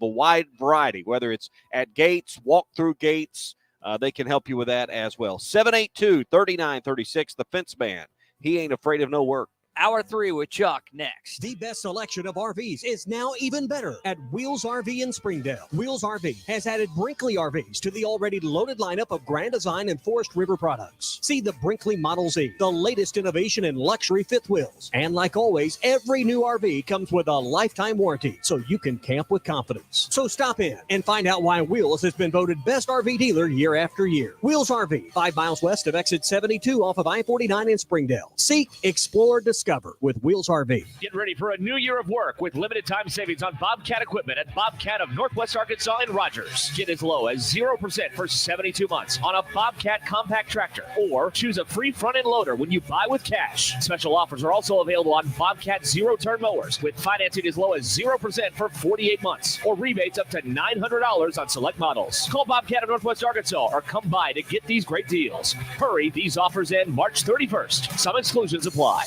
wide variety, whether it's at gates, walk-through gates. They can help you with that as well. 782-3936, the Fence Man. He ain't afraid of no work. Hour 3 with Chuck next. The best selection of RVs is now even better at Wheels RV in Springdale. Wheels RV has added Brinkley RVs to the already loaded lineup of Grand Design and Forest River products. See the Brinkley Model Z, the latest innovation in luxury fifth wheels. And like always, every new RV comes with a lifetime warranty, so you can camp with confidence. So stop in and find out why Wheels has been voted best RV dealer year after year. Wheels RV, 5 miles west of exit 72 off of I-49 in Springdale. Seek, explore, discover with Wheels RV. Get ready for a new year of work with limited time savings on Bobcat equipment at Bobcat of Northwest Arkansas and Rogers. Get as low as 0% for 72 months on a Bobcat compact tractor, or choose a free front-end loader when you buy with cash. Special offers are also available on Bobcat zero-turn mowers with financing as low as 0% for 48 months, or rebates up to $900 on select models. Call Bobcat of Northwest Arkansas or come by to get these great deals. Hurry, these offers end March 31st. Some exclusions apply.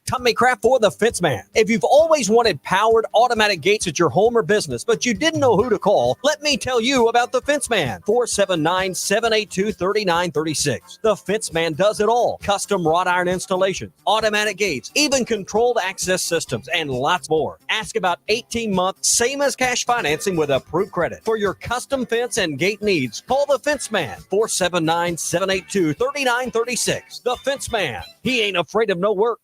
Tommy Craft for the Fence Man. If you've always wanted powered automatic gates at your home or business, but you didn't know who to call, let me tell you about the Fence Man. 479-782-3936. The Fence Man does it all. Custom wrought iron installation, automatic gates, even controlled access systems, and lots more. Ask about 18-month, same as cash financing with approved credit. For your custom fence and gate needs, call the Fence Man. 479-782-3936. The Fence Man. He ain't afraid of no work.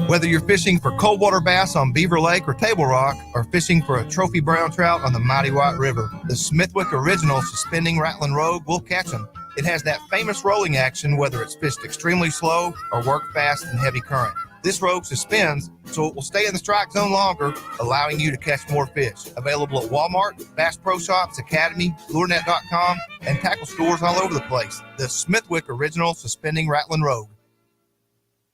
Whether you're fishing for cold water bass on Beaver Lake or Table Rock, or fishing for a trophy brown trout on the mighty White River, the Smithwick Original Suspending Rattling Rogue will catch them. It has that famous rolling action whether it's fished extremely slow or worked fast in heavy current. This rogue suspends, so it will stay in the strike zone longer, allowing you to catch more fish. Available at Walmart, Bass Pro Shops, Academy, LureNet.com, and tackle stores all over the place. The Smithwick Original Suspending Rattling Rogue.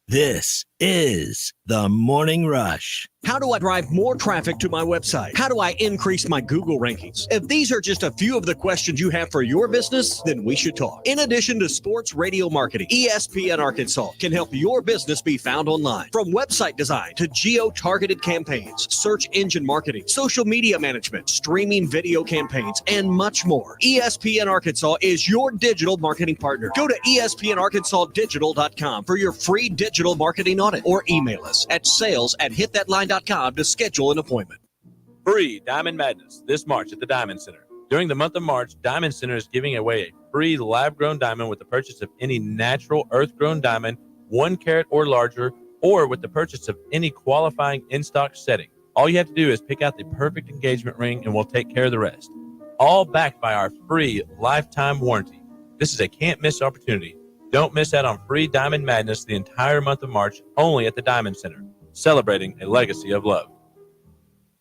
This is the Morning Rush. How do I drive more traffic to my website? How do I increase my Google rankings? If these are just a few of the questions you have for your business, then we should talk. In addition to sports radio marketing, ESPN Arkansas can help your business be found online. From website design to geo-targeted campaigns, search engine marketing, social media management, streaming video campaigns, and much more. ESPN Arkansas is your digital marketing partner. Go to ESPNArkansasDigital.com for your free digital marketing audit, or email us at sales@hitthatline.com to schedule an appointment. Free Diamond Madness this March at the Diamond Center. During the month of March, Diamond Center is giving away a free live-grown diamond with the purchase of any natural earth-grown diamond, 1 carat or larger, or with the purchase of any qualifying in-stock setting. All you have to do is pick out the perfect engagement ring and we'll take care of the rest. All backed by our free lifetime warranty. This is a can't-miss opportunity. Don't miss out on free Diamond Madness the entire month of March, only at the Diamond Center, celebrating a legacy of love.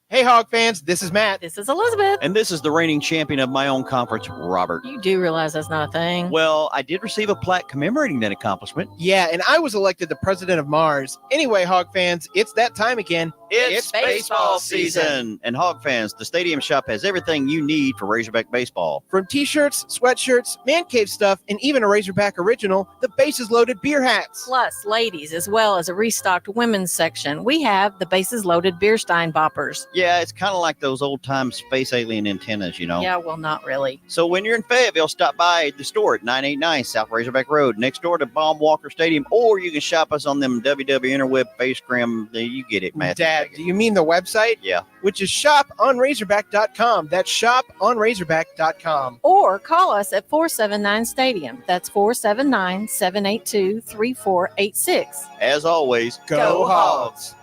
Hey, Hog fans, this is Matt. This is Elizabeth. And this is the reigning champion of my own conference, Robert. You do realize that's not a thing. Well, I did receive a plaque commemorating that accomplishment. Yeah, and I was elected the president of Mars. Anyway, Hog fans, it's that time again. It's baseball season. And Hog fans, the Stadium Shop has everything you need for Razorback baseball. From t-shirts, sweatshirts, man cave stuff, and even a Razorback original, the bases loaded beer hats. Plus, ladies, as well as a restocked women's section. We have the bases loaded beer stein boppers. Yeah, it's kind of like those old-time space alien antennas, you know. Yeah, well, not really. So when you're in Fayetteville, stop by the store at 989 South Razorback Road, next door to Baum Walker Stadium, or you can shop us on them WW Interweb Facecram. You get it, Matt. Dad, do you mean the website? Yeah. Which is shoponrazorback.com. That's shoponrazorback.com. Or call us at 479 Stadium. That's 479-782-3486. As always, go Hogs.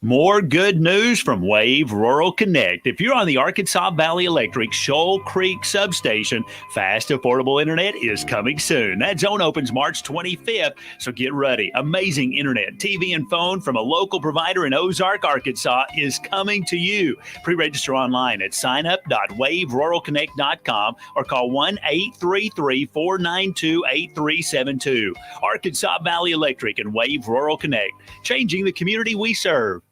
More good news from Wave Rural Connect. If you're on the Arkansas Valley Electric Shoal Creek substation, fast, affordable internet is coming soon. That zone opens March 25th, so get ready. Amazing internet, TV, and phone from a local provider in Ozark, Arkansas is coming to you. Pre-register online at signup.waveruralconnect.com or call 1-833-492-8372. Arkansas Valley Electric and Wave Rural Connect, changing the community we serve.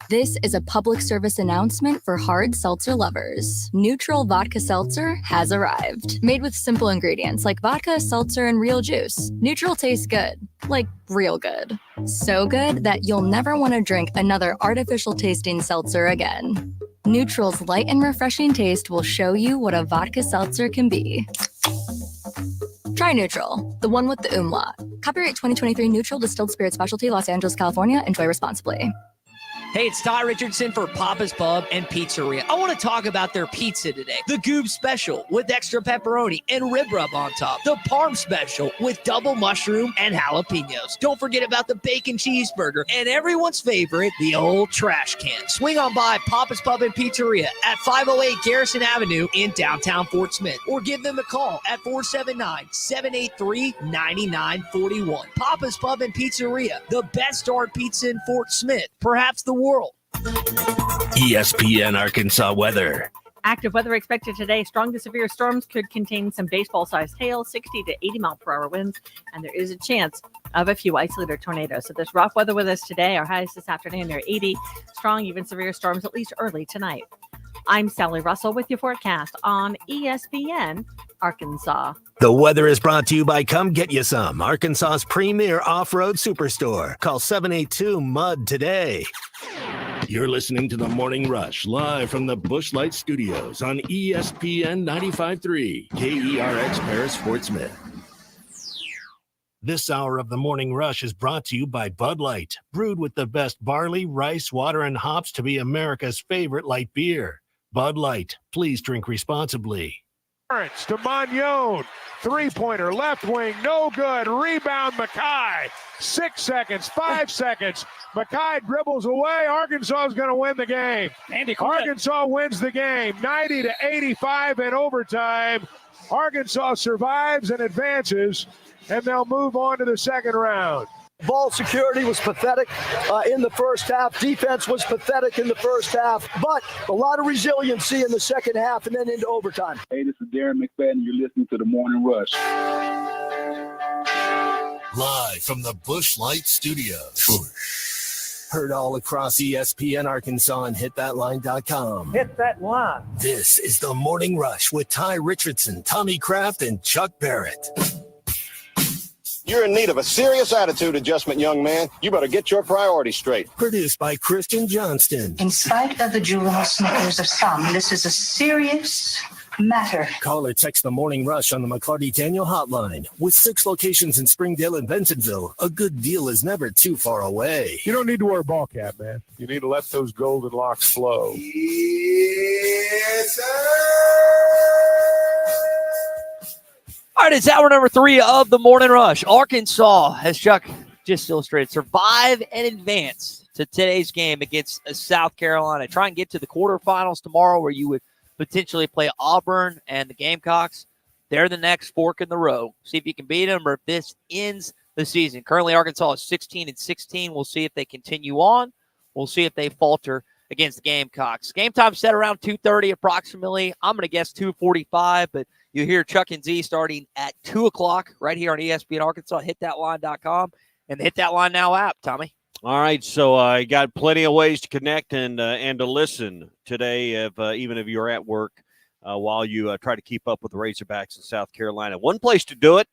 This is a public service announcement for hard seltzer lovers. Neutral Vodka Seltzer has arrived. Made with simple ingredients like vodka, seltzer, and real juice. Neutral tastes good. Like real good. So good that you'll never want to drink another artificial tasting seltzer again. Neutral's light and refreshing taste will show you what a vodka seltzer can be. Try Neutral, the one with the umlaut. Copyright 2023 Neutral Distilled Spirit Specialty, Los Angeles, California. Enjoy responsibly. Hey, it's Ty Richardson for Papa's Pub and Pizzeria. I want to talk about their pizza today. The Goob Special with extra pepperoni and rib rub on top. The Parm Special with double mushroom and jalapenos. Don't forget about the bacon cheeseburger and everyone's favorite, the old trash can. Swing on by Papa's Pub and Pizzeria at 508 Garrison Avenue in downtown Fort Smith, or give them a call at 479-783-9941. Papa's Pub and Pizzeria, the best dark pizza in Fort Smith, perhaps the world. ESPN Arkansas weather. Active weather expected today. Strong to severe storms could contain some baseball-sized hail, 60 to 80 mile per hour winds, and there is a chance of a few isolated tornadoes. So there's rough weather with us today. Our highs this afternoon, they're 80. Strong, even severe storms at least early tonight. I'm Sally Russell with your forecast on ESPN Arkansas. The weather is brought to you by Come Get You Some, Arkansas's premier off-road superstore. Call 782-MUD today. You're listening to The Morning Rush, live from the Busch Light Studios on ESPN 95.3, KERX Paris, Fort Smith. This hour of The Morning Rush is brought to you by Bud Light, brewed with the best barley, rice, water, and hops to be America's favorite light beer. Bud Light, please drink responsibly. Lawrence to Magnon. Three-pointer, left wing, no good. Rebound, Mackay. 6 seconds, 5 seconds. Mackay dribbles away. Arkansas is going to win the game. Arkansas wins the game, 90-85 in overtime. Arkansas survives and advances, and they'll move on to the second round. Ball security was pathetic in the first half. Defense was pathetic in the first half, but a lot of resiliency in the second half and then into overtime. Hey, this is Darren McFadden. You're listening to The Morning Rush. Live from the Busch Light Studios. Heard all across ESPN Arkansas and hitthatline.com. Hit that line. This is The Morning Rush with Ty Richardson, Tommy Kraft, and Chuck Barrett. You're in need of a serious attitude adjustment, young man. You better get your priorities straight. Produced by Kristen Johnston. In spite of the juvenile snickers of some, this is a serious matter. Call or text The Morning Rush on the McCarty-Daniel hotline. With 6 locations in Springdale and Bentonville, a good deal is never too far away. You don't need to wear a ball cap, man. You need to let those golden locks flow. Yes, sir. All right, it's hour number 3 of the Morning Rush. Arkansas, as Chuck just illustrated, survive and advance to today's game against South Carolina. Try and get to the quarterfinals tomorrow, where you would potentially play Auburn and the Gamecocks. They're the next fork in the road. See if you can beat them or if this ends the season. Currently, Arkansas is 16-16. We'll see if they continue on. We'll see if they falter against the Gamecocks. Game time set around 2:30 approximately. I'm going to guess 2:45, but you hear Chuck and Z starting at 2 o'clock right here on ESPN Arkansas, hitthatline.com, and the Hit That Line Now app, Tommy. All right, so I got plenty of ways to connect and to listen today, even if you're at work while you try to keep up with the Razorbacks in South Carolina. One place to do it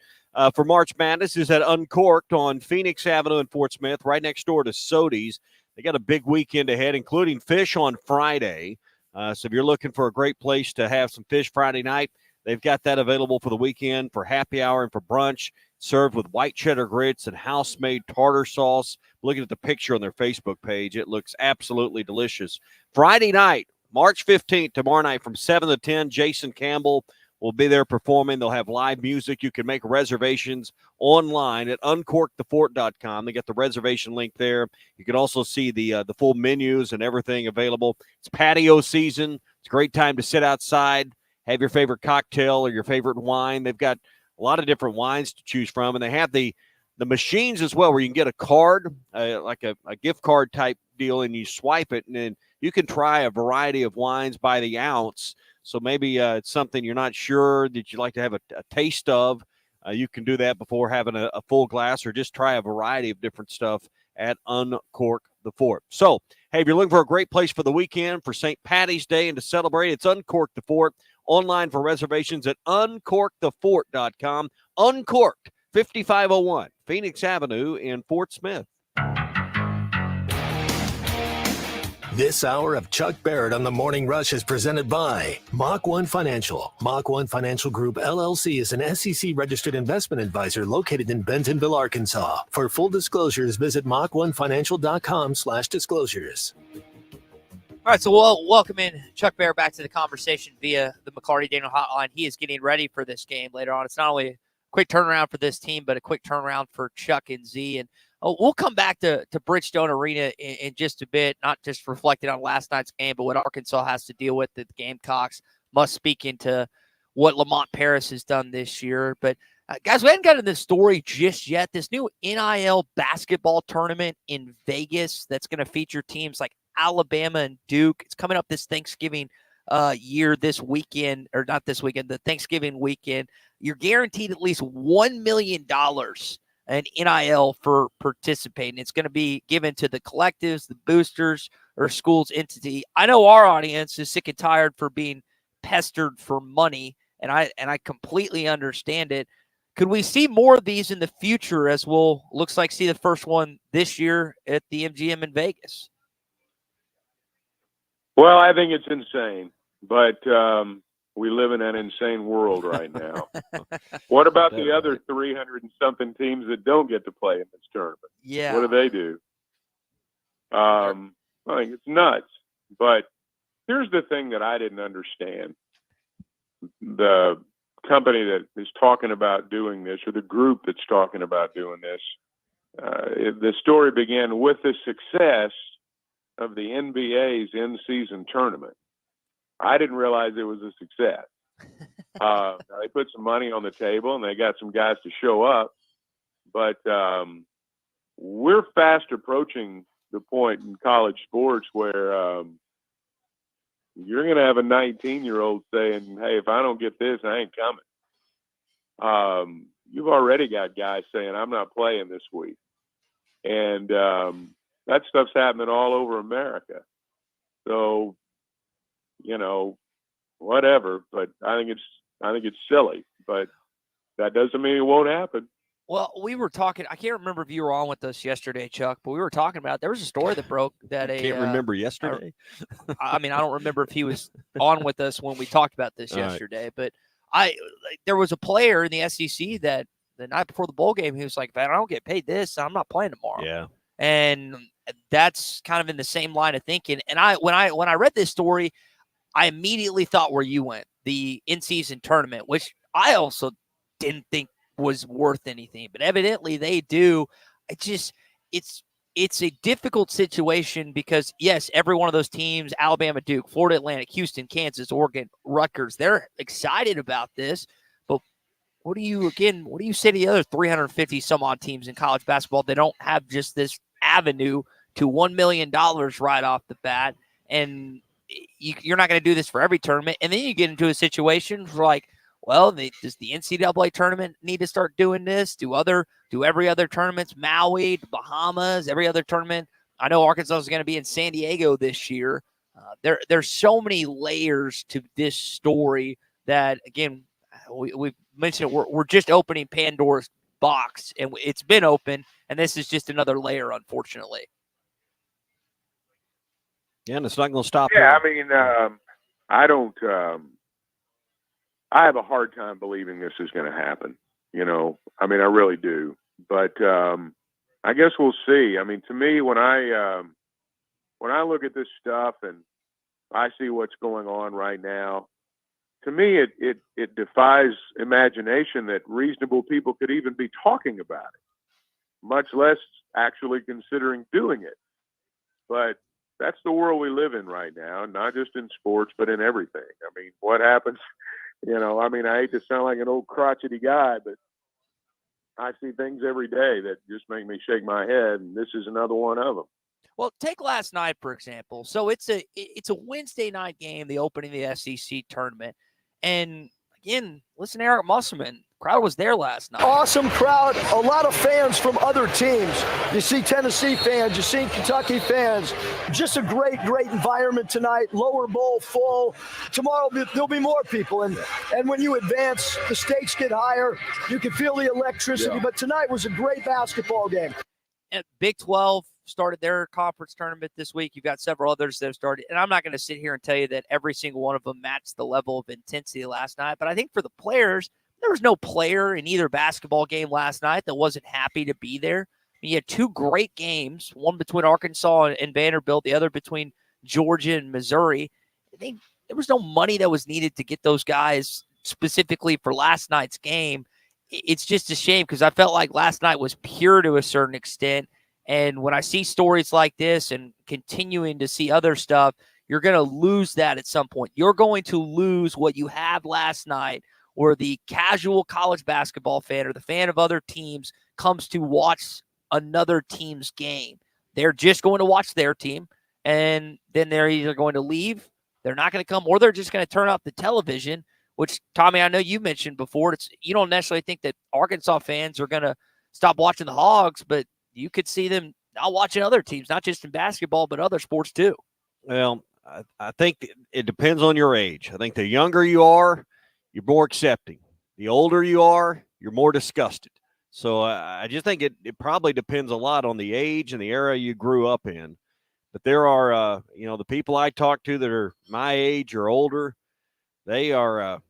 for March Madness is at Uncorked on Phoenix Avenue in Fort Smith, right next door to Sodi's. They got a big weekend ahead, including fish on Friday. So if you're looking for a great place to have some fish Friday night, they've got that available for the weekend for happy hour and for brunch, served with white cheddar grits and house-made tartar sauce. Looking at the picture on their Facebook page, it looks absolutely delicious. Friday night, March 15th, tomorrow night from 7 to 10, Jason Campbell will be there performing. They'll have live music. You can make reservations online at uncorkthefort.com. They got the reservation link there. You can also see the full menus and everything available. It's patio season. It's a great time to sit outside, have your favorite cocktail or your favorite wine. They've got a lot of different wines to choose from, and they have the machines as well where you can get a card, like a gift card type deal, and you swipe it, and then you can try a variety of wines by the ounce. So maybe it's something you're not sure that you'd like to have a taste of. You can do that before having a full glass, or just try a variety of different stuff at Uncork the Fort. So, hey, if you're looking for a great place for the weekend, for St. Patty's Day and to celebrate, it's Uncork the Fort. Online for reservations at uncorkthefort.com. Uncorked, 5501 Phoenix Avenue in Fort Smith. This hour of Chuck Barrett on the Morning Rush is presented by Mach 1 Financial. Mach 1 Financial Group, LLC is an SEC-registered investment advisor located in Bentonville, Arkansas. For full disclosures, visit mach1financial.com/disclosures. All right, so we'll welcome in Chuck Barrett back to the conversation via the McCarty Daniel hotline. He is getting ready for this game later on. It's not only a quick turnaround for this team, but a quick turnaround for Chuck and Z. And we'll come back to Bridgestone Arena in just a bit, not just reflecting on last night's game, but what Arkansas has to deal with. The Gamecocks must speak into what Lamont Paris has done this year. But, guys, we haven't gotten this story just yet. This new NIL basketball tournament in Vegas that's going to feature teams like Alabama and Duke. It's coming up this Thanksgiving year, this weekend, or not this weekend, the Thanksgiving weekend. You're guaranteed at least $1 million in NIL for participating. It's going to be given to the collectives, the boosters, or school's entity. I know our audience is sick and tired for being pestered for money, and I completely understand it. Could we see more of these in the future, as we'll looks like see the first one this year at the MGM in Vegas? Well, I think it's insane, but we live in an insane world right now. What about the other 300 and something teams that don't get to play in this tournament? Yeah. What do they do? I think it's nuts. But here's the thing that I didn't understand. The company that is talking about doing this, or the group that's talking about doing this, the story began with the success of the NBA's in-season tournament. I didn't realize it was a success. They put some money on the table and they got some guys to show up, but we're fast approaching the point in college sports where you're going to have a 19-year-old saying, hey, if I don't get this, I ain't coming. You've already got guys saying, I'm not playing this week. And that stuff's happening all over America. So, whatever. But I think it's silly. But that doesn't mean it won't happen. Well, we were talking. I can't remember if you were on with us yesterday, Chuck, but we were talking about. There was a story that broke that I can't remember yesterday. I don't remember if he was on with us when we talked about this yesterday. But there was a player in the SEC that the night before the bowl game, he was like, "Man, I don't get paid this. I'm not playing tomorrow." Yeah. And that's kind of in the same line of thinking. And when I read this story, I immediately thought where you went, the in-season tournament, which I also didn't think was worth anything, but evidently they do. It's a difficult situation because, yes, every one of those teams, Alabama, Duke, Florida Atlantic, Houston, Kansas, Oregon, Rutgers, they're excited about this. But what do you say to the other 350 some odd teams in college basketball that don't have just this avenue to $1 million right off the bat? And you're not going to do this for every tournament. And then you get into a situation where, like, well, does the NCAA tournament need to start doing this? Do every other tournaments, Maui, the Bahamas, every other tournament? I know Arkansas is going to be in San Diego this year. There's so many layers to this story that, again, we've mentioned it. We're just opening Pandora's box, and it's been open, and this is just another layer, unfortunately. Yeah, and it's not going to stop. Yeah, I mean, I have a hard time believing this is going to happen. I mean, I really do. But I guess we'll see. I mean, to me, when I look at this stuff and I see what's going on right now, to me, it defies imagination that reasonable people could even be talking about it, much less actually considering doing it. But that's the world we live in right now, not just in sports, but in everything. I mean, what happens, I hate to sound like an old crotchety guy, but I see things every day that just make me shake my head, and this is another one of them. Well, take last night, for example. So it's a Wednesday night game, the opening of the SEC tournament. And again, listen to Eric Musselman. Crowd was there last night. Awesome crowd, a lot of fans from other teams. You see Tennessee fans, you see Kentucky fans. Just a great environment tonight. Lower bowl full. Tomorrow there'll be more people, and when you advance, the stakes get higher. You can feel the electricity. Yeah. But tonight was a great basketball game. And Big 12 started their conference tournament this week. You've got several others that have started. And I'm not going to sit here and tell you that every single one of them matched the level of intensity last night. But I think for the players, there was no player in either basketball game last night that wasn't happy to be there. You had two great games, one between Arkansas and Vanderbilt, the other between Georgia and Missouri. There was no money that was needed to get those guys specifically for last night's game. It's just a shame because I felt like last night was pure to a certain extent. And when I see stories like this and continuing to see other stuff, you're going to lose that at some point. You're going to lose what you had last night, where the casual college basketball fan or the fan of other teams comes to watch another team's game. They're just going to watch their team, and then they're either going to leave, they're not going to come, or they're just going to turn off the television, which, Tommy, I know you mentioned before. You don't necessarily think that Arkansas fans are going to stop watching the Hogs, but you could see them not watching other teams, not just in basketball, but other sports too. Well, I think it depends on your age. I think the younger you are, you're more accepting. The older you are, you're more disgusted. So I just think it probably depends a lot on the age and the era you grew up in. But there are, the people I talk to that are my age or older, they're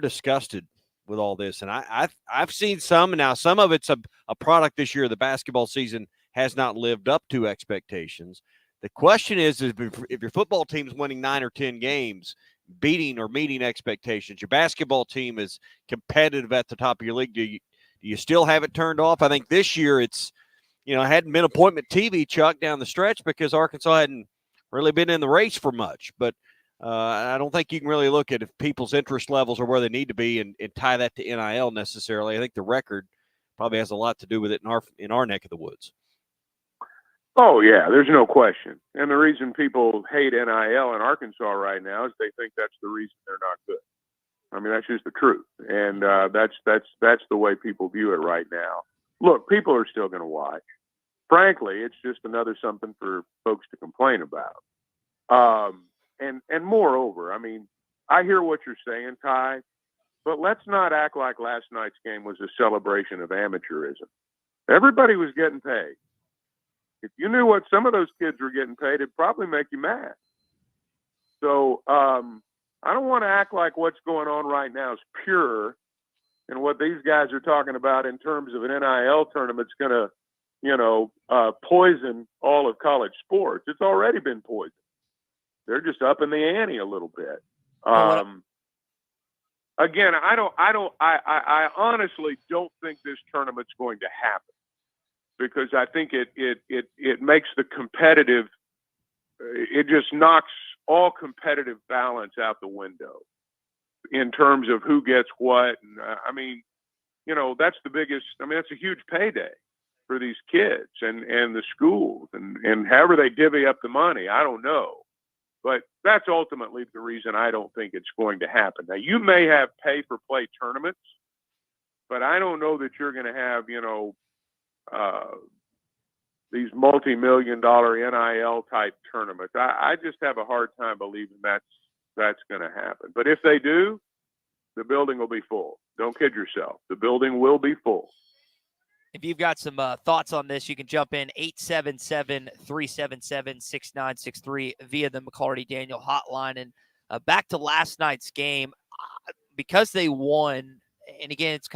disgusted with all this. And I've seen some, and now some of it's a product this year. The basketball season has not lived up to expectations. The question is if your football team's winning 9 or 10 games, beating or meeting expectations, your basketball team is competitive at the top of your league, do you still have it turned off? I think this year it's, hadn't been appointment TV, Chuck, down the stretch because Arkansas hadn't really been in the race for much. But I don't think you can really look at if people's interest levels are where they need to be and tie that to NIL necessarily. I think the record probably has a lot to do with it in our neck of the woods. Oh, yeah, there's no question. And the reason people hate NIL in Arkansas right now is they think that's the reason they're not good. I mean, that's just the truth. And that's the way people view it right now. Look, people are still going to watch. Frankly, it's just another something for folks to complain about. And moreover, I mean, I hear what you're saying, Ty, but let's not act like last night's game was a celebration of amateurism. Everybody was getting paid. If you knew what some of those kids were getting paid, it'd probably make you mad. So I don't want to act like what's going on right now is pure and what these guys are talking about in terms of an NIL tournament's going to, poison all of college sports. It's already been poisoned. They're just upping the ante a little bit. Again, I honestly don't think this tournament's going to happen because I think it makes the competitive, it just knocks all competitive balance out the window in terms of who gets what. And that's the biggest, that's a huge payday for these kids and the schools and however they divvy up the money. I don't know. But that's ultimately the reason I don't think it's going to happen. Now, you may have pay-for-play tournaments, but I don't know that you're going to have, these multi-million-dollar NIL-type tournaments. I just have a hard time believing that's going to happen. But if they do, the building will be full. Don't kid yourself. The building will be full. If you've got some thoughts on this, you can jump in 877-377-6963 via the McClarty Daniel hotline. And back to last night's game, because they won, and again, it's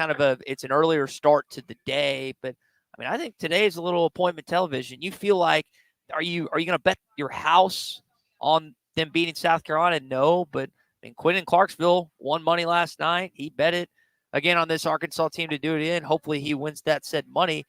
an earlier start to the day, but I think today is a little appointment television. You feel like, are you going to bet your house on them beating South Carolina? No, but And Quinn in Clarksville won money last night. He bet it again on this Arkansas team to do it again. Hopefully he wins that said money.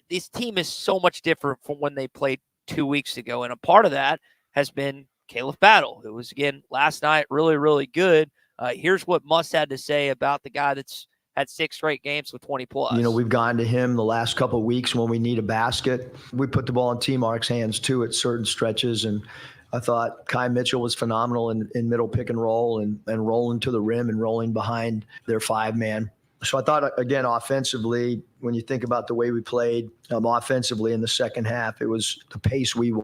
This team is so much different from when they played 2 weeks ago. And a part of that has been Caleb Battle. It was, again, last night, really, really good. Here's what Muss had to say about the guy that's had 6 straight games with 20 plus. You know, we've gone to him the last couple of weeks when we need a basket. We put the ball in T. Mark's hands too at certain stretches. And I thought Kai Mitchell was phenomenal in middle pick and roll and rolling to the rim and rolling behind their 5-man. So I thought, again, offensively, when you think about the way we played offensively in the second half, it was the pace we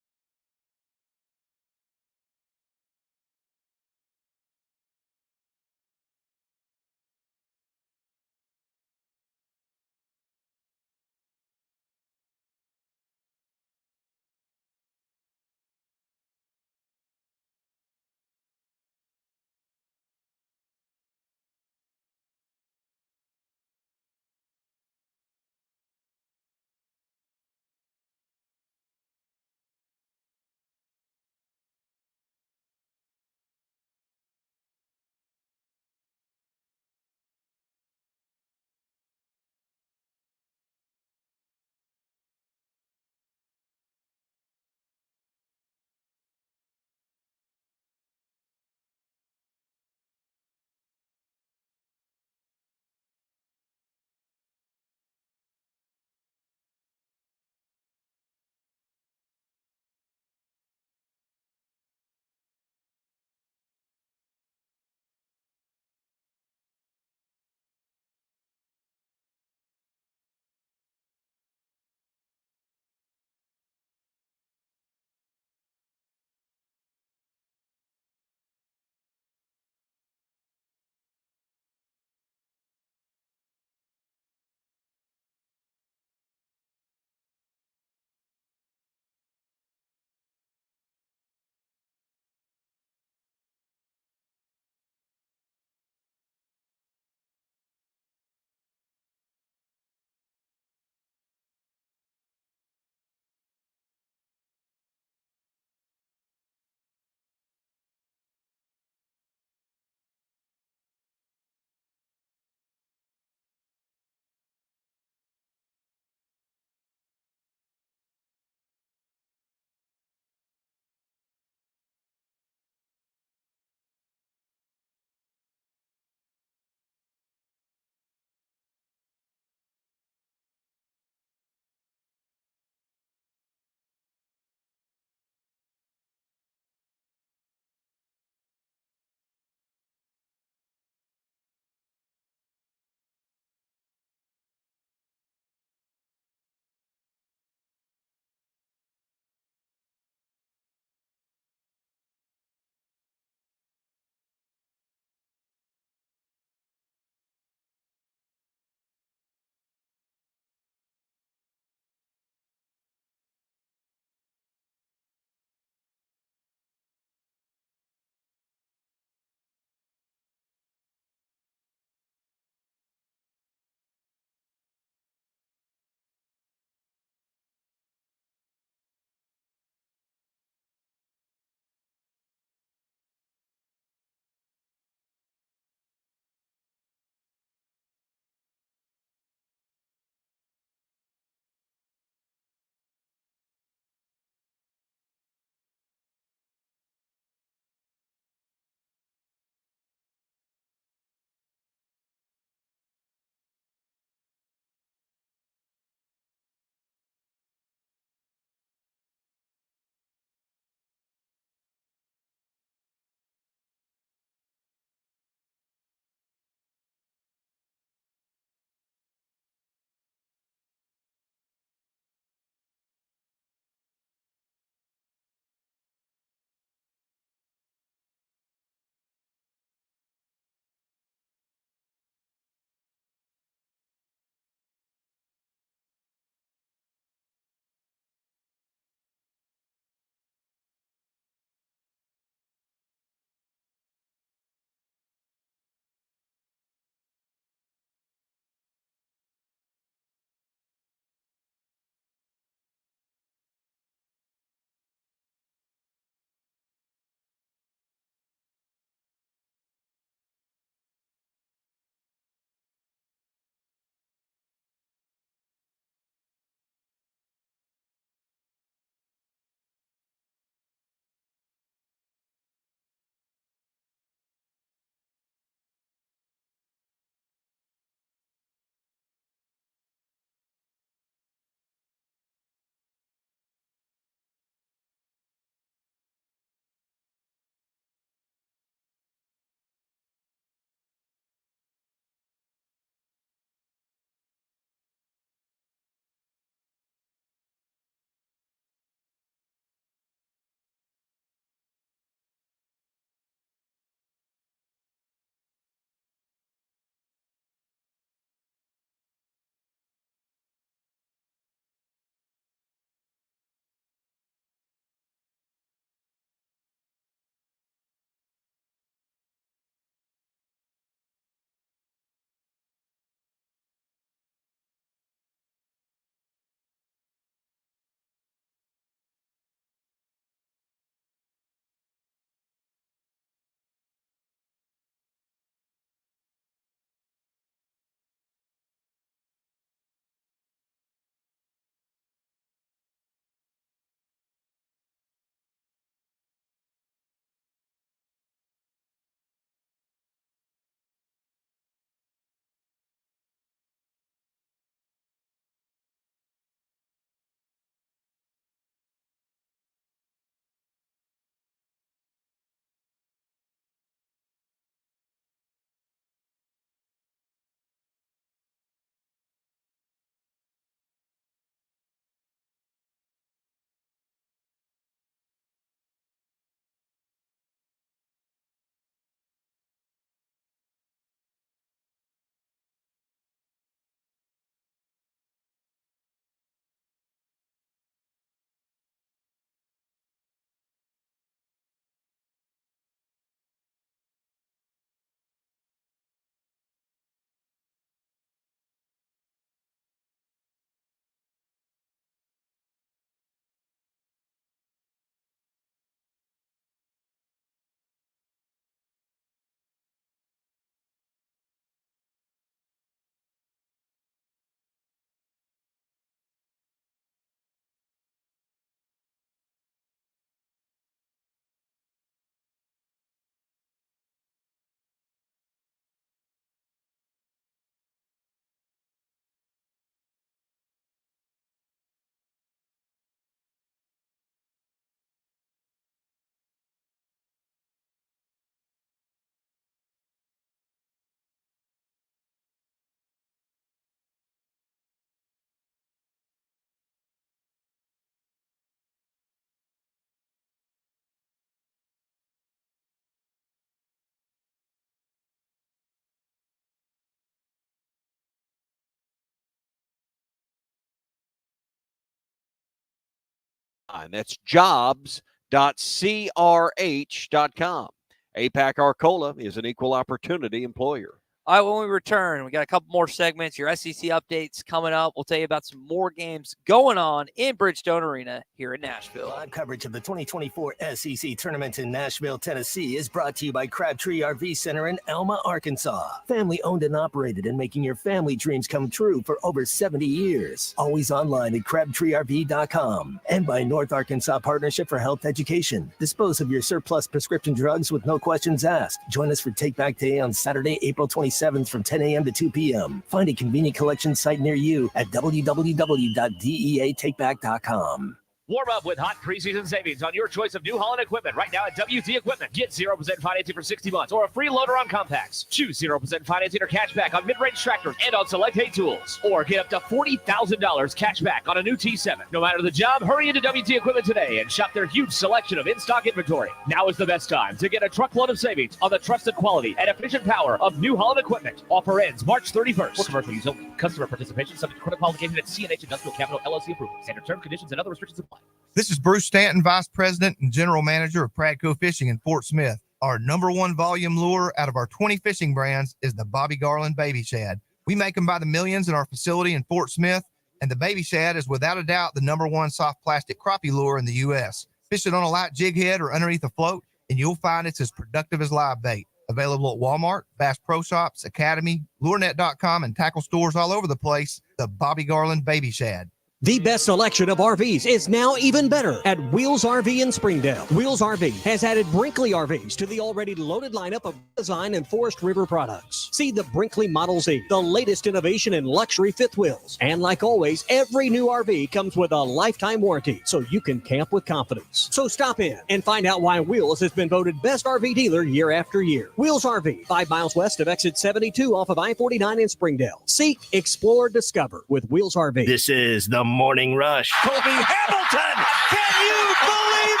That's jobs.crh.com. APAC Arcola is an equal opportunity employer. All right, when we return, we got a couple more segments. Your SEC updates coming up. We'll tell you about some more games going on in Bridgestone Arena here in Nashville. Live coverage of the 2024 SEC Tournament in Nashville, Tennessee is brought to you by Crabtree RV Center in Elma, Arkansas. Family owned and operated and making your family dreams come true for over 70 years. Always online at crabtreerv.com. And by North Arkansas Partnership for Health Education. Dispose of your surplus prescription drugs with no questions asked. Join us for Take Back Day on Saturday, April 27th from 10 a.m. to 2 p.m. Find a convenient collection site near you at www.deatakeback.com. Warm up with hot preseason savings on your choice of New Holland equipment right now at WT Equipment. Get 0% financing for 60 months or a free loader on compacts. Choose 0% financing or cash back on mid-range tractors and on select hay tools. Or get up to $40,000 cash back on a new T7. No matter the job, hurry into WT Equipment today and shop their huge selection of in-stock inventory. Now is the best time to get a truckload of savings on the trusted quality and efficient power of New Holland equipment. Offer ends March 31st. For commercial use only. Customer participation subject to credit qualification at C&H Industrial Capital LLC approval. Standard terms, conditions, and other restrictions apply. This is Bruce Stanton, Vice President and General Manager of Pradco Fishing in Fort Smith. Our number one volume lure out of our 20 fishing brands is the Bobby Garland Baby Shad. We make them by the millions in our facility in Fort Smith, and the Baby Shad is without a doubt the number one soft plastic crappie lure in the U.S. Fish it on a light jig head or underneath a float, and you'll find it's as productive as live bait. Available at Walmart, Bass Pro Shops, Academy, LureNet.com, and tackle stores all over the place. The Bobby Garland Baby Shad. The best selection of RVs is now even better at Wheels RV in Springdale. Wheels RV has added Brinkley RVs to the already loaded lineup of design and Forest River products. See the Brinkley Model Z, the latest innovation in luxury fifth wheels. And like always, every new RV comes with a lifetime warranty, so you can camp with confidence. So stop in and find out why Wheels has been voted best RV dealer year after year. Wheels RV, 5 miles west of exit 72 off of I-49 in Springdale. Seek, explore, discover with Wheels RV. This is the Morning Rush. Kobe Hamilton! Can you believe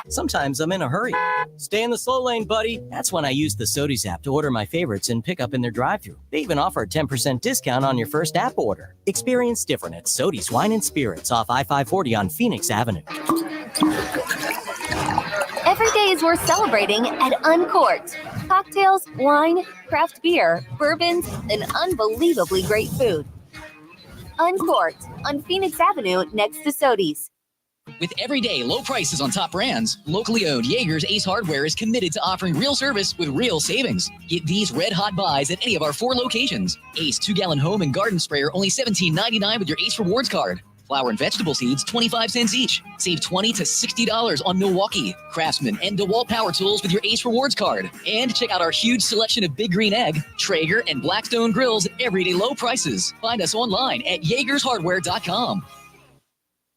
it? Sometimes I'm in a hurry. Stay in the slow lane, buddy. That's when I use the Sodies app to order my favorites and pick up in their drive-thru. They even offer a 10% discount on your first app order. Experience different at Sodies Wine and Spirits off I-540 on Phoenix Avenue. Every day is worth celebrating at Uncorked. Cocktails, wine, craft beer, bourbons, and unbelievably great food. Uncorked on Phoenix Avenue next to Sodies. With everyday low prices on top brands, locally owned Jaeger's Ace Hardware is committed to offering real service with real savings. Get these red hot buys at any of our 4 locations. Ace 2-gallon home and garden sprayer only $17.99 with your Ace Rewards card. Flour and vegetable seeds, 25 cents each. Save $20 to $60 on Milwaukee, Craftsman, and DeWalt power tools with your Ace Rewards card. And check out our huge selection of Big Green Egg, Traeger, and Blackstone grills at everyday low prices. Find us online at JagersHardware.com.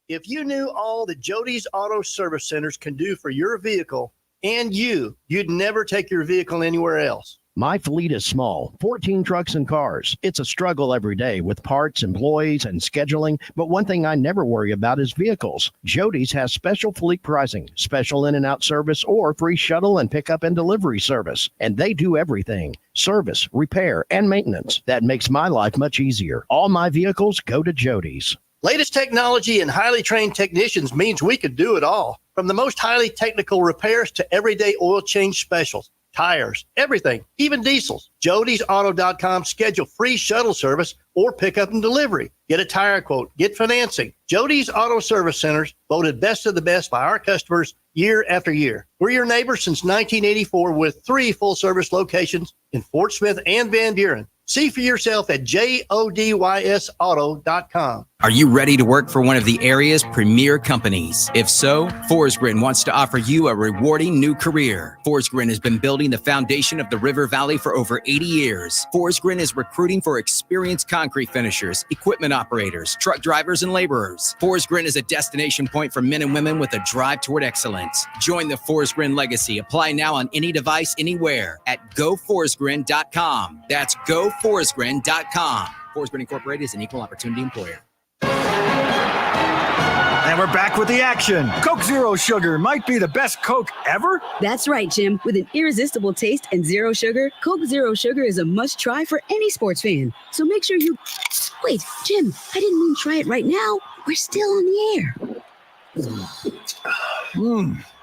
If you knew all that Jody's Auto Service Centers can do for your vehicle and you'd never take your vehicle anywhere else. My fleet is small, 14 trucks and cars. It's a struggle every day with parts, employees, and scheduling, but one thing I never worry about is vehicles. Jody's has special fleet pricing, special in and out service, or free shuttle and pickup and delivery service. And they do everything, service, repair, and maintenance. That makes my life much easier. All my vehicles go to Jody's. Latest technology and highly trained technicians means we could do it all. From the most highly technical repairs to everyday oil change specials. Tires, everything, even diesels. Jody'sAuto.com. Schedule free shuttle service or pickup and delivery. Get a tire quote, get financing. Jody's Auto Service Centers, voted best of the best by our customers year after year. We're your neighbors since 1984 with 3 full-service locations in Fort Smith and Van Buren. See for yourself at JODYSauto.com. Are you ready to work for one of the area's premier companies? If so, Forsgren wants to offer you a rewarding new career. Forsgren has been building the foundation of the River Valley for over 80 years. Forsgren is recruiting for experienced concrete finishers, equipment operators, truck drivers, and laborers. Forsgren is a destination point for men and women with a drive toward excellence. Join the Forsgren legacy. Apply now on any device, anywhere at GoForsgren.com. That's GoForsgren.com. Forsgren Incorporated is an equal opportunity employer. And we're back with the action. Coke Zero Sugar might be the best Coke ever. That's right, Jim. With an irresistible taste and zero sugar, Coke Zero Sugar is a must-try for any sports fan. So make sure you... Wait, Jim, I didn't mean try it right now. We're still on the air.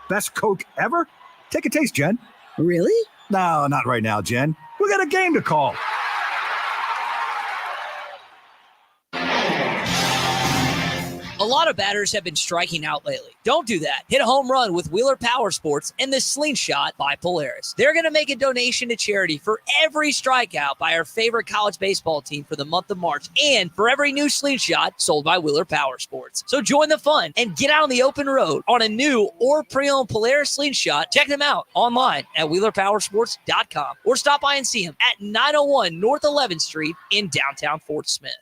Best Coke ever? Take a taste, Jen. Really? No, not right now, Jen. We got a game to call. A lot of batters have been striking out lately. Don't do that. Hit a home run with Wheeler Power Sports and the Slingshot by Polaris. They're going to make a donation to charity for every strikeout by our favorite college baseball team for the month of March and for every new Slingshot sold by Wheeler Power Sports. So join the fun and get out on the open road on a new or pre-owned Polaris Slingshot. Check them out online at WheelerPowersports.com or stop by and see them at 901 North 11th Street in downtown Fort Smith.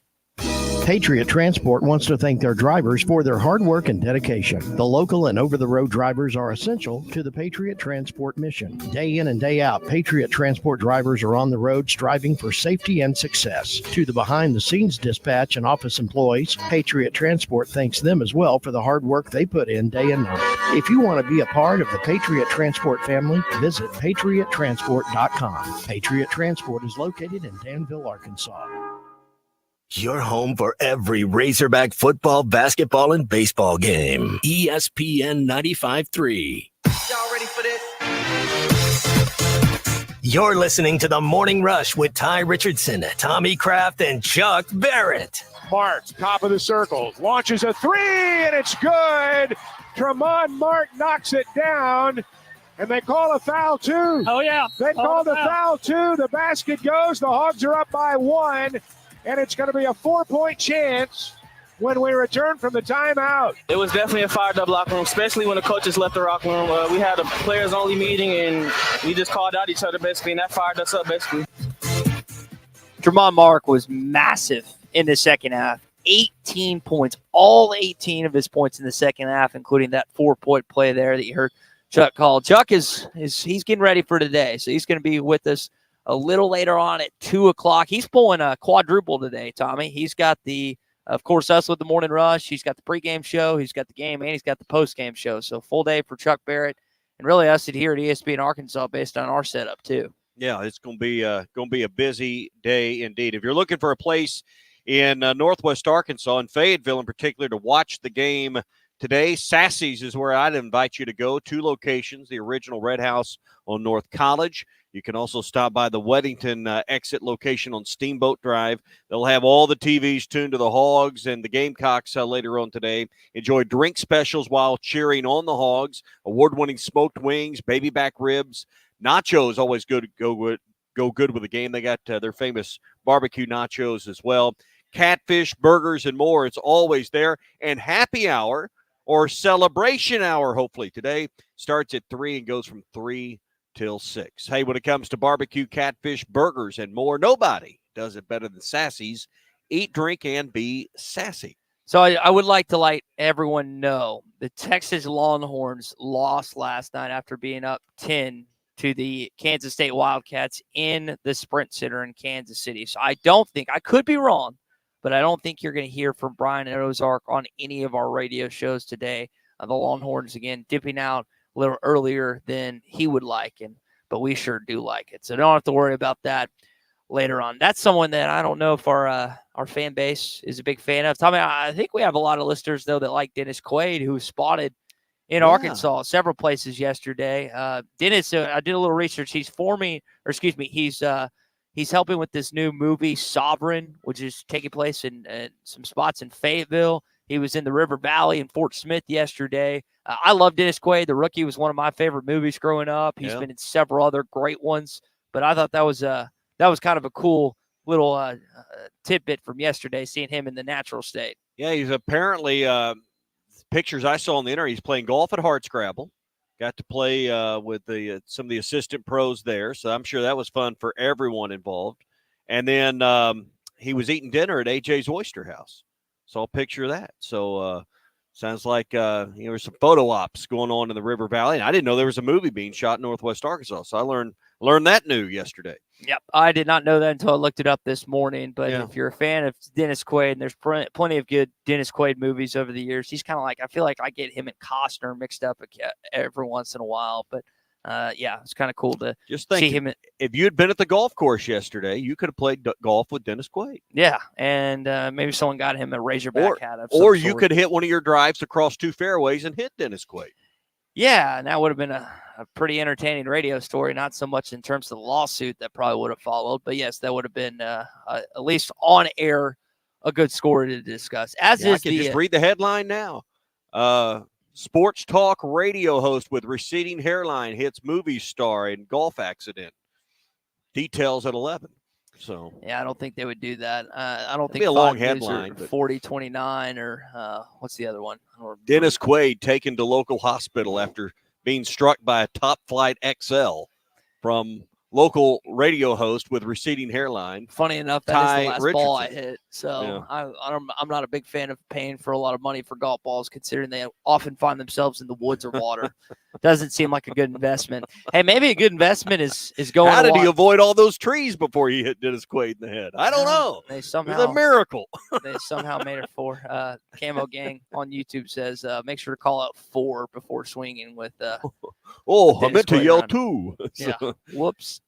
Patriot Transport wants to thank their drivers for their hard work and dedication. The local and over-the-road drivers are essential to the Patriot Transport mission. Day in and day out, Patriot Transport drivers are on the road striving for safety and success. To the behind-the-scenes dispatch and office employees, Patriot Transport thanks them as well for the hard work they put in day and night. If you want to be a part of the Patriot Transport family, visit patriottransport.com. Patriot Transport is located in Danville, Arkansas. Your home for every Razorback football, basketball, and baseball game. ESPN 95.3. Y'all ready for this? You're listening to The Morning Rush with Ty Richardson, Tommy Kraft, and Chuck Barrett. Marks, top of the circle, launches a three, and it's good. Tremont Mark knocks it down, and they call a foul, too. Oh, yeah. They called a foul, too. The basket goes. The Hogs are up by 1. And it's going to be a 4-point chance when we return from the timeout. It was definitely a fired-up locker room, especially when the coaches left the locker room. We had a players-only meeting, and we just called out each other, basically, and that fired us up, basically. Tremont Mark was massive in the second half. 18 points, all 18 of his points in the second half, including that 4-point play there that you heard Chuck call. Chuck he's getting ready for today, so he's going to be with us a little later on at 2 o'clock. He's pulling a quadruple today, Tommy. He's got of course, us with the Morning Rush. He's got the pregame show. He's got the game, and he's got the postgame show. So full day for Chuck Barrett, and really us here at ESPN Arkansas based on our setup too. Yeah, it's going to be a busy day indeed. If you're looking for a place in Northwest Arkansas and Fayetteville in particular to watch the game today, Sassy's is where I'd invite you to go. 2 locations: the original Red House on North College. You can also stop by the Weddington exit location on Steamboat Drive. They'll have all the TVs tuned to the Hogs and the Gamecocks later on today. Enjoy drink specials while cheering on the Hogs. Award-winning smoked wings, baby back ribs, nachos. Always good go good with the game. They got their famous barbecue nachos as well. Catfish, burgers, and more. It's always there. And happy hour or celebration hour, hopefully today, starts at 3 and goes from 3 till 6. Hey, when it comes to barbecue, catfish, burgers, and more, nobody does it better than Sassy's. Eat, drink, and be sassy. So I would like to let everyone know the Texas Longhorns lost last night after being up 10 to the Kansas State Wildcats in the Sprint Center in Kansas City. So I could be wrong, but I don't think you're going to hear from Brian and Ozark on any of our radio shows today. The Longhorns, again, dipping out a little earlier than he would like, but we sure do like it. So don't have to worry about that later on. That's someone that I don't know if our fan base is a big fan of. Tommy, I think we have a lot of listeners, though, that like Dennis Quaid, who was spotted in Arkansas several places yesterday. Dennis, I did a little research. He's helping with this new movie, Sovereign, which is taking place in some spots in Fayetteville. He was in the River Valley in Fort Smith yesterday. I love Dennis Quaid. The Rookie was one of my favorite movies growing up. He's been in several other great ones, but I thought that was kind of a cool little tidbit from yesterday, seeing him in the natural state. Yeah, he's apparently pictures I saw on the internet. He's playing golf at Hardscrabble. Got to play with some of the assistant pros there, so I'm sure that was fun for everyone involved. And then he was eating dinner at AJ's Oyster House. Saw a picture of that. So sounds like there's some photo ops going on in the River Valley. And I didn't know there was a movie being shot in Northwest Arkansas. So I learned that new yesterday. Yep, I did not know that until I looked it up this morning. But if you're a fan of Dennis Quaid, and there's plenty of good Dennis Quaid movies over the years, he's kind of like, I feel like I get him and Costner mixed up every once in a while. But it's kind of cool to Just think, see him. If you had been at the golf course yesterday, you could have played golf with Dennis Quaid. Yeah, and maybe someone got him a Razorback hat. Or you could hit one of your drives across 2 fairways and hit Dennis Quaid. Yeah, and that would have been a pretty entertaining radio story, not so much in terms of the lawsuit that probably would have followed, but yes, that would have been at least on air a good story to discuss. I can just read the headline now. Sports talk radio host with receding hairline hits movie star in golf accident. Details at 11. So yeah, I don't think they would do that. I don't think be a long headline. 40-29 or what's the other one? Dennis Quaid taken to local hospital after being struck by a Top Flight XL from local radio host with receding hairline. Funny enough, that is the last Richardson. ball I hit. So yeah. I'm not a big fan of paying for a lot of money for golf balls, considering they often find themselves in the woods or water. Doesn't seem like a good investment. Hey, maybe a good investment is going. How did he avoid all those trees before he hit Dennis Quaid in the head? I don't know. It was a miracle. They somehow made it 4. Camo Gang on YouTube says, make sure to call out 4 before swinging with. I meant to yell 2. Yeah. Whoops.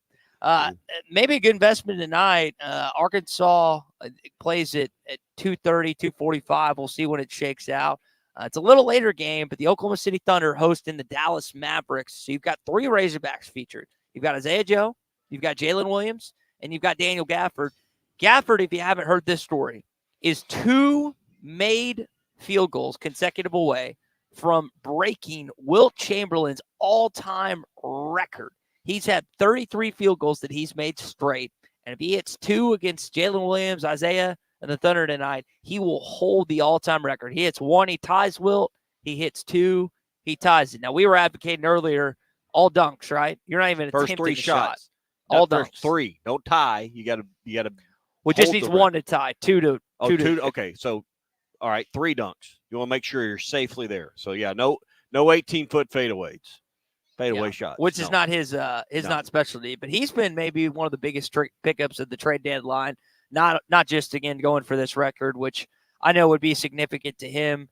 Maybe a good investment tonight. Arkansas plays it at 2:30, 2:45. We'll see when it shakes out. It's a little later game, but the Oklahoma City Thunder hosting the Dallas Mavericks. So you've got 3 Razorbacks featured. You've got Isaiah Joe, you've got Jalen Williams, and you've got Daniel Gafford. Gafford, if you haven't heard this story, is 2 made field goals consecutive away from breaking Wilt Chamberlain's all-time record. He's had 33 field goals that he's made straight. And if he hits 2 against Jalen Williams, Isaiah, and the Thunder tonight, he will hold the all-time record. He hits 1, he ties Wilt. He hits 2, he ties it. Now, we were advocating earlier, all dunks, right? You're not even first attempting 3 a shots. Shot. All dunks. dunks. 3. Don't tie. You got to. Well, just needs 1 to tie. 2 to. Okay, so all right, 3 dunks. You want to make sure you're safely there. So yeah, no 18-foot fadeaways. Fadeaway shots. Which is not his not specialty, but he's been maybe one of the biggest pickups of the trade deadline. Not just, again, going for this record, which I know would be significant to him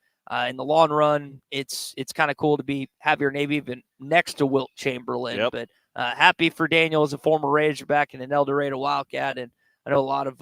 in the long run. It's kind of cool to have your name even next to Wilt Chamberlain. Yep. But happy for Daniel as a former Razorback and an El Dorado Wildcat, and I know a lot of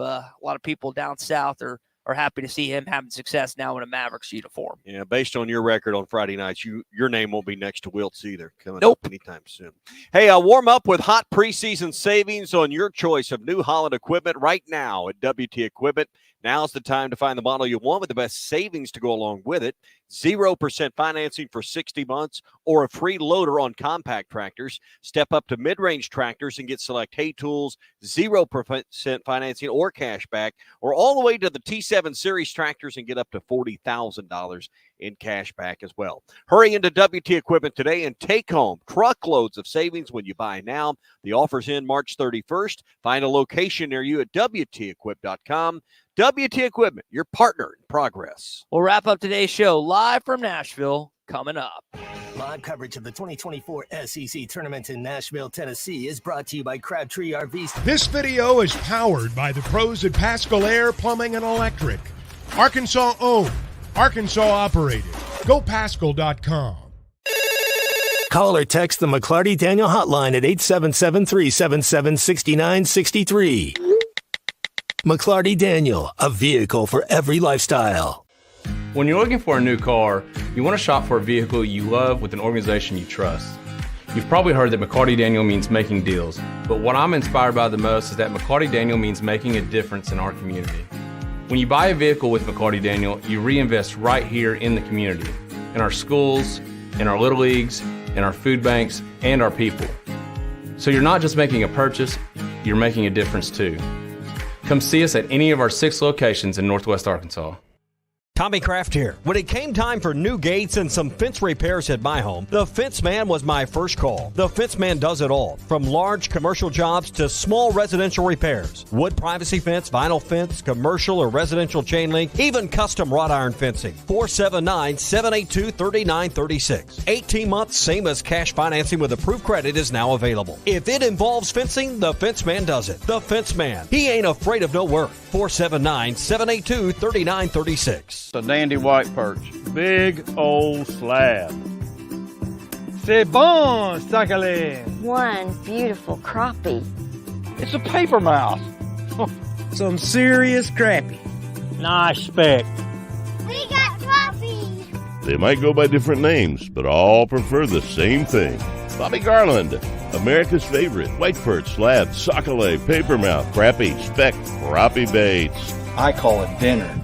people down south are happy to see him having success now in a Mavericks uniform. Yeah, based on your record on Friday nights, your name won't be next to Wilt's either coming up anytime soon. Hey, warm up with hot preseason savings on your choice of New Holland equipment right now at WT Equipment. Now's the time to find the model you want with the best savings to go along with it. 0% financing for 60 months or a free loader on compact tractors. Step up to mid-range tractors and get select hay tools, 0% financing or cash back, or all the way to the T7 Series tractors and get up to $40,000 in cash back as well. Hurry into WT Equipment today and take home truckloads of savings when you buy now. The offer's in March 31st. Find a location near you at WTEquip.com. WT Equipment, your partner in progress. We'll wrap up today's show live from Nashville coming up. Live coverage of the 2024 SEC Tournament in Nashville, Tennessee is brought to you by Crabtree RVs. This video is powered by the pros at Pascal Air Plumbing and Electric. Arkansas owned, Arkansas operated. GoPascal.com. Call or text the McClarty Daniel hotline at 877-377-6963. McClarty Daniel, a vehicle for every lifestyle. When you're looking for a new car, you want to shop for a vehicle you love with an organization you trust. You've probably heard that McClarty Daniel means making deals, but what I'm inspired by the most is that McClarty Daniel means making a difference in our community. When you buy a vehicle with McClarty Daniel, you reinvest right here in the community, in our schools, in our little leagues, in our food banks, and our people. So you're not just making a purchase, you're making a difference too. Come see us at any of our 6 locations in Northwest Arkansas. Tommy Kraft here. When it came time for new gates and some fence repairs at my home, the Fence Man was my first call. The Fence Man does it all, from large commercial jobs to small residential repairs. Wood privacy fence, vinyl fence, commercial or residential chain link, even custom wrought iron fencing. 479-782-3936. 18 months, same as cash financing with approved credit is now available. If it involves fencing, the Fence Man does it. The Fence Man. He ain't afraid of no work. 479-782-3936. A dandy white perch, big old slab. C'est bon, sácale. One beautiful crappie. It's a paper mouse. Some serious crappie. Nice speck. We got crappies. They might go by different names, but all prefer the same thing. Bobby Garland, America's favorite. White perch, slab, sockeye, papermouth, crappie, speck, crappie baits. I call it dinner.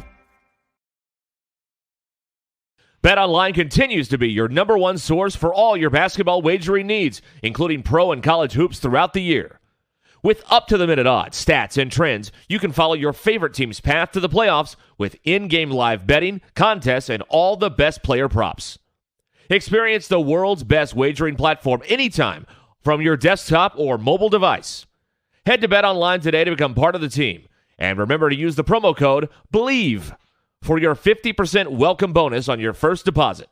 BetOnline continues to be your number one source for all your basketball wagering needs, including pro and college hoops throughout the year. With up-to-the-minute odds, stats, and trends, you can follow your favorite team's path to the playoffs with in-game live betting, contests, and all the best player props. Experience the world's best wagering platform anytime from your desktop or mobile device. Head to BetOnline today to become part of the team. And remember to use the promo code BELIEVE for your 50% welcome bonus on your first deposit.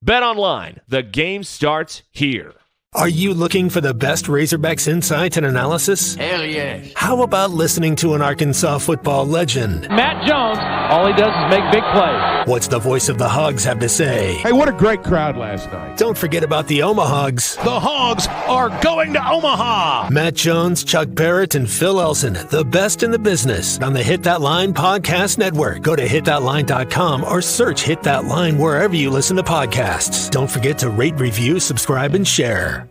BetOnline, the game starts here. Are you looking for the best Razorbacks insight and analysis? Hell yes. How about listening to an Arkansas football legend? Matt Jones, all he does is make big plays. What's the voice of the Hogs have to say? Hey, what a great crowd last night. Don't forget about the Omahogs. The Hogs are going to Omaha. Matt Jones, Chuck Barrett, and Phil Elson, the best in the business on the Hit That Line Podcast Network. Go to hitthatline.com or search Hit That Line wherever you listen to podcasts. Don't forget to rate, review, subscribe, and share.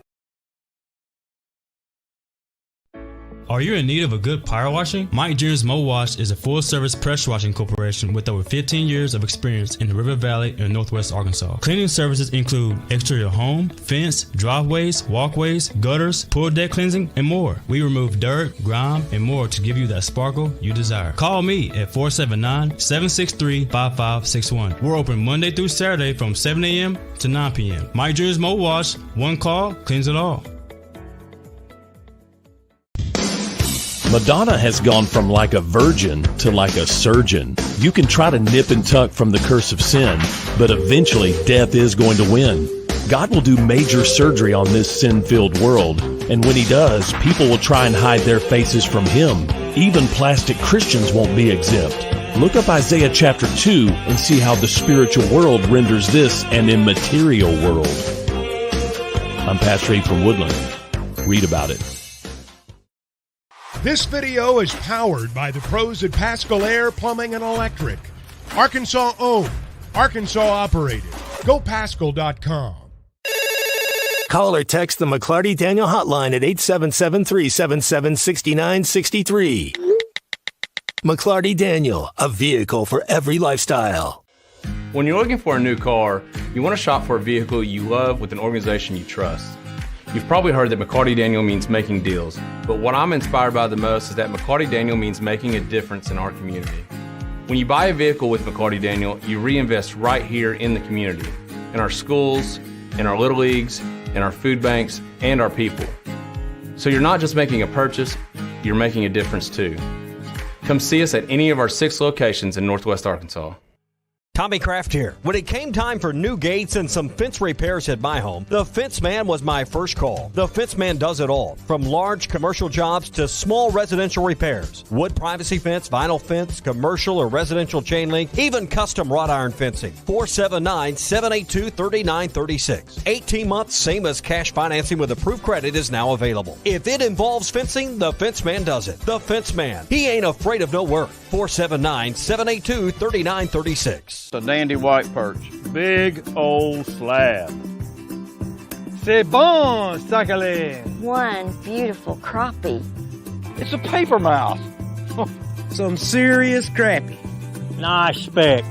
Are you in need of a good power washing? Mike Jr.'s Mo Wash is a full-service pressure washing corporation with over 15 years of experience in the River Valley and Northwest Arkansas. Cleaning services include exterior home, fence, driveways, walkways, gutters, pool deck cleansing, and more. We remove dirt, grime, and more to give you that sparkle you desire. Call me at 479-763-5561. We're open Monday through Saturday from 7 a.m. to 9 p.m. Mike Jr.'s Mo Wash, one call, cleans it all. Madonna has gone from like a virgin to like a surgeon. You can try to nip and tuck from the curse of sin, but eventually death is going to win. God will do major surgery on this sin-filled world, and when he does, people will try and hide their faces from him. Even plastic Christians won't be exempt. Look up Isaiah chapter 2 and see how the spiritual world renders this an immaterial world. I'm Pastor Abe from Woodland. Read about it. This video is powered by the pros at Pascal Air Plumbing and Electric. Arkansas owned, Arkansas operated. GoPascal.com. Call or text the McClarty Daniel hotline at 877-377-6963. McClarty Daniel, a vehicle for every lifestyle. When you're looking for a new car, you want to shop for a vehicle you love with an organization you trust. You've probably heard that McCarty Daniel means making deals, but what I'm inspired by the most is that McCarty Daniel means making a difference in our community. When you buy a vehicle with McCarty Daniel, you reinvest right here in the community, in our schools, in our little leagues, in our food banks, and our people. So you're not just making a purchase, you're making a difference too. Come see us at any of our 6 locations in Northwest Arkansas. Tommy Kraft here. When it came time for new gates and some fence repairs at my home, the Fence Man was my first call. The Fence Man does it all, from large commercial jobs to small residential repairs. Wood privacy fence, vinyl fence, commercial or residential chain link, even custom wrought iron fencing. 479-782-3936. 18 months, same as cash financing with approved credit is now available. If it involves fencing, the Fence Man does it. The Fence Man. He ain't afraid of no work. 479-782-3936. A dandy white perch. Big old slab. C'est bon, sácale. One beautiful crappie. It's a paper mouse. Some serious crappie. Nice speck.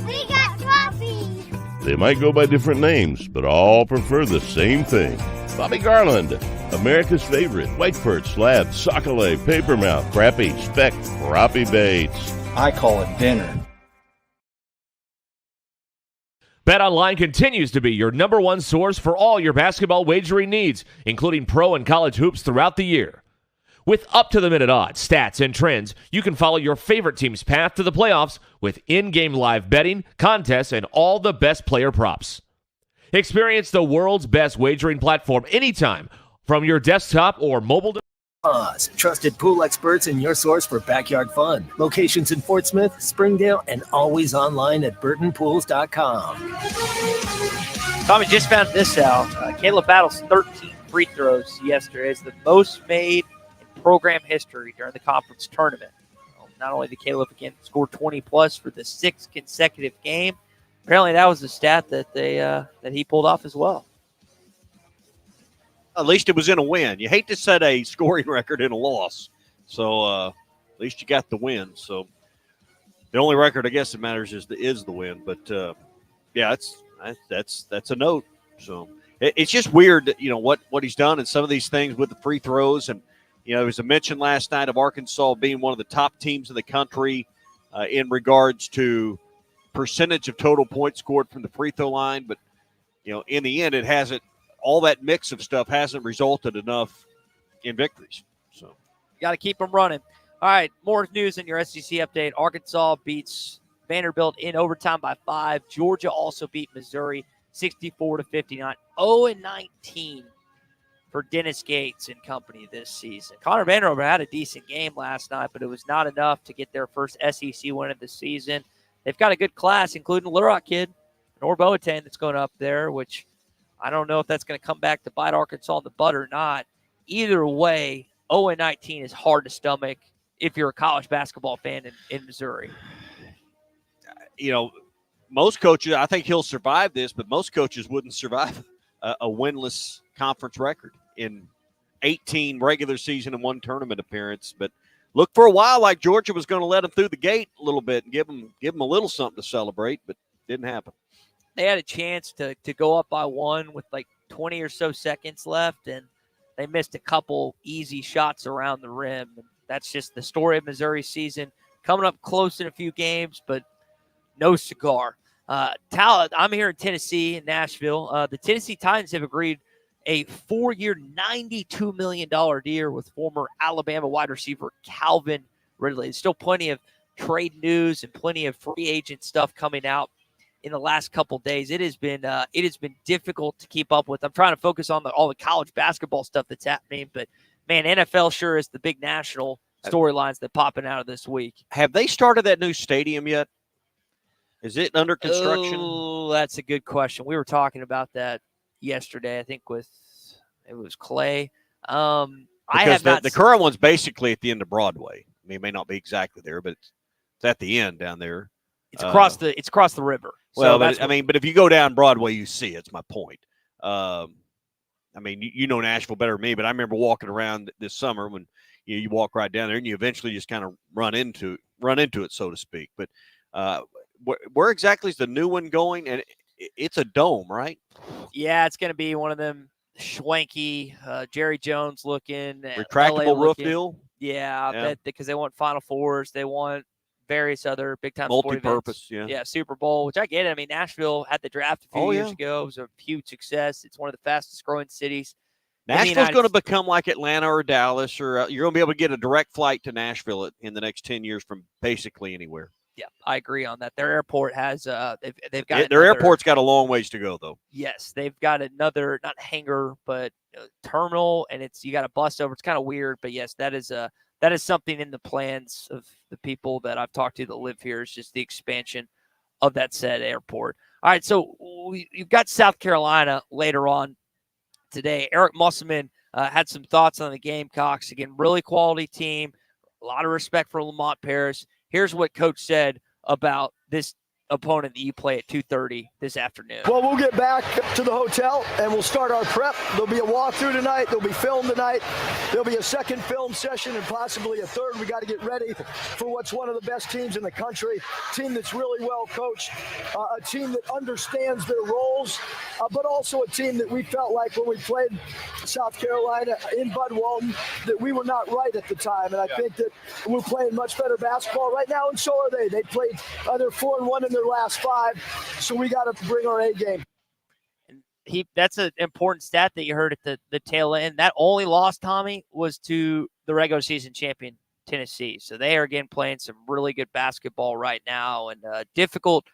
We got crappies. They might go by different names, but all prefer the same thing. Bobby Garland, America's favorite. White perch, slab, sockeye, papermouth, crappie, speck, crappie baits. I call it dinner. BetOnline continues to be your number one source for all your basketball wagering needs, including pro and college hoops throughout the year. With up-to-the-minute odds, stats, and trends, you can follow your favorite team's path to the playoffs with in-game live betting, contests, and all the best player props. Experience the world's best wagering platform anytime from your desktop or mobile device. Oz, trusted pool experts and your source for backyard fun. Locations in Fort Smith, Springdale, and always online at burtonpools.com. Tommy just found this out. Caleb Battles 13 free throws yesterday. Is the most made in program history during the conference tournament. Not only did Caleb again score 20-plus for the 6th consecutive game, apparently that was a stat that that he pulled off as well. At least it was in a win. You hate to set a scoring record in a loss. So at least you got the win. So the only record I guess that matters is the win. But yeah, that's a note. So it's just weird that, what he's done and some of these things with the free throws. And there was a mention last night of Arkansas being one of the top teams in the country in regards to percentage of total points scored from the free throw line. But in the end, it hasn't. All that mix of stuff hasn't resulted enough in victories. So you got to keep them running. All right, more news in your SEC update. Arkansas beats Vanderbilt in overtime by 5. Georgia also beat Missouri 64-59. 0-19 for Dennis Gates and company this season. Connor Vanderbilt had a decent game last night, but it was not enough to get their first SEC win of the season. They've got a good class, including a Little Rock kid, Nor Boateng, that's going up there, which I don't know if that's going to come back to bite Arkansas in the butt or not. Either way, 0-19 is hard to stomach if you're a college basketball fan in Missouri. Most coaches, I think he'll survive this, but most coaches wouldn't survive a winless conference record in 18 regular season and 1 tournament appearance. But look, for a while like Georgia was going to let him through the gate a little bit and give him a little something to celebrate, but didn't happen. They had a chance to go up by 1 with like 20 or so seconds left, and they missed a couple easy shots around the rim. And that's just the story of Missouri's season. Coming up close in a few games, but no cigar. I'm here in Tennessee, in Nashville. The Tennessee Titans have agreed a 4-year, $92 million deal with former Alabama wide receiver Calvin Ridley. There's still plenty of trade news and plenty of free agent stuff coming out in the last couple days. It has been difficult to keep up with. I'm trying to focus on all the college basketball stuff that's happening, but man, NFL sure is the big national storylines that popping out of this week. Have they started that new stadium yet? Is it under construction? Oh, that's a good question. We were talking about that yesterday, I think it was Clay. I have the current one's basically at the end of Broadway. I mean, it may not be exactly there, but it's at the end down there. It's across the river. Well, but if you go down Broadway, you see it. It's my point. You know Nashville better than me, but I remember walking around this summer when you walk right down there and you eventually just kind of run into it, so to speak. But where exactly is the new one going? And it's a dome, right? Yeah, it's going to be one of them schwanky, Jerry Jones looking, retractable roof deal. Yeah, I bet because they want Final Fours, they want various other big time multi-purpose. Yeah, Super Bowl, which I get it. I mean, Nashville had the draft a few years ago. It was a huge success. It's one of the fastest growing cities. Nashville's going to become like Atlanta or Dallas, or you're going to be able to get a direct flight to Nashville in the next 10 years from basically anywhere. Yeah, I agree on that. Their airport has they've got their airport's got a long ways to go though. Yes, they've got another not hangar but terminal, and you got a bus over. It's kind of weird, but yes, that is something in the plans of the people that I've talked to that live here. Is just the expansion of that said airport. All right, so you've got South Carolina later on today. Eric Musselman had some thoughts on the Gamecocks. Again, really quality team. A lot of respect for Lamont Paris. Here's what Coach said about this opponent that you play at 2:30 this afternoon. Well, we'll get back to the hotel and we'll start our prep. There'll be a walkthrough tonight. There'll be film tonight. There'll be a second film session and possibly a third. We got to get ready for what's one of the best teams in the country, a team that's really well coached, a team that understands their roles, but also a team that we felt like when we played South Carolina in Bud Walton that we were not right at the time. And I think that we're playing much better basketball right now, and so are they. They played they're 4-1 in their last 5, so we got to bring our A game. That's an important stat that you heard at the tail end. That only loss, Tommy, was to the regular season champion Tennessee. So they are again playing some really good basketball right now, and a difficult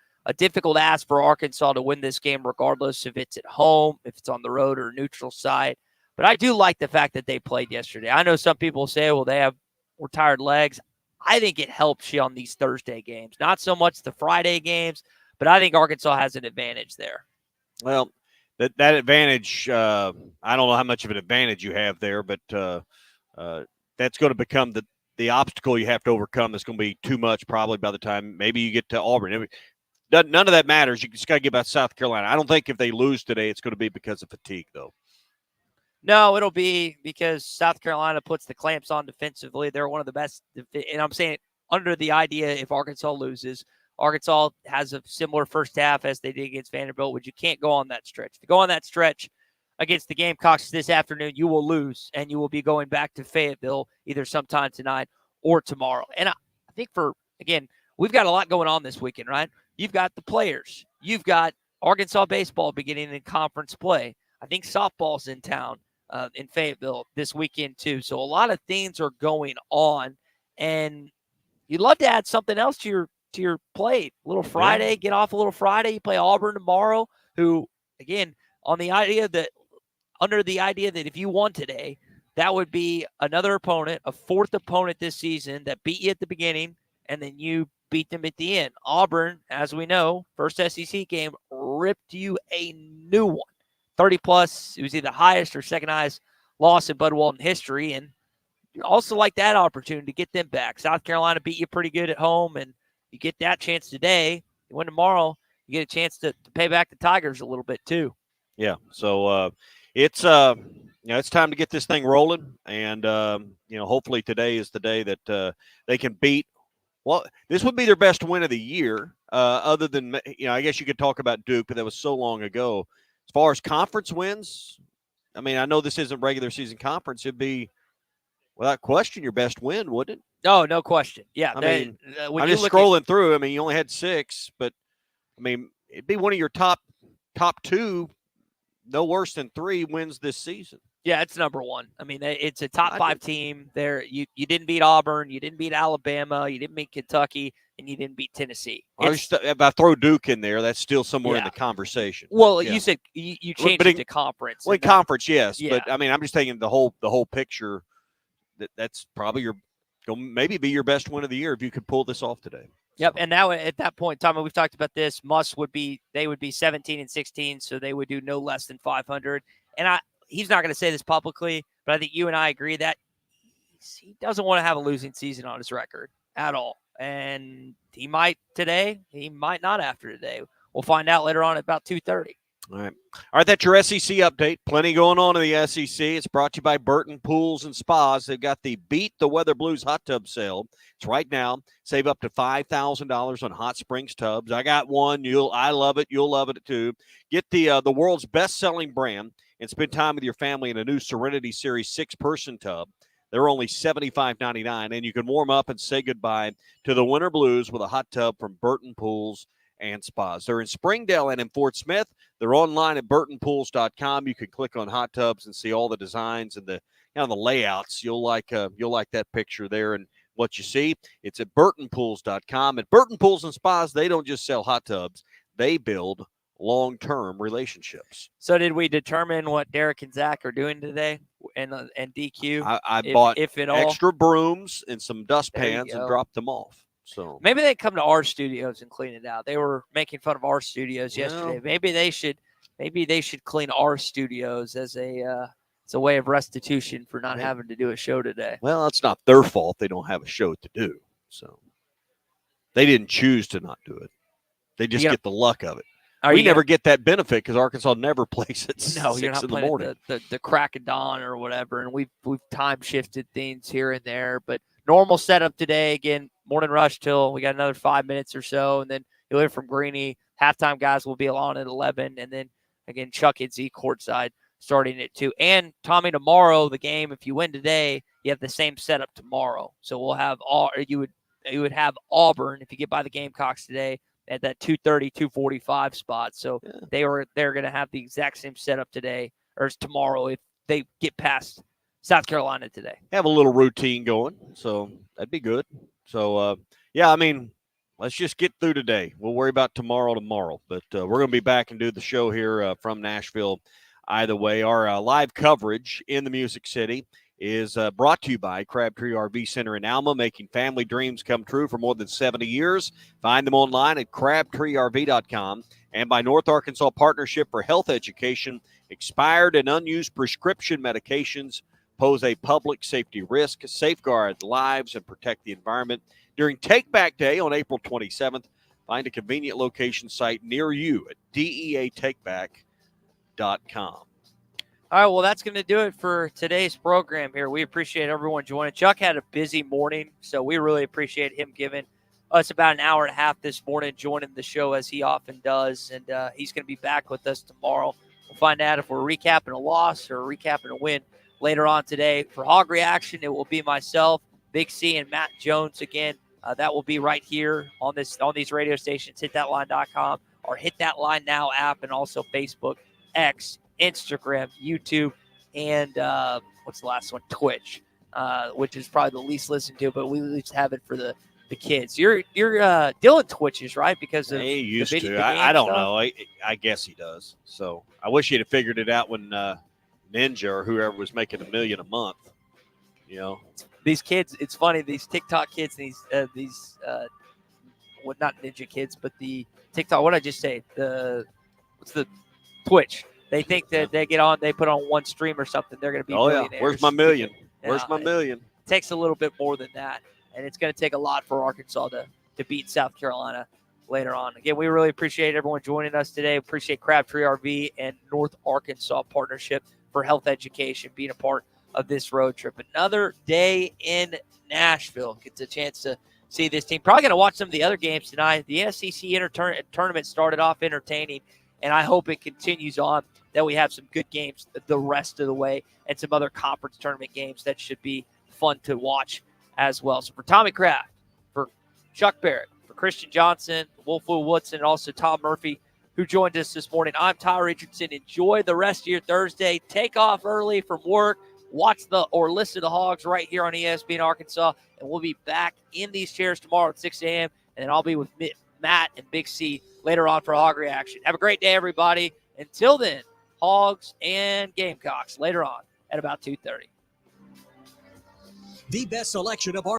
ask for Arkansas to win this game, regardless if it's at home, if it's on the road or neutral site. But I do like the fact that they played yesterday. I know some people say, well, they have retired legs. I think it helps you on these Thursday games. Not so much the Friday games, but I think Arkansas has an advantage there. Well, that advantage, I don't know how much of an advantage you have there, but that's going to become the obstacle you have to overcome. That's going to be too much probably by the time maybe you get to Auburn. None of that matters. You just got to get about South Carolina. I don't think if they lose today, it's going to be because of fatigue, though. No, it'll be because South Carolina puts the clamps on defensively. They're one of the best. And I'm saying under the idea if Arkansas loses, Arkansas has a similar first half as they did against Vanderbilt, which you can't go on that stretch. If you go on that stretch against the Gamecocks this afternoon, you will lose, and you will be going back to Fayetteville either sometime tonight or tomorrow. And I think again, we've got a lot going on this weekend, right? You've got the players. You've got Arkansas baseball beginning in conference play. I think softball's in town. In Fayetteville this weekend too. So a lot of things are going on, and you'd love to add something else to your plate. A little Friday, get off a little Friday. You play Auburn tomorrow, who, again, under the idea that if you won today, that would be another opponent, a fourth opponent this season that beat you at the beginning, and then you beat them at the end. Auburn, as we know, first SEC game, ripped you a new one. 30-plus, it was either highest or second highest loss in Bud Walton history, and you also like that opportunity to get them back. South Carolina beat you pretty good at home, and you get that chance today. You win tomorrow, you get a chance to pay back the Tigers a little bit too. Yeah, so it's it's time to get this thing rolling, and hopefully today is the day that they can beat. Well, this would be their best win of the year, other than I guess you could talk about Duke, but that was so long ago. As far as conference wins, I mean, I know this isn't regular season conference. It'd be, without question, your best win, wouldn't it? Oh, no question. Yeah. I mean, I'm just scrolling through. I mean, you only had 6, but, I mean, it'd be one of your top 2, no worse than 3 wins this season. Yeah, it's number 1. I mean, it's a top 5 team. There, you didn't beat Auburn, you didn't beat Alabama, you didn't beat Kentucky, and you didn't beat Tennessee. If I throw Duke in there, that's still somewhere in the conversation. Well, you said you changed it to conference. Well, conference, yes, but I mean, I'm just taking the whole picture. That's probably maybe be your best win of the year if you could pull this off today. Yep, and now at that point, Tom, we've talked about this. They would be 17-16, so they would do no less than 500. And he's not going to say this publicly, but I think you and I agree that he doesn't want to have a losing season on his record at all. And he might today, he might not after today. We'll find out later on at about 2:30. All right, that's your SEC update. Plenty going on in the SEC. It's brought to you by Burton Pools and Spas. They've got the Beat the Weather Blues hot tub sale. It's right now. Save up to $5,000 on hot springs tubs. I got one. I love it. You'll love it too. Get the world's best-selling brand and spend time with your family in a new Serenity Series 6-person tub. They're only $75.99, and you can warm up and say goodbye to the winter blues with a hot tub from Burton Pools and Spas. They're in Springdale and in Fort Smith. They're online at burtonpools.com. You can click on hot tubs and see all the designs and the layouts. You'll like that picture there and what you see. It's at burtonpools.com. At Burton Pools and Spas, they don't just sell hot tubs. They build long-term relationships. So did we determine what Derek and Zach are doing today and DQ? I bought if at all, extra brooms and some dustpans and dropped them off. So maybe they come to our studios and clean it out. They were making fun of our studios yesterday. Maybe they should clean our studios as a way of restitution for not having to do a show today. Well, it's not their fault they don't have a show to do. So they didn't choose to not do it. They just get the luck of it. We never get that benefit because Arkansas never plays at 6 you're not in the morning. The crack of dawn or whatever, and we've time shifted things here and there. But normal setup today, again, morning rush till we got another 5 minutes or so, and then you'll hear from Greeny. Halftime guys will be on at 11, and then again Chuck and Z courtside starting at 2. And Tommy, tomorrow the game, if you win today, you have the same setup tomorrow. So we'll have you would have Auburn if you get by the Gamecocks today at that 2:30, 2:45 spot. So they're going to have the exact same setup today or tomorrow if they get past South Carolina today. Have a little routine going, so that'd be good. So, I mean, let's just get through today. We'll worry about tomorrow. But we're going to be back and do the show here from Nashville either way. Our live coverage in the Music City is brought to you by Crabtree RV Center in Alma, making family dreams come true for more than 70 years. Find them online at crabtreerv.com. and by North Arkansas Partnership for Health Education. Expired and unused prescription medications pose a public safety risk. Safeguard lives and protect the environment. During Take Back Day on April 27th, find a convenient location site near you at deatakeback.com. All right, well, that's going to do it for today's program here. We appreciate everyone joining. Chuck had a busy morning, so we really appreciate him giving us about an hour and a half this morning, joining the show as he often does, and he's going to be back with us tomorrow. We'll find out if we're recapping a loss or recapping a win later on today. For Hog Reaction, it will be myself, Big C, and Matt Jones again. That will be right here on these radio stations, hitthatline.com, or Hit That Line Now app, and also Facebook, X, Instagram, YouTube, and what's the last one? Twitch, which is probably the least listened to, but we at least have it for the kids. You're Dylan twitches, right? Because of he used the to. I don't know. I guess he does. So I wish he'd have figured it out when Ninja or whoever was making $1 million a month. You know, these kids. It's funny. These TikTok kids. These well, not Ninja kids, but the TikTok. What did I just say? What's the Twitch? They think that they get on, they put on one stream or something, they're going to be millionaires. Yeah. Where's my million? Where's my million? It takes a little bit more than that, and it's going to take a lot for Arkansas to beat South Carolina later on. Again, we really appreciate everyone joining us today. Appreciate Crabtree RV and North Arkansas Partnership for Health Education being a part of this road trip. Another day in Nashville. Gets a chance to see this team. Probably going to watch some of the other games tonight. The SEC tournament started off entertaining, and I hope it continues on, that we have some good games the rest of the way and some other conference tournament games that should be fun to watch as well. So for Tommy Kraft, for Chuck Barrett, for Christian Johnson, Wolfwood Woodson, and also Tom Murphy, who joined us this morning, I'm Tyler Richardson. Enjoy the rest of your Thursday. Take off early from work. Watch or listen to the Hogs right here on ESPN Arkansas, and we'll be back in these chairs tomorrow at 6 a.m., and then I'll be with Matt and Big C later on for Hog Reaction. Have a great day, everybody. Until then, Hogs and Gamecocks later on at about 2:30. The best selection of our